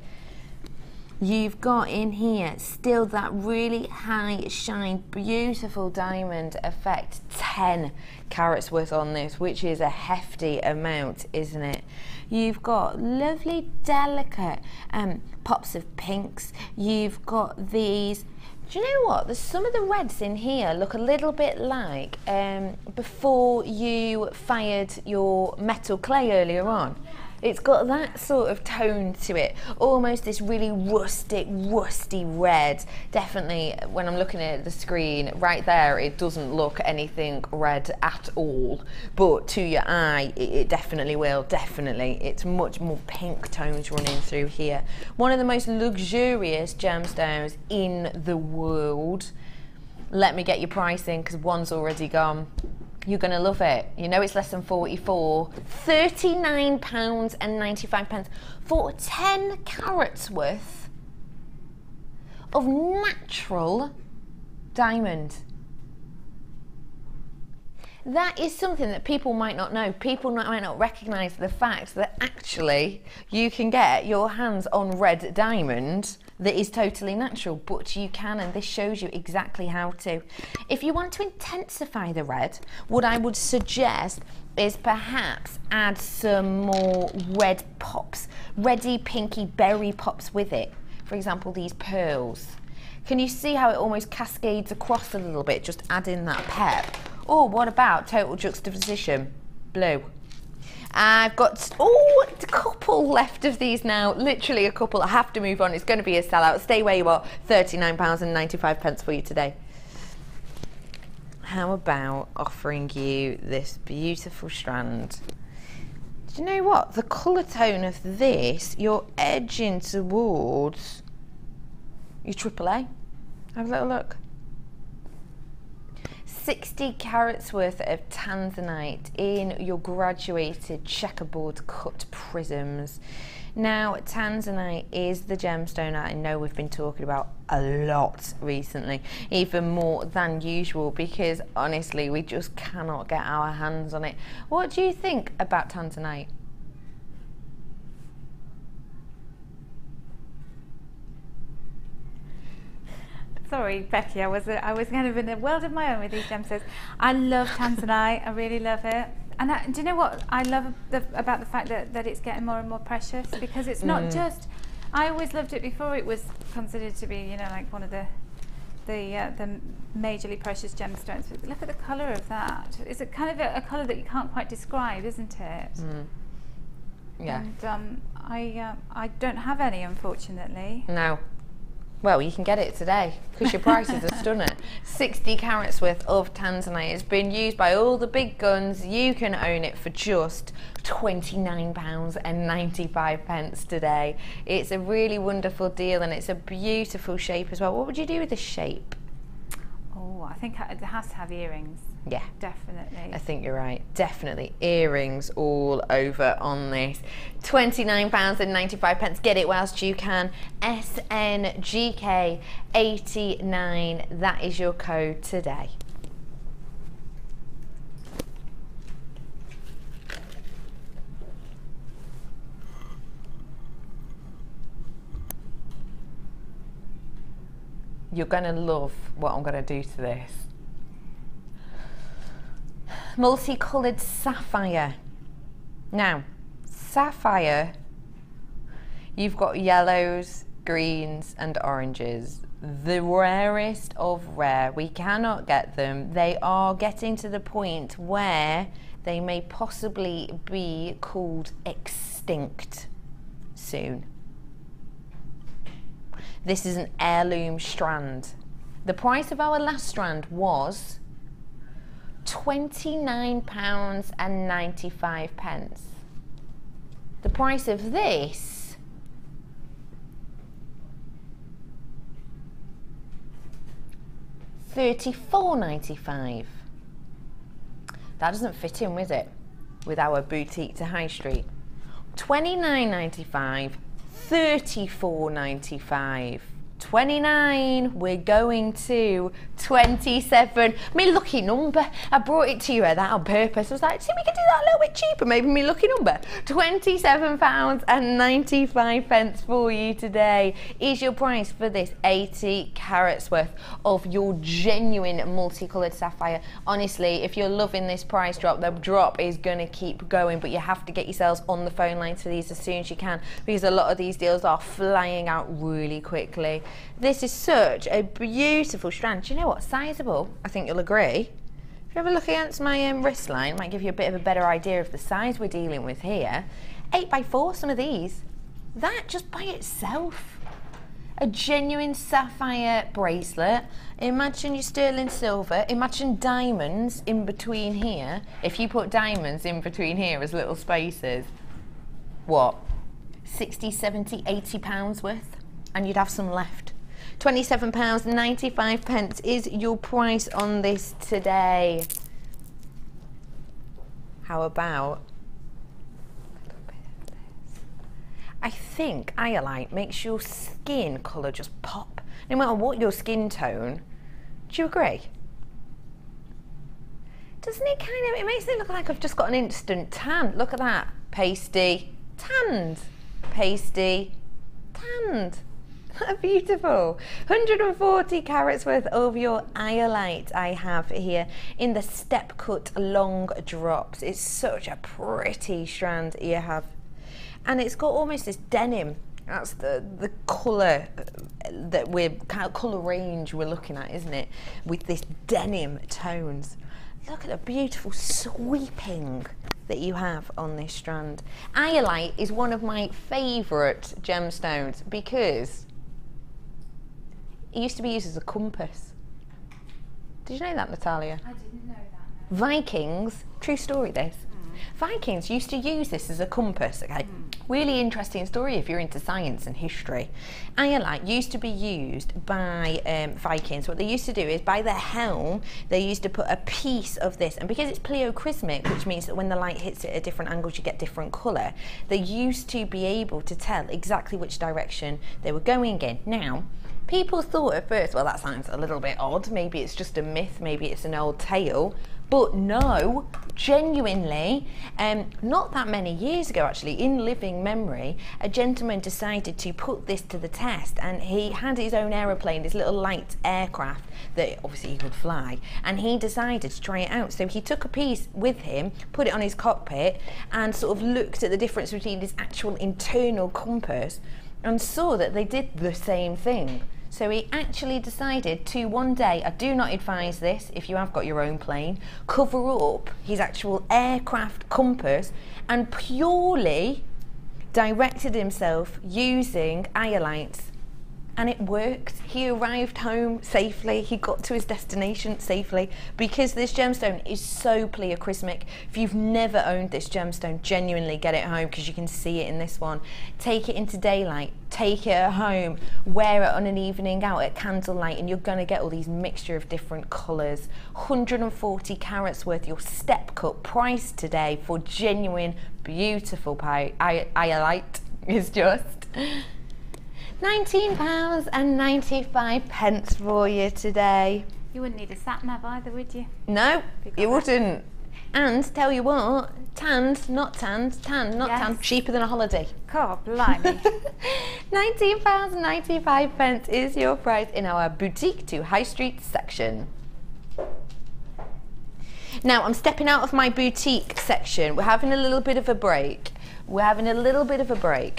You've got in here still that really high shine, beautiful diamond effect. 10 carats worth on this, which is a hefty amount, isn't it? You've got lovely, delicate pops of pinks. You've got these. Do you know what? There's some of the reds in here look a little bit like before you fired your metal clay earlier on. It's got that sort of tone to it, almost this really rustic, rusty red. Definitely, when I'm looking at the screen, right there, it doesn't look anything red at all. But to your eye, it definitely will, definitely. It's much more pink tones running through here. One of the most luxurious gemstones in the world. Let me get your pricing, because one's already gone. You're going to love it. You know it's less than 44. £39.95 for 10 carats worth of natural diamond. That is something that people might not know. People might not recognise the fact that actually you can get your hands on red diamond that is totally natural, but you can, and this shows you exactly how to. If you want to intensify the red, what I would suggest is perhaps add some more red pops, reddy, pinky berry pops with it. For example, these pearls. Can you see how it almost cascades across a little bit, just adding that pep? Or what about total juxtaposition? Blue. I've got a couple couple left of these now, literally a couple. I have to move on, it's going to be a sellout. Stay where you are. £39.95 for you today. How about offering you this beautiful strand? Do you know what? The colour tone of this, you're edging towards your AAA. Have a little look. 60 carats worth of tanzanite in your graduated checkerboard cut prisms. Now, tanzanite is the gemstone I know we've been talking about a lot recently, even more than usual, because honestly, we just cannot get our hands on it. What do you think about tanzanite? Sorry, Becky, I was kind of in a world of my own with these gemstones. I love tanzanite, I really love it. And do you know what I love about the fact that it's getting more and more precious? Because it's not just, I always loved it before it was considered to be, you know, like one of the majorly precious gemstones. But look at the colour of that. It's a kind of a colour that you can't quite describe, isn't it? Yeah. And I don't have any, unfortunately. No. Well, you can get it today because your prices are stunning. 60 carats worth of tanzanite has been used by all the big guns. You can own it for just £29.95 today. It's a really wonderful deal and it's a beautiful shape as well. What would you do with the shape? Oh, I think it has to have earrings. Yeah, definitely. I think you're right. Definitely earrings all over on this. £29.95. Get it whilst you can. SNGK89. That is your code today. You're going to love what I'm going to do to this. Multicoloured sapphire. Now, sapphire, you've got yellows, greens and oranges. The rarest of rare. We cannot get them. They are getting to the point where they may possibly be called extinct soon. This is an heirloom strand. The price of our last strand was £29.95. The price of this £34.95. That doesn't fit in with it with our boutique to high street. £29.95, £34.95. 29, we're going to 27. My lucky number. I brought it to you at that on purpose. I was like, see, we can do that a little bit cheaper, maybe my lucky number. £27.95 for you today is your price for this 80 carats worth of your genuine multicoloured sapphire. Honestly, if you're loving this price drop, the drop is going to keep going, but you have to get yourselves on the phone line for these as soon as you can, because a lot of these deals are flying out really quickly. This is such a beautiful strand. Do you know what? Sizable, I think you'll agree. If you have a look against my wrist line, it might give you a bit of a better idea of the size we're dealing with here. 8x4, some of these. That just by itself. A genuine sapphire bracelet. Imagine your sterling silver. Imagine diamonds in between here. If you put diamonds in between here as little spaces, what? 60, 70, 80 pounds worth? And you'd have some left. £27.95 is your price on this today. How about a little bit of this? I think Iolite makes your skin colour just pop. No matter what your skin tone. Do you agree? Doesn't it kind of, it makes it look like I've just got an instant tan. Look at that. Pasty, tanned. Pasty, tanned. Beautiful. 140 carats worth of your Iolite I have here in the step cut long drops. It's such a pretty strand you have, and it's got almost this denim. That's the colour that we're colour range we're looking at, isn't it, with this denim tones. Look at the beautiful sweeping that you have on this strand. Iolite is one of my favourite gemstones because it used to be used as a compass. Did you know that, Natalia? I didn't know that. No. Vikings, true story this. Vikings used to use this as a compass, okay? Really interesting story if you're into science and history. Iolite used to be used by Vikings. What they used to do is by their helm, they used to put a piece of this, and because it's pleochrysmic, which means that when the light hits it at different angles, you get different colour, they used to be able to tell exactly which direction they were going in. Now, people thought at first, well, that sounds a little bit odd, maybe it's just a myth, maybe it's an old tale, but no, genuinely, not that many years ago actually, in living memory, a gentleman decided to put this to the test, and he had his own aeroplane, this little light aircraft that obviously he could fly, and he decided to try it out. So he took a piece with him, put it on his cockpit, and sort of looked at the difference between his actual internal compass and saw that they did the same thing. So he actually decided to one day, I do not advise this if you have got your own plane, cover up his actual aircraft compass and purely directed himself using iolites. And it worked. He arrived home safely. He got to his destination safely because this gemstone is so pleochrysmic. If you've never owned this gemstone, genuinely get it home because you can see it in this one. Take it into daylight, take it at home, wear it on an evening out at candlelight, and you're going to get all these mixture of different colours. 140 carats worth, your step cut price today for genuine, beautiful iolite is just £19.95 for you today. You wouldn't need a sat nav either, would you? No, you wouldn't. And tell you what, tanned, not tanned, tanned, not tanned, cheaper than a holiday. God, blimey. £19.95 is your price in our boutique to high street section. Now I'm stepping out of my boutique section. We're having a little bit of a break.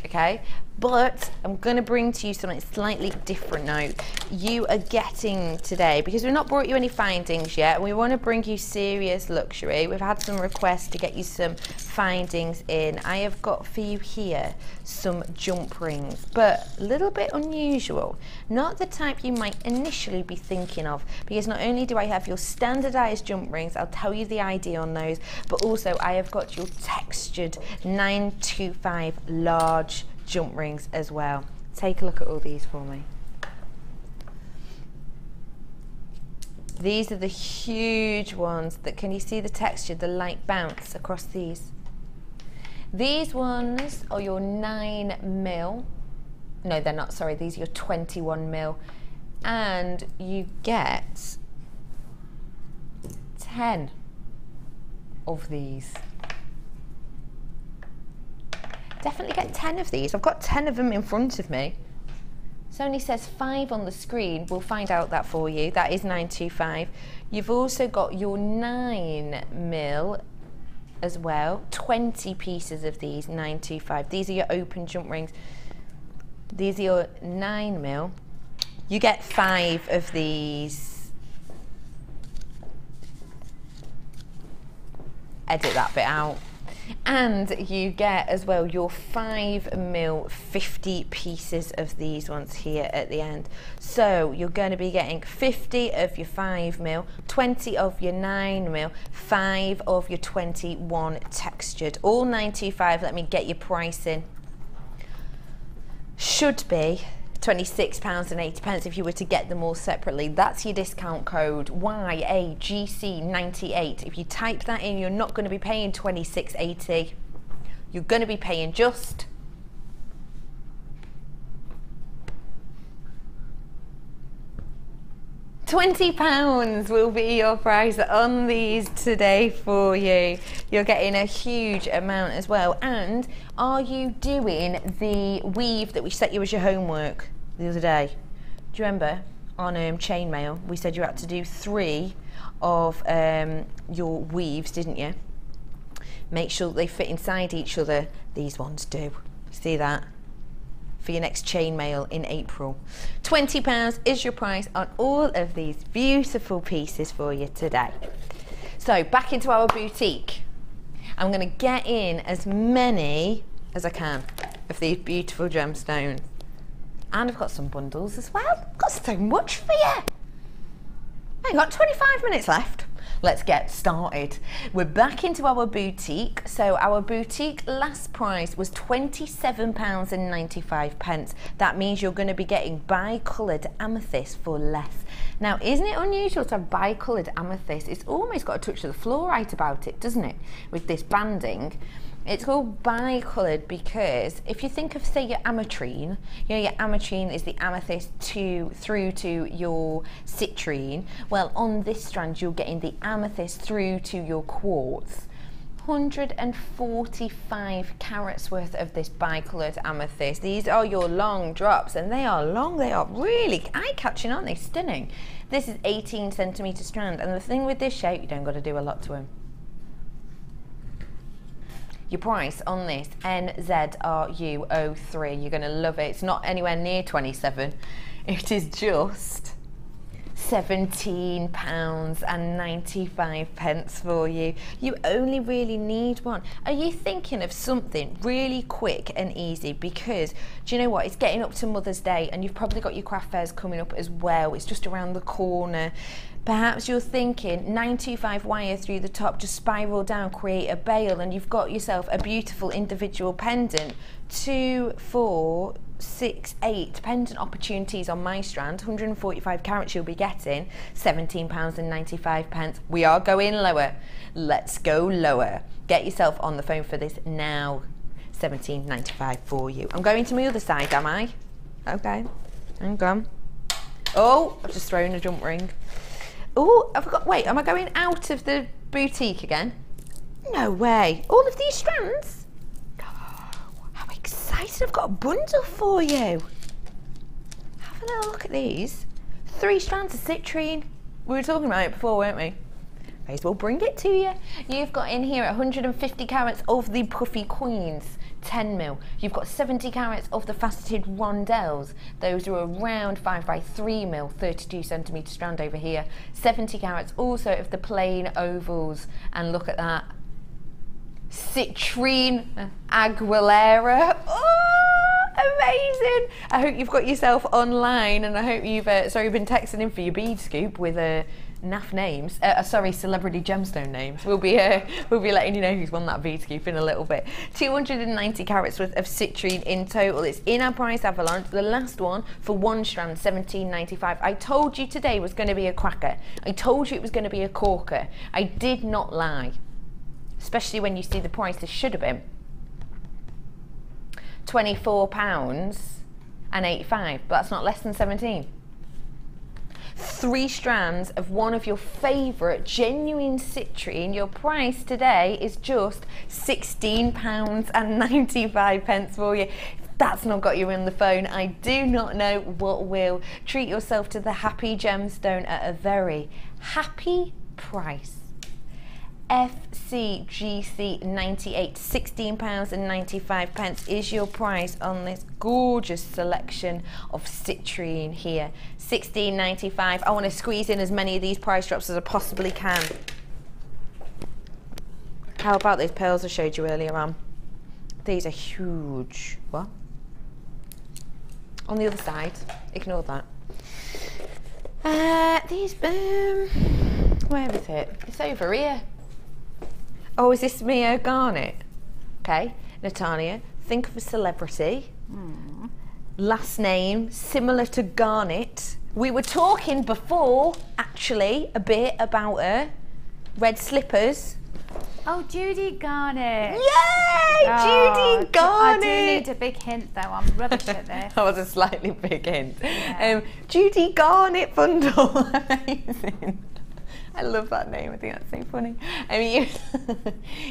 Okay? But I'm going to bring to you something slightly different now. You are getting today, because we've not brought you any findings yet, we want to bring you serious luxury. We've had some requests to get you some findings in. I have got for you here some jump rings, but a little bit unusual. Not the type you might initially be thinking of, because not only do I have your standardized jump rings, I'll tell you the idea on those, but also I have got your textured 925 large jump rings as well. Take a look at all these for me. These are the huge ones that, can you see the texture, the light bounce across these? These ones are your 9mm. No, they're not, sorry, these are your 21mm. And you get 10 of these. Definitely get 10 of these. I've got 10 of them in front of me. It only says 5 on the screen. We'll find out that for you. That is 925. You've also got your 9mm as well. 20 pieces of these 925. These are your open jump rings. These are your 9mm. You get 5 of these. Edit that bit out. And you get as well your 5mm 50 pieces of these ones here at the end. So you're going to be getting 50 of your 5mm, 20 of your 9mm, 5 of your 21 textured. All 925. Let me get your price in. Should be £26.80 if you were to get them all separately. That's your discount code YAGC98. If you type that in, you're not going to be paying £26.80. You're going to be paying just £20 will be your price on these today for you. You're getting a huge amount as well. And are you doing the weave that we set you as your homework the other day? Do you remember on chainmail we said you had to do 3 of your weaves, didn't you? Make sure that they fit inside each other. These ones do. See that? For your next chainmail in April. £20 is your price on all of these beautiful pieces for you today. So back into our boutique. I'm going to get in as many as I can of these beautiful gemstones. And I've got some bundles as well. I've got so much for you. I've got 25 minutes left. Let's get started. We're back into our boutique. So our boutique last price was £27.95. That means you're going to be getting bi-coloured amethyst for less. Now, isn't it unusual to have bi-coloured amethyst? It's almost got a touch of the fluorite about it, doesn't it? With this banding. It's called bi-coloured because if you think of, say, your ametrine, you know, your ametrine is the amethyst through to your citrine. Well, on this strand, you're getting the amethyst through to your quartz. 145 carats worth of this bi-coloured amethyst. These are your long drops, and they are long. They are really eye-catching, aren't they? Stunning. This is 18 centimetre strand, and the thing with this shape, you don't got to do a lot to them. Your price on this, NZRU03, you're going to love it. It's not anywhere near 27. It is just £17.95 for you. You only really need one. Are you thinking of something really quick and easy? Because, do you know what? It's getting up to Mother's Day, and you've probably got your craft fairs coming up as well. It's just around the corner. Perhaps you're thinking 925 wire through the top, just spiral down, create a bail, and you've got yourself a beautiful individual pendant. 2, 4, 6, 8 pendant opportunities on my strand. 145 carats you'll be getting, £17.95. We are going lower. Let's go lower. Get yourself on the phone for this now. £17.95 for you. I'm going to my other side, am I? Okay, hang on. Oh, I've just thrown a jump ring. Oh, I forgot. Wait, am I going out of the boutique again? No way. All of these strands? Oh, how excited. I've got a bundle for you. Have a little look at these. 3 strands of citrine. We were talking about it before, weren't we? May as well bring it to you. You've got in here 150 carats of the puffy queens. 10 mil. You've got 70 carats of the faceted rondelles. Those are around 5 by 3 mil, 32 centimetre strand over here. 70 carats also of the plain ovals. And look at that. Citrine Aguilera. Oh, amazing. I hope you've got yourself online, and I hope you've been texting in for your bead scoop with naff names, celebrity gemstone names. We'll be letting you know who's won that bead scoop in a little bit. 290 carats worth of citrine in total. It's in our price avalanche. The last one for 1 strand, £17.95. I told you today was going to be a cracker. I told you it was going to be a corker. I did not lie, especially when you see the price this should have been. £24.85, but that's not less than 17. 3 strands of one of your favourite genuine citrine. Your price today is just £16.95 for you. If that's not got you on the phone, I do not know what will. Treat yourself to the happy gemstone at a very happy price. FCGC 98, £16.95 is your price on this gorgeous selection of citrine here. £16.95. I want to squeeze in as many of these price drops as I possibly can. How about those pearls I showed you earlier on? These are huge. What? On the other side, ignore that. Where is it? It's over here. Oh, is this me, garnet? Okay, Natalia, think of a celebrity. Last name similar to Garnet. We were talking before, actually, a bit about her. Red slippers. Oh, Judy Garnet. Yay! Oh, Judy Garnet! I do need a big hint, though. I'm rubbish at this. That was a slightly big hint. Yeah. Judy Garnet bundle. Amazing. I love that name. I think that's so funny. I mean,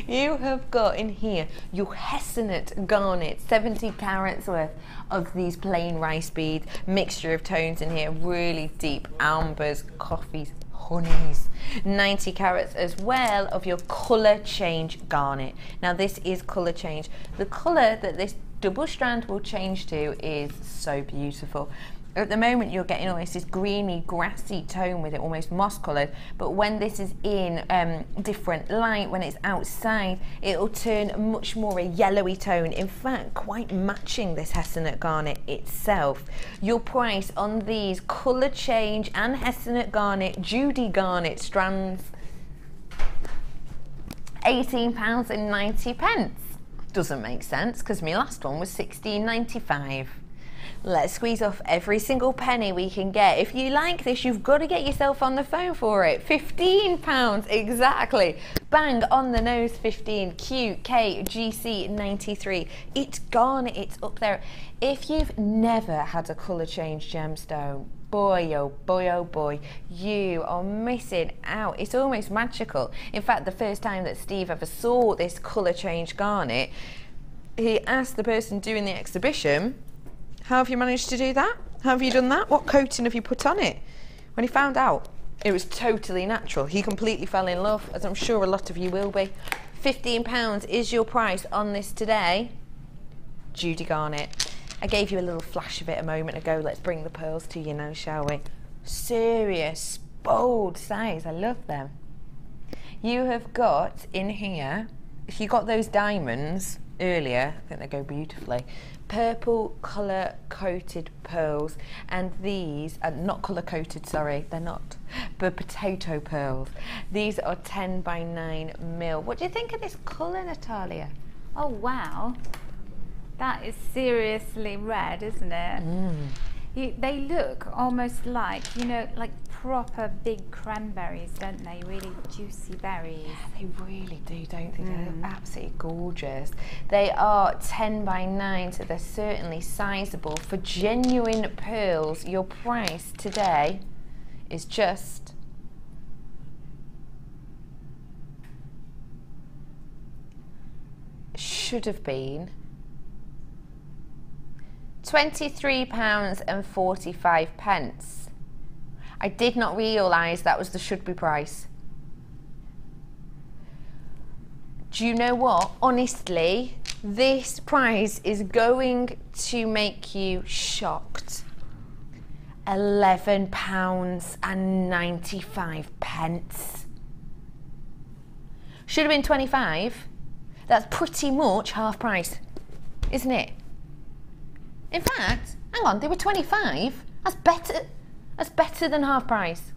you have got in here your Hessenate garnet, 70 carats worth of these plain rice beads, mixture of tones in here, really deep ambers, coffees, honeys. 90 carats as well of your colour change garnet. Now this is colour change. The colour that this double strand will change to is so beautiful. At the moment you're getting almost this greeny, grassy tone with it, almost moss coloured, but when this is in different light, when it's outside, it'll turn much more a yellowy tone, in fact quite matching this Hessonite garnet itself. Your price on these colour change and Hessonite garnet, Judy garnet strands, £18.90. Doesn't make sense because my last one was £16.95. Let's squeeze off every single penny we can get. If you like this, you've got to get yourself on the phone for it. £15 exactly. Bang on the nose, 15. QKGC 93. It's garnet, it's up there. If you've never had a colour change gemstone, boy oh boy, you are missing out. It's almost magical. In fact, the first time that Steve ever saw this colour change garnet, he asked the person doing the exhibition, how have you managed to do that? How have you done that? What coating have you put on it? When he found out it was totally natural, he completely fell in love, as I'm sure a lot of you will be. £15 is your price on this today. Judy garnet. I gave you a little flash of it a moment ago. Let's bring the pearls to you now, shall we? Serious, bold size. I love them. You have got in here, if you got those diamonds earlier, I think they go beautifully, purple colour coated pearls, and these are not colour coated, sorry, they're not, but potato pearls. These are 10 by 9 mil. What do you think of this colour, Natalia? Oh wow, that is seriously red, isn't it? They look almost like, you know, like proper big cranberries, don't they? Really juicy berries. Yeah, they really do, don't they? They're absolutely gorgeous. They are 10 by 9, so they're certainly sizable. For genuine pearls, your price today is just should have been £23.45. I did not realise that was the should be price. Do you know what? Honestly, this price is going to make you shocked. £11.95. Should have been 25. That's pretty much half price, isn't it? In fact, hang on, they were 25. That's better. That's better than half price.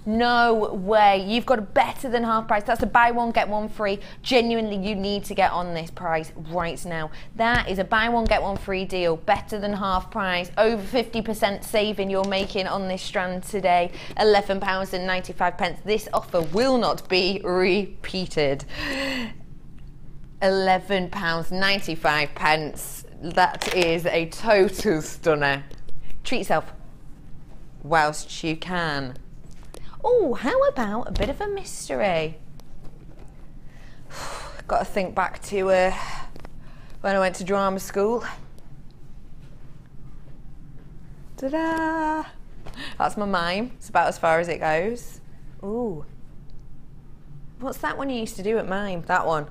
No way, you've got a better than half price. That's a buy one, get one free. Genuinely, you need to get on this price right now. That is a buy one, get one free deal. Better than half price. Over 50% saving you're making on this strand today. £11.95. This offer will not be repeated. £11.95. That is a total stunner. Treat yourself whilst you can. Oh, how about a bit of a mystery? Got to think back to when I went to drama school. Ta-da! That's my mime. It's about as far as it goes. Ooh. What's that one you used to do at mime? That one.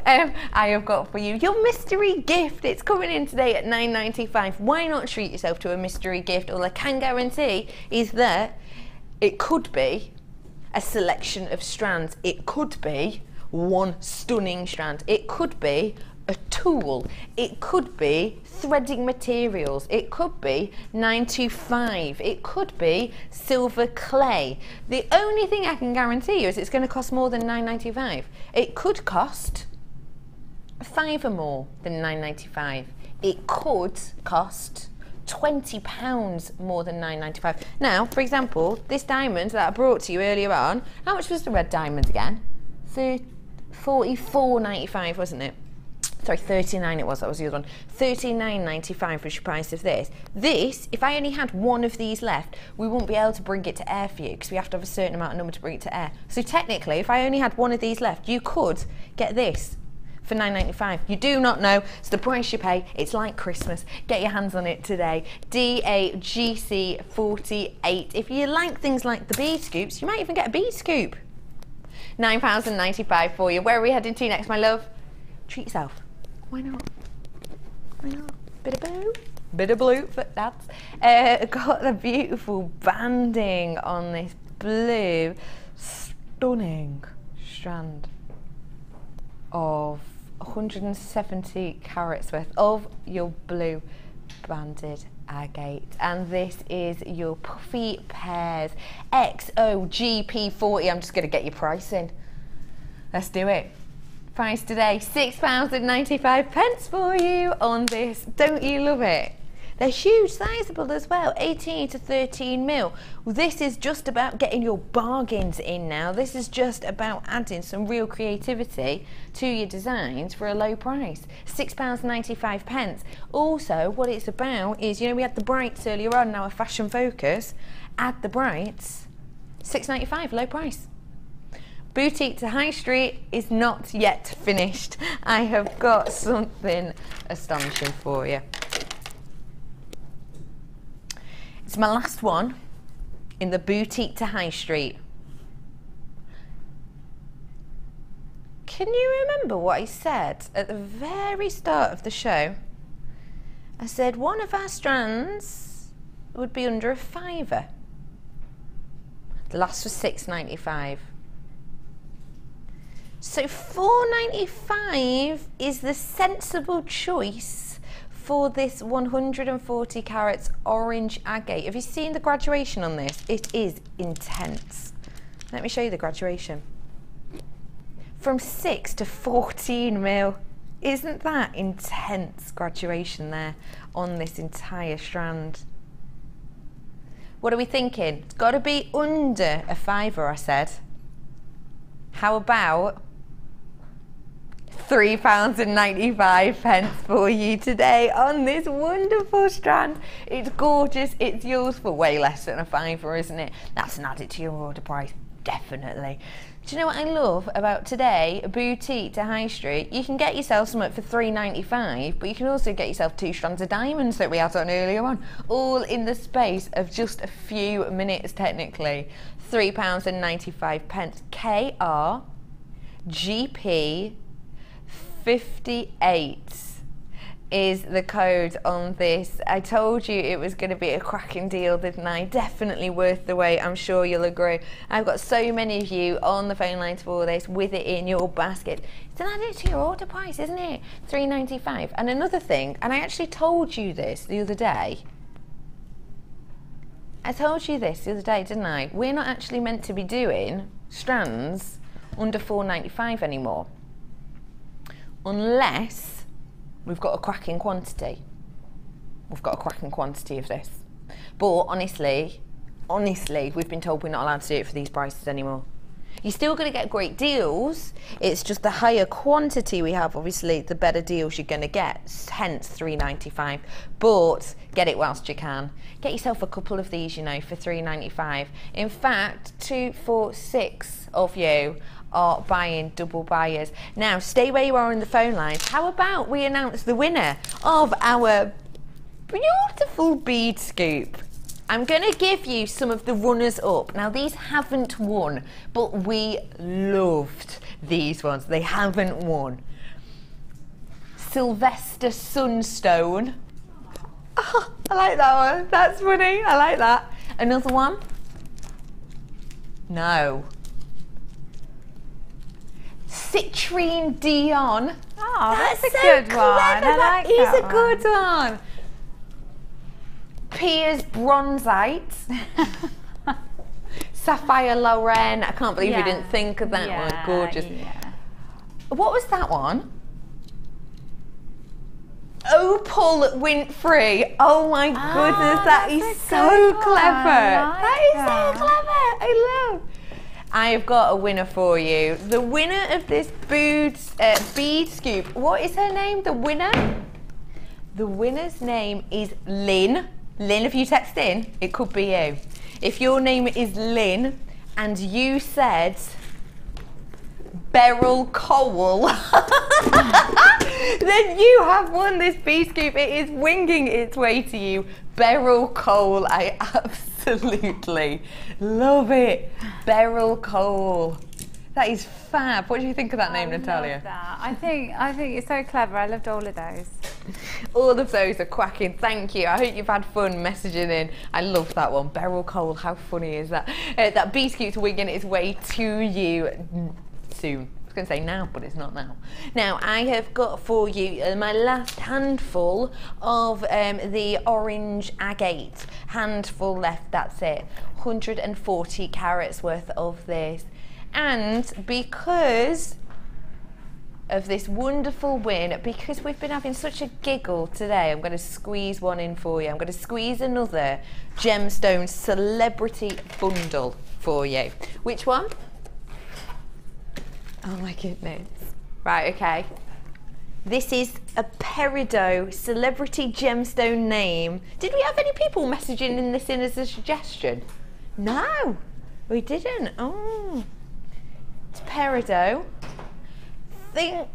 I have got for you your mystery gift. It's coming in today at £9.95. Why not treat yourself to a mystery gift? All I can guarantee is that it could be a selection of strands. It could be one stunning strand. It could be a tool. It could be threading materials. It could be 925. It could be silver clay. The only thing I can guarantee you is it's going to cost more than £9.95. It could cost £5 or more than £9.95. It could cost £20 more than £9.95. Now, for example, this diamond that I brought to you earlier on, how much was the red diamond again? £44.95, wasn't it? Sorry, £39 it was, that was the other one. £39.95 was your price of this. This, if I only had one of these left, we wouldn't be able to bring it to air for you because we have to have a certain amount of number to bring it to air. So technically, if I only had one of these left, you could get this for £9.95. You do not know, it's the price you pay. It's like Christmas. Get your hands on it today. DAGC 48. If you like things like the bead scoops, you might even get a bead scoop. £9.95 for you. Where are we heading to next, my love? Treat yourself. Why not? Why not? Bit of bow? bit of blue, but that's got the beautiful banding on this blue, stunning strand of 170 carats worth of your blue banded agate, and this is your puffy pears XOGP40. I'm just going to get your price in. Let's do it. Price today, £6.95 for you on this. Don't you love it? They're huge, sizable as well, 18 to 13 mil. This is just about getting your bargains in now. This is just about adding some real creativity to your designs for a low price. £6.95. Also, what it's about is, you know, we had the brights earlier on in our fashion focus. Add the brights, £6.95, low price. Boutique to High Street is not yet finished. I have got something astonishing for you. It's my last one in the Boutique to High Street. Can you remember what I said at the very start of the show? I said one of our strands would be under a £5. The last was £6.95. So £4.95 is the sensible choice for this 140 carats orange agate. Have you seen the graduation on this? It is intense. Let me show you the graduation. From 6 to 14 mil. Isn't that intense graduation there on this entire strand? What are we thinking? It's got to be under a £5, I said. How about £3.95 for you today on this wonderful strand? It's gorgeous. It's yours for way less than a £5, isn't it? That's an added to your order price, definitely. Do you know what I love about today? A Boutique to High Street. You can get yourself something for £3.95, but you can also get yourself 2 strands of diamonds that we had on earlier on, all in the space of just a few minutes, technically. £3.95. KRGP 58 is the code on this. I told you it was going to be a cracking deal, didn't I? Definitely worth the wait, I'm sure you'll agree. I've got so many of you on the phone lines for this with it in your basket. It's an added to your order price, isn't it? £3.95. And another thing, and I actually told you this the other day. I told you this the other day, didn't I? We're not actually meant to be doing strands under £4.95 anymore, unless we've got a cracking quantity. We've got a cracking quantity of this. But honestly, we've been told we're not allowed to do it for these prices anymore. You're still going to get great deals. It's just the higher quantity we have, obviously, the better deals you're going to get, hence £3.95. But get it whilst you can. Get yourself a couple of these, you know, for £3.95. In fact, 2, 4, 6 of you are buying double buyers. Now, stay where you are in the phone lines. How about we announce the winner of our beautiful bead scoop? I'm going to give you some of the runners up. Now, these haven't won, but we loved these ones. They haven't won. Sylvester Sunstone. Oh, I like that one. That's funny. I like that. Another one? No. Citrine Dion. Oh, that's a so good clever. one. I like that. That is a good one. Piers Bronzite. Sapphire Lorraine. I can't believe we didn't think of that one. Gorgeous. Yeah. What was that one? Opal Winfrey. Oh my goodness, that is so clever. That is so clever. I love. I've got a winner for you. The winner of this bead scoop. What is her name? The winner? The winner's name is Lynn. Lynn, if you text in, it could be you. If your name is Lynn and you said Beryl Cole, then you have won this bead scoop. It is winging its way to you. Beryl Cole, I absolutely love it. Beryl Cole. That is fab. What do you think of that name, Natalia? Love that. I think it's so clever. I loved all of those. All of those are quacking. Thank you. I hope you've had fun messaging in. I love that one. Beryl Cole, how funny is that? That bead keeps winging its way to you soon. I was going to say now, but it's not now. Now, I have got for you my last handful of the orange agate. Handful left, that's it. 140 carats worth of this. And because of this wonderful win, because we've been having such a giggle today, I'm going to squeeze one in for you. I'm going to squeeze another Gemstone celebrity bundle for you. Which one? Oh my goodness. Right, okay. This is a Peridot celebrity gemstone name. Did we have any people messaging in this in as a suggestion? No, we didn't. Oh, it's Peridot. Think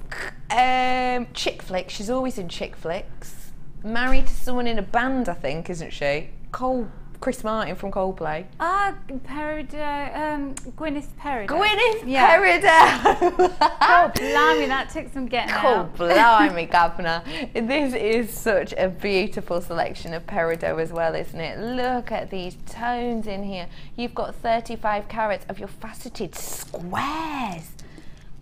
chick flicks. She's always in chick flicks. Married to someone in a band, I think, isn't she? Chris Martin from Coldplay. Ah, Peridot, Gwyneth Peridot. Gwyneth Peridot! Oh, blimey, that took some getting out. Oh, blimey, Governor. This is such a beautiful selection of Peridot as well, isn't it? Look at these tones in here. You've got 35 carats of your faceted squares.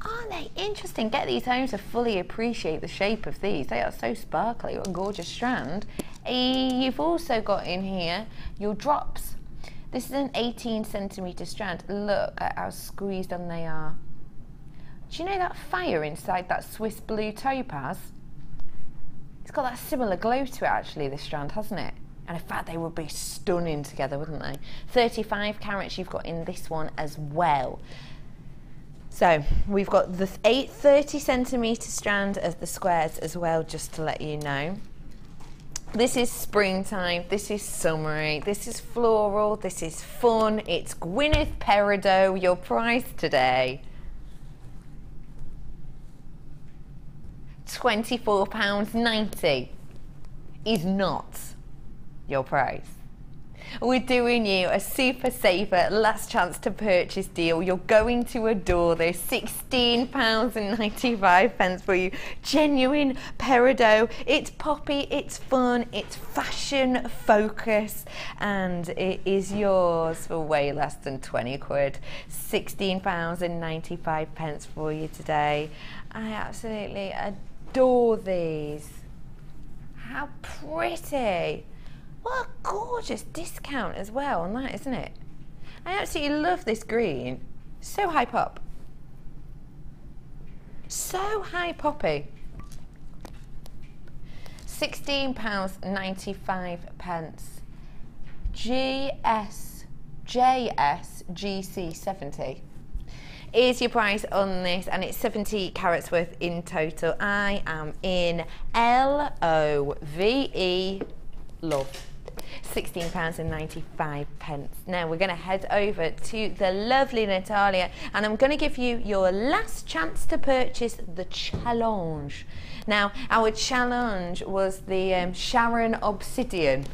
Aren't they interesting? Get these home to fully appreciate the shape of these. They are so sparkly. What a gorgeous strand. You've also got in here your drops. This is an 18 centimetre strand. Look at how squeezed on they are. Do you know that fire inside that Swiss blue topaz? It's got that similar glow to it actually, this strand, hasn't it? And in fact they would be stunning together, wouldn't they? 35 carats you've got in this one as well. So we've got the 30 centimetre strand of the squares as well, just to let you know. This is springtime, this is summery, this is floral, this is fun. It's Gwyneth Peridot, your price today. £24.90 is not your price. We're doing you a super safer last chance to purchase deal. You're going to adore this. £16.95 for you. Genuine Peridot. It's poppy, it's fun, it's fashion focus, and it is yours for way less than 20 quid. £16.95 for you today. I absolutely adore these. How pretty. What a gorgeous discount as well on that, isn't it? I absolutely love this green. So high pop. So high poppy. £16.95. JSGC70 is your price on this, and it's 70 carats worth in total. I am in LOVE, love. £16.95. Now we're going to head over to the lovely Natalia, and I'm going to give you your last chance to purchase the challenge. Now our challenge was the Sharon Obsidian.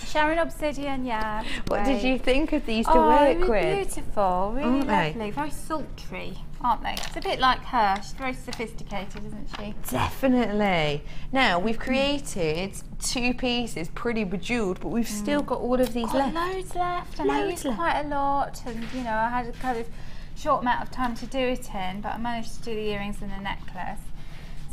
Sharon Obsidian, yeah. What did you think of these to work with? Beautiful, really aren't lovely, very sultry, aren't they? It's a bit like her. She's very sophisticated, isn't she? Definitely. Now we've created two pieces, pretty bejeweled, but we've still got all of these left. Loads left, and I used quite a lot, and you know I had a kind of short amount of time to do it in, but I managed to do the earrings and the necklace.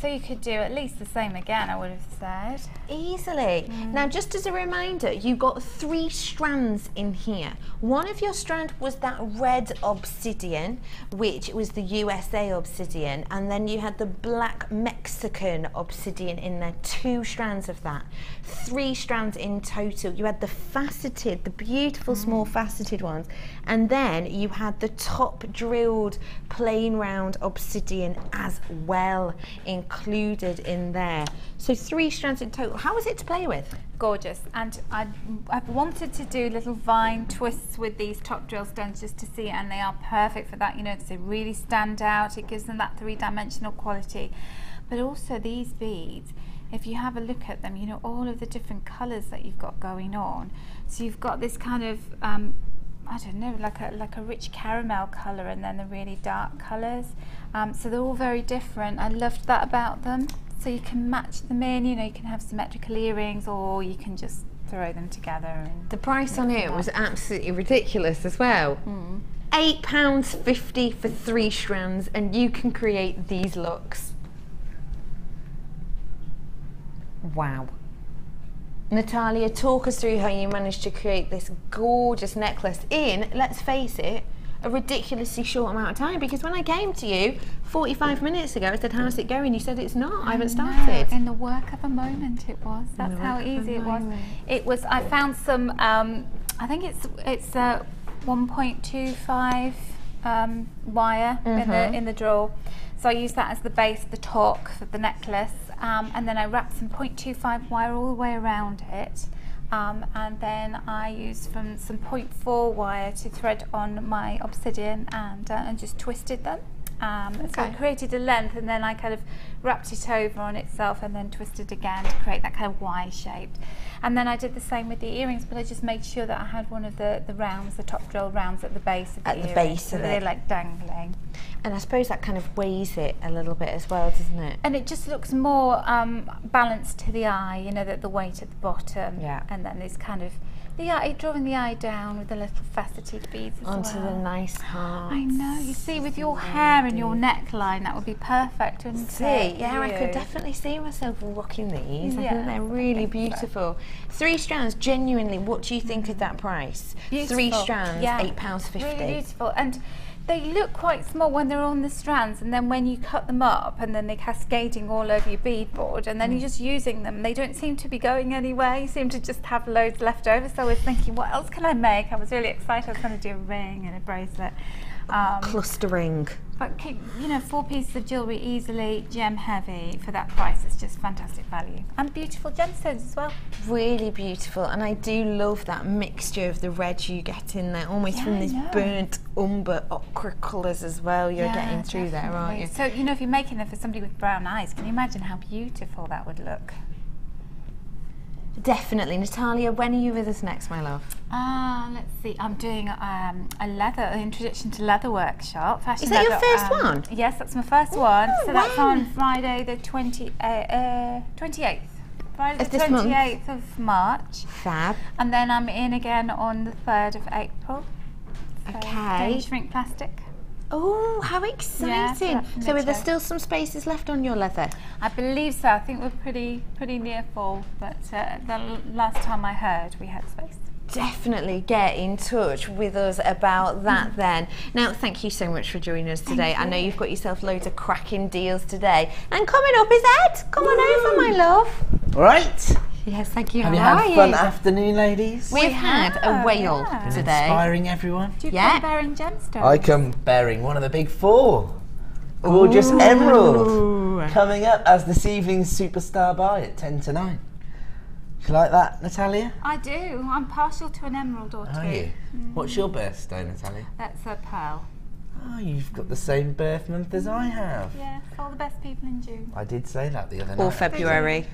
So you could do at least the same again, I would have said. Easily. Now, just as a reminder, you got 3 strands in here. One of your strands was that red obsidian, which was the USA obsidian, and then you had the black Mexican obsidian in there, 2 strands of that. 3 strands in total. You had the faceted, the beautiful small faceted ones, and then you had the top drilled plain round obsidian as well, included in there. So 3 strands in total. How was it to play with? Gorgeous. And I've wanted to do little vine twists with these top drill stones just to see it, and they are perfect for that. You know, they really stand out. It gives them that 3-dimensional quality. But also these beads, if you have a look at them, you know, all of the different colours that you've got going on. So you've got this kind of I don't know, like a rich caramel colour, and then the really dark colours. So they're all very different. I loved that about them. So you can match them in, you know, you can have symmetrical earrings, or you can just throw them together. And the price on it was absolutely ridiculous as well. £8.50 for 3 strands, and you can create these looks. Wow. Natalia, talk us through how you managed to create this gorgeous necklace in, let's face it, a ridiculously short amount of time, because when I came to you 45 minutes ago, I said, how's it going? You said it's not, I haven't started. In the work of a moment it was. That's how easy it was. It was, I found some, I think it's 1.25 wire in the drawer. So I used that as the base, the torque for the necklace, and then I wrapped some 0.25 wire all the way around it. And then I used some 0.4 wire to thread on my obsidian and just twisted them. So it created a length, and then I kind of wrapped it over on itself and then twisted again to create that kind of Y shaped. And then I did the same with the earrings, but I just made sure that I had one of the rounds, the top drill rounds at the base of the earrings. At the base of it. They're like dangling. And I suppose that kind of weighs it a little bit as well, doesn't it? And it just looks more balanced to the eye, you know, that the weight at the bottom. Yeah. And then there's kind of the eye, drawing the eye down with the little faceted beads as onto the nice heart. I know, you see, with your hair and your neckline, that would be perfect, wouldn't it? Yeah, I could definitely see myself rocking these. I think they're really beautiful. 3 strands, genuinely, what do you think of that price? Beautiful. 3 strands, £8.50. Really beautiful. And they look quite small when they're on the strands, and then when you cut them up and then they're cascading all over your beadboard, and then you're just using them, they don't seem to be going anywhere. You seem to just have loads left over. So I was thinking, what else can I make? I was really excited. I was going to do a ring and a bracelet. Cluster ring. But you know, 4 pieces of jewellery, easily gem heavy for that price. It's just fantastic value, and beautiful gemstones as well. Really beautiful, and I do love that mixture of the red you get in there, almost from this burnt umber ochre colours as well. You're getting through there, aren't you? So you know, if you're making them for somebody with brown eyes, can you imagine how beautiful that would look? Definitely. Natalia, when are you with us next, my love? Let's see. I'm doing an introduction to leather workshop. Is that your first one? Yes, that's my first one. So that's on Friday the 28th. Friday the 28th of March. Fab. And then I'm in again on the 3rd of April. So okay. Shrink plastic. Oh, how exciting! Yeah, so are there still some spaces left on your leather? I believe so. I think we're pretty near full, but the last time I heard we had space. Definitely get in touch with us about that then. Now, thank you so much for joining us today. I know you've got yourself loads of cracking deals today. And coming up is Ed. Come on over, my love. All right. Yes, thank you. Have you had a fun afternoon, ladies? We've had a whale today. Inspiring everyone. Do you come bearing gemstones? I come bearing one of the big 4. Gorgeous emerald. Coming up as this evening's superstar buy at 10 to 9. Do you like that, Natalia? I do. I'm partial to an emerald or two. Are you? What's your birthday, Natalia? That's a pearl. Oh, you've got the same birth month as I have. Yeah, all the best people in June. I did say that the other night. Or February.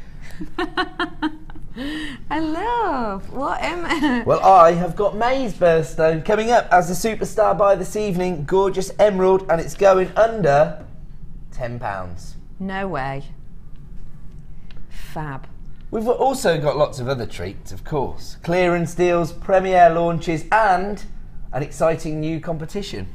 I love. What am Well, I have got May's birthstone coming up as a superstar buy this evening. Gorgeous emerald, and it's going under £10. No way. Fab. We've also got lots of other treats, of course. Clearance deals, premiere launches, and an exciting new competition.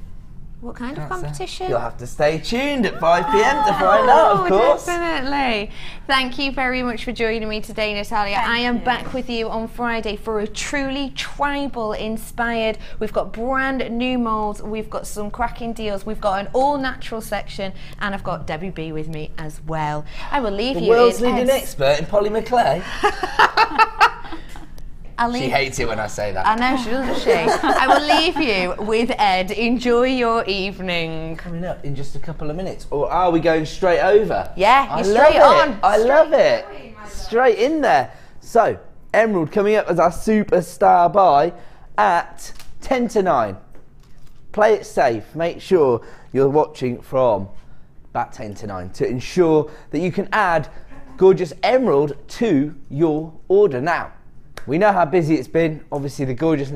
What kind of competition? You'll have to stay tuned at 5 PM to find out, of course. Definitely. Thank you very much for joining me today, Natalia. I am back with you on Friday for a truly tribal inspired. We've got brand new moulds, we've got some cracking deals, we've got an all natural section, and I've got Debbie B with me as well. I will leave you the world's leading expert in polymer clay. She hates it when I say that. I know, she doesn't she? I will leave you with Ed. Enjoy your evening. Coming up in just a couple of minutes. Or are we going straight over? Yeah, you're straight on. I love it. Straight in there. So, emerald coming up as our superstar buy at 10 to 9. Play it safe. Make sure you're watching from about 10 to 9 to ensure that you can add gorgeous emerald to your order. Now, we know how busy it's been. Obviously, the gorgeous